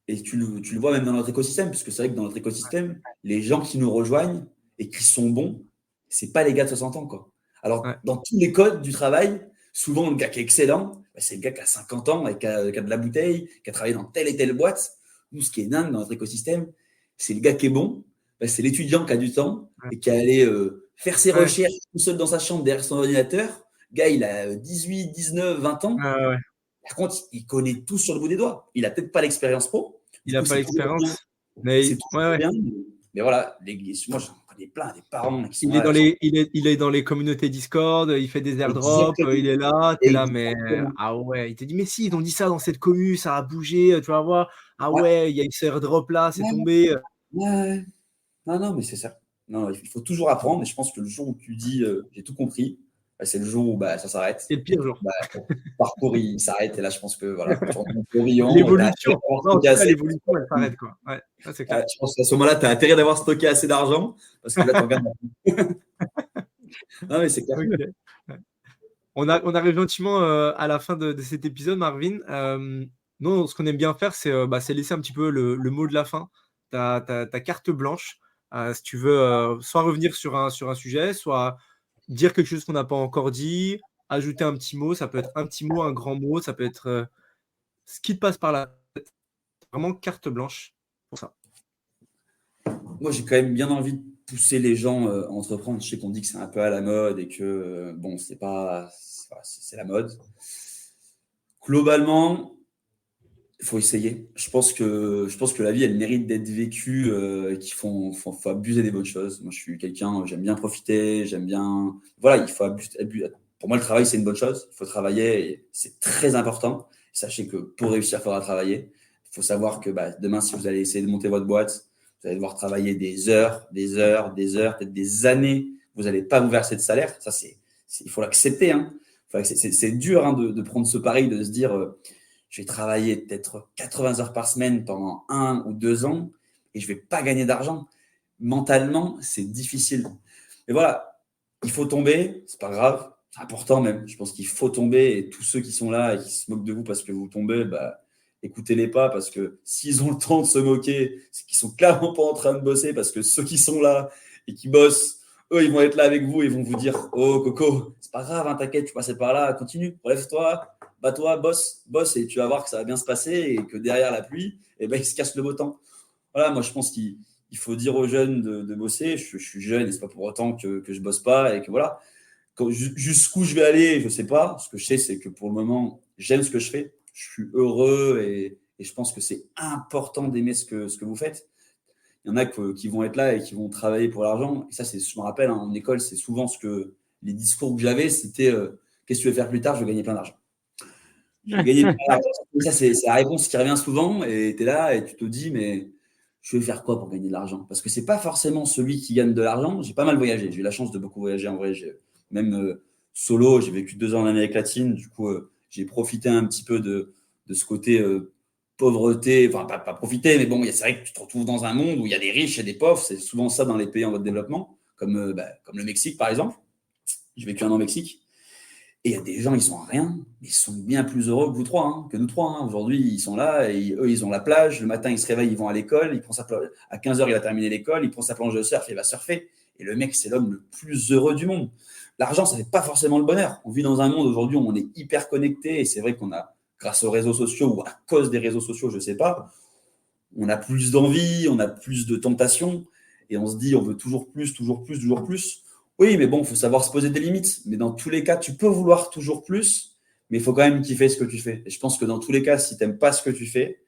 Speaker 2: Et tu le vois même dans notre écosystème, parce que c'est vrai que dans notre écosystème, les gens qui nous rejoignent et qui sont bons, c'est pas les gars de 60 ans, quoi. Alors,
Speaker 1: Ouais,
Speaker 2: dans tous les codes du travail, souvent, le gars qui est excellent, bah, c'est le gars qui a 50 ans et qui a de la bouteille, qui a travaillé dans telle et telle boîte. Nous, ce qui est dingue dans notre écosystème, c'est le gars qui est bon, bah, c'est l'étudiant qui a du temps
Speaker 1: ouais,
Speaker 2: et qui est allé faire ses
Speaker 1: ouais,
Speaker 2: recherches tout seul dans sa chambre derrière son ordinateur. Le gars, il a 18, 19, 20 ans.
Speaker 1: ouais.
Speaker 2: Par contre, il connaît tout sur le bout des doigts. Il a peut-être pas l'expérience pro.
Speaker 1: Il
Speaker 2: Du
Speaker 1: a
Speaker 2: coup,
Speaker 1: pas
Speaker 2: c'est toujours bien.
Speaker 1: l'expérience, mais
Speaker 2: C'est
Speaker 1: ouais,
Speaker 2: toujours
Speaker 1: ouais.
Speaker 2: bien. Mais voilà, moi, j'en connais plein, des parents qui sont
Speaker 1: Il est
Speaker 2: là.
Speaker 1: dans il est dans les communautés Discord, il fait des airdrops,
Speaker 2: Exactement.
Speaker 1: il est là, tu es là, mais
Speaker 2: Exactement.
Speaker 1: ah ouais, il te dit: «Mais si, ils ont dit ça dans cette commu, ça a bougé, tu vas voir. Ah
Speaker 2: Ouais,
Speaker 1: ouais, il y a eu ce airdrop là, c'est
Speaker 2: ouais,
Speaker 1: tombé».
Speaker 2: ouais. Non, non, mais c'est ça. Non, il faut toujours apprendre. Et je pense que le jour où tu dis j'ai tout compris, bah, c'est le jour où bah, ça s'arrête.
Speaker 1: C'est le pire jour.
Speaker 2: Bah, ton parcours il s'arrête. Et là, je pense que voilà, tu rentres dans le tourbillon. Tu as intérêt
Speaker 1: L'évolution,
Speaker 2: d'avoir
Speaker 1: non, en
Speaker 2: stocké
Speaker 1: tout cas,
Speaker 2: assez.
Speaker 1: l'évolution, elle s'arrête, quoi. Ouais, ça, c'est clair.
Speaker 2: Je pense qu'à ce moment-là, tu as intérêt d'avoir stocké assez d'argent parce que là, tu en gagnes. Non, mais c'est clair.
Speaker 1: OK. Ouais. On arrive gentiment, à la fin de cet épisode, Marvin. Nous, ce qu'on aime bien faire, c'est laisser un petit peu le mot de la fin, ta carte blanche. Si tu veux, soit revenir sur un sujet, soit dire quelque chose qu'on n'a pas encore dit, ajouter un petit mot. Ça peut être un petit mot, un grand mot, ça peut être, ce qui te passe par la tête. Vraiment carte blanche pour ça.
Speaker 2: Moi, j'ai quand même bien envie de pousser les gens à entreprendre. Je sais qu'on dit que c'est un peu à la mode et que, bon, c'est la mode. Globalement, il faut essayer. Je pense que la vie, elle mérite d'être vécue, faut abuser des bonnes choses. Moi, je suis quelqu'un, j'aime bien profiter, j'aime bien. Voilà, il faut abuser. Pour moi, le travail, c'est une bonne chose. Il faut travailler et c'est très important. Sachez que pour réussir, il faudra travailler. Il faut savoir que bah, demain, si vous allez essayer de monter votre boîte, vous allez devoir travailler des heures, des heures, des heures, peut-être des années. Vous n'allez pas vous verser de salaire. Ça, il faut l'accepter. Hein. C'est dur hein, de prendre ce pari, de se dire je vais travailler peut-être 80 heures par semaine pendant 1 ou 2 ans et je ne vais pas gagner d'argent. Mentalement, c'est difficile. Et voilà, il faut tomber, c'est pas grave, c'est important même. Je pense qu'il faut tomber et tous ceux qui sont là et qui se moquent de vous parce que vous tombez, bah, écoutez-les pas parce que s'ils ont le temps de se moquer, c'est qu'ils sont clairement pas en train de bosser parce que ceux qui sont là et qui bossent, eux, ils vont être là avec vous et ils vont vous dire oh Coco, c'est pas grave, hein, t'inquiète, tu passais par là, continue, relève-toi, bats-toi, bosse et tu vas voir que ça va bien se passer et que derrière la pluie, eh ben, il se casse le beau temps. Voilà, moi je pense qu'il faut dire aux jeunes de bosser. Je suis jeune et c'est pas pour autant que je bosse pas et que voilà. Jusqu'où je vais aller, je sais pas. Ce que je sais, c'est que pour le moment, j'aime ce que je fais. Je suis heureux et je pense que c'est important d'aimer ce que vous faites. Il y en a qui vont être là et qui vont travailler pour l'argent. Et ça, je me rappelle, hein, en école, c'est souvent les discours que j'avais, c'était qu'est-ce que tu veux faire plus tard? Je veux gagner plein d'argent. Je veux gagner plein d'argent. Ça, c'est la réponse qui revient souvent et tu es là et tu te dis, mais je vais faire quoi pour gagner de l'argent? Parce que c'est pas forcément celui qui gagne de l'argent. J'ai pas mal voyagé. J'ai eu la chance de beaucoup voyager en vrai. Même solo, j'ai vécu 2 ans en Amérique latine. Du coup, j'ai profité un petit peu de ce côté pauvreté. Enfin, pas profiter, mais bon, c'est vrai que tu te retrouves dans un monde où il y a des riches et des pauvres. C'est souvent ça dans les pays en voie de développement, comme le Mexique, par exemple. J'ai vécu 1 an au Mexique. Et il y a des gens, ils sont à rien, mais ils sont bien plus heureux que vous trois, hein, que nous trois. Hein. Aujourd'hui, ils sont là, et eux, ils ont la plage. Le matin, ils se réveillent, ils vont à l'école. À 15h, il va terminer l'école. Il prend sa planche de surf, il va surfer. Et le mec, c'est l'homme le plus heureux du monde. L'argent, ça ne fait pas forcément le bonheur. On vit dans un monde aujourd'hui où on est hyper connecté. Et c'est vrai qu'on a, grâce aux réseaux sociaux ou à cause des réseaux sociaux, je ne sais pas, on a plus d'envie, on a plus de tentation. Et on se dit, on veut toujours plus, toujours plus, toujours plus. Oui, mais bon, il faut savoir se poser des limites. Mais dans tous les cas, tu peux vouloir toujours plus, mais il faut quand même kiffer ce que tu fais. Et je pense que dans tous les cas, si tu n'aimes pas ce que tu fais,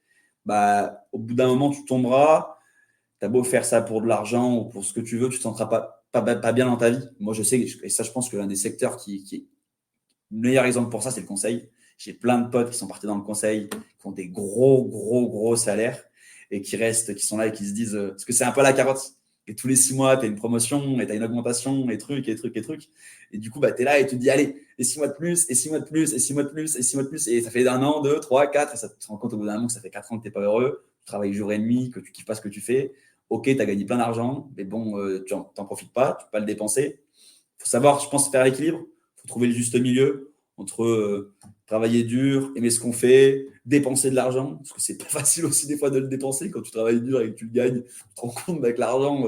Speaker 2: bah, au bout d'un moment, tu tomberas. Tu as beau faire ça pour de l'argent ou pour ce que tu veux, tu ne te sentiras pas bien dans ta vie. Moi, je sais, et ça, je pense que l'un des secteurs qui est le meilleur exemple pour ça, c'est le conseil. J'ai plein de potes qui sont partis dans le conseil, qui ont des gros salaires et qui restent, qui sont là et qui se disent, parce que c'est un peu la carotte. Et tous les 6 mois, tu as une promotion et tu as une augmentation et trucs. Et du coup, bah, tu es là et tu te dis, allez, et 6 mois de plus, et 6 mois de plus, et 6 mois de plus, et 6 mois de plus. Et ça fait 1 an, 2, 3, 4. Et ça te rend compte au bout d'un moment que ça fait 4 ans que tu n'es pas heureux. Tu travailles jour et nuit, que tu ne kiffes pas ce que tu fais. Ok, tu as gagné plein d'argent, mais bon, tu n'en profites pas, tu ne peux pas le dépenser. Il faut savoir, je pense, faire l'équilibre. Il faut trouver le juste milieu entre travailler dur, aimer ce qu'on fait, dépenser de l'argent, parce que c'est pas facile aussi des fois de le dépenser quand tu travailles dur et que tu le gagnes. Tu te rends compte avec l'argent,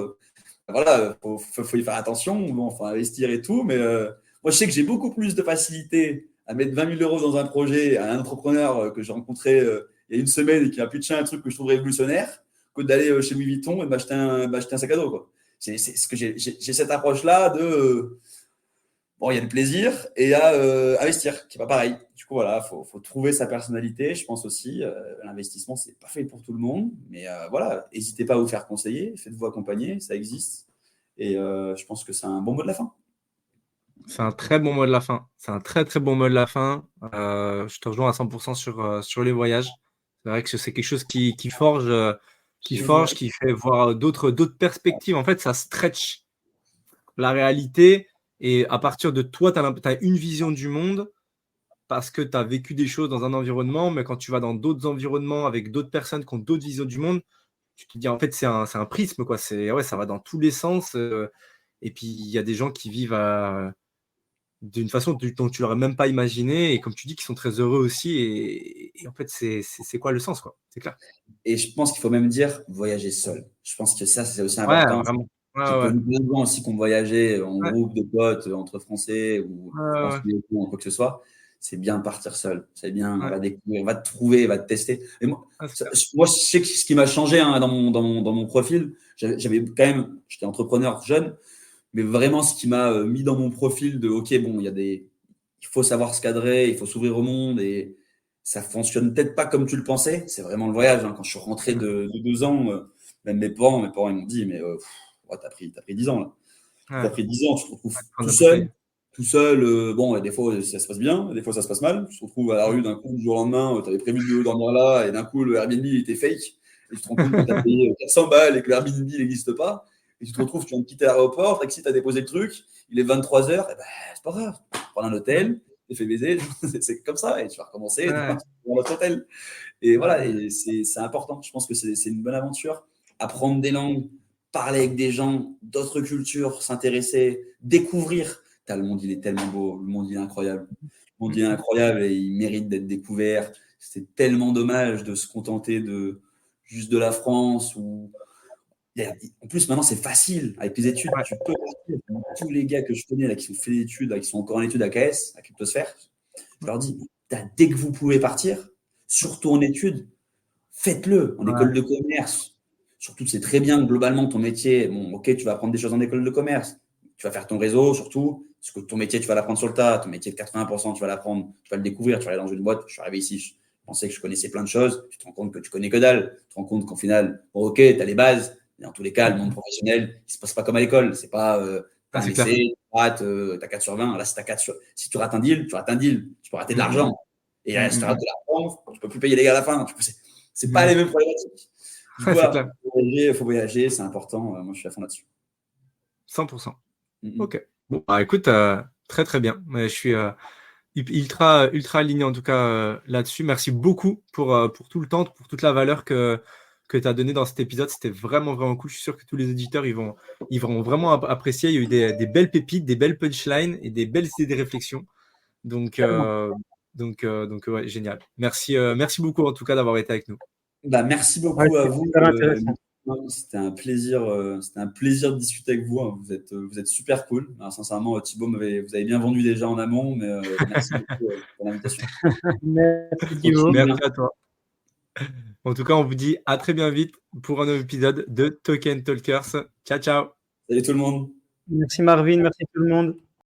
Speaker 2: voilà, faut y faire attention, bon, faut investir et tout. Mais moi, je sais que j'ai beaucoup plus de facilité à mettre 20 000 euros dans un projet à un entrepreneur que j'ai rencontré il y a une semaine et qui m'a pitché un truc que je trouve révolutionnaire que d'aller chez Louis Vuitton et m'acheter un sac à dos, quoi. C'est ce que j'ai cette approche-là de bon, il y a le plaisir et il y a investir, qui n'est pas pareil. Du coup, voilà, faut trouver sa personnalité, je pense aussi. L'investissement, c'est pas fait pour tout le monde, mais voilà, n'hésitez pas à vous faire conseiller, faites-vous accompagner, ça existe. Et je pense que c'est un bon mot de la fin.
Speaker 1: C'est un très bon mot de la fin. C'est un très, très bon mot de la fin. Je te rejoins à 100% sur les voyages. C'est vrai que c'est quelque chose qui forge, qui fait voir d'autres perspectives. En fait, ça stretch la réalité et à partir de toi, tu as une vision du monde parce que tu as vécu des choses dans un environnement, mais quand tu vas dans d'autres environnements avec d'autres personnes qui ont d'autres visions du monde, tu te dis en fait c'est un prisme, quoi. Ouais, ça va dans tous les sens. Et puis il y a des gens qui vivent d'une façon dont tu l'aurais même pas imaginé, et comme tu dis, qui sont très heureux aussi. Et en fait, c'est quoi le sens, quoi? C'est clair.
Speaker 2: Et je pense qu'il faut même dire voyager seul. Je pense que ça, c'est aussi
Speaker 1: Ouais,
Speaker 2: important.
Speaker 1: vraiment.
Speaker 2: J'ai
Speaker 1: Ouais, ouais.
Speaker 2: connu plein de gens aussi qui ont voyagé en
Speaker 1: Ouais,
Speaker 2: groupe de potes, entre Français ou
Speaker 1: ouais,
Speaker 2: en
Speaker 1: ouais,
Speaker 2: studio ou en quoi que ce soit. C'est bien de partir seul. C'est bien, on
Speaker 1: ouais.
Speaker 2: va découvrir, on va te trouver, on va te tester. Et moi,
Speaker 1: Ouais, c'est clair.
Speaker 2: moi, je sais que ce qui m'a changé hein, dans mon profil, j'avais quand même, j'étais entrepreneur jeune, mais vraiment ce qui m'a mis dans mon profil de OK, bon, il faut savoir se cadrer, il faut s'ouvrir au monde et ça fonctionne peut-être pas comme tu le pensais. C'est vraiment le voyage. Hein. Quand je suis rentré de 2 ans, même mes parents ils m'ont dit, mais ouais, t'as pris 10 ans là.
Speaker 1: Ouais.
Speaker 2: T'as pris 10 ans, tu te retrouves
Speaker 1: Prendre
Speaker 2: tout
Speaker 1: la
Speaker 2: seul.
Speaker 1: bouteille.
Speaker 2: Tout seul, bon, et des fois ça se passe bien, des fois ça se passe mal. Tu te retrouves à la rue d'un coup, du jour au lendemain, tu avais prévu de dormir là, et d'un coup, le Airbnb il était fake. Et tu te rends compte que tu as payé 400 balles et que le Airbnb n'existe pas. Et tu te retrouves, tu viens de quitter l'aéroport, taxi, tu as déposé le truc, il est 23h, et ben, c'est pas grave. Tu prends un hôtel, tu fais baiser, c'est comme ça, et tu vas recommencer
Speaker 1: Ouais,
Speaker 2: dans notre hôtel. Et voilà,
Speaker 1: ouais,
Speaker 2: et c'est important. Je pense que c'est une bonne aventure. Apprendre des langues, parler avec des gens d'autres cultures, s'intéresser, découvrir. Le monde, il est tellement beau. Le monde, il est incroyable. Le monde, il est incroyable et il mérite d'être découvert. C'est tellement dommage de se contenter juste de la France. En plus, maintenant, c'est facile. Avec les études, tu peux partir. Tous les gars que je connais là, qui ont fait des études, là, qui sont encore en études à KS, à Cryptosphère, je leur dis, dès que vous pouvez partir, surtout en études, faites-le en école de commerce. Surtout, c'est très bien globalement ton métier. Bon, ok, tu vas apprendre des choses en école de commerce. Tu vas faire ton réseau, surtout. Parce que ton métier, tu vas l'apprendre sur le tas. Ton métier de 80%, tu vas l'apprendre. Tu vas le découvrir. Tu vas aller dans une boîte. Je suis arrivé ici. Je pensais que je connaissais plein de choses. Tu te rends compte que tu connais que dalle. Tu te rends compte qu'en final, bon, ok, tu as les bases. Mais dans tous les cas, le monde professionnel, il ne se passe pas comme à l'école. C'est pas t'as un essai, tu rates, t'as 4 sur 20. Là, si tu rates un deal, tu rates un deal. Tu peux rater de l'argent. Et si tu rates de l'argent, tu ne peux plus payer les gars à la fin. C'est pas les mêmes problématiques. Du coup, il faut voyager, c'est important. Moi, je suis à fond là-dessus.
Speaker 1: 100%. Ok. Bon, écoute, très très bien. Je suis ultra aligné en tout cas là-dessus. Merci beaucoup pour tout le temps, pour toute la valeur que tu as donné dans cet épisode. C'était vraiment vraiment cool. Je suis sûr que tous les auditeurs ils vont vraiment apprécier. Il y a eu des belles pépites, des belles punchlines et des belles idées de réflexion. Donc ouais, génial. Merci beaucoup en tout cas d'avoir été avec nous.
Speaker 2: Merci beaucoup à vous. C'était un plaisir de discuter avec vous. Vous êtes super cool. Alors, sincèrement, Thibaut, vous avez bien vendu déjà en amont, mais merci beaucoup pour l'invitation.
Speaker 4: Merci Thibaut.
Speaker 1: Merci à toi. En tout cas, on vous dit à très bien vite pour un nouvel épisode de Token Talkers. Ciao, ciao.
Speaker 2: Salut tout le monde.
Speaker 4: Merci Marvin, merci tout le monde.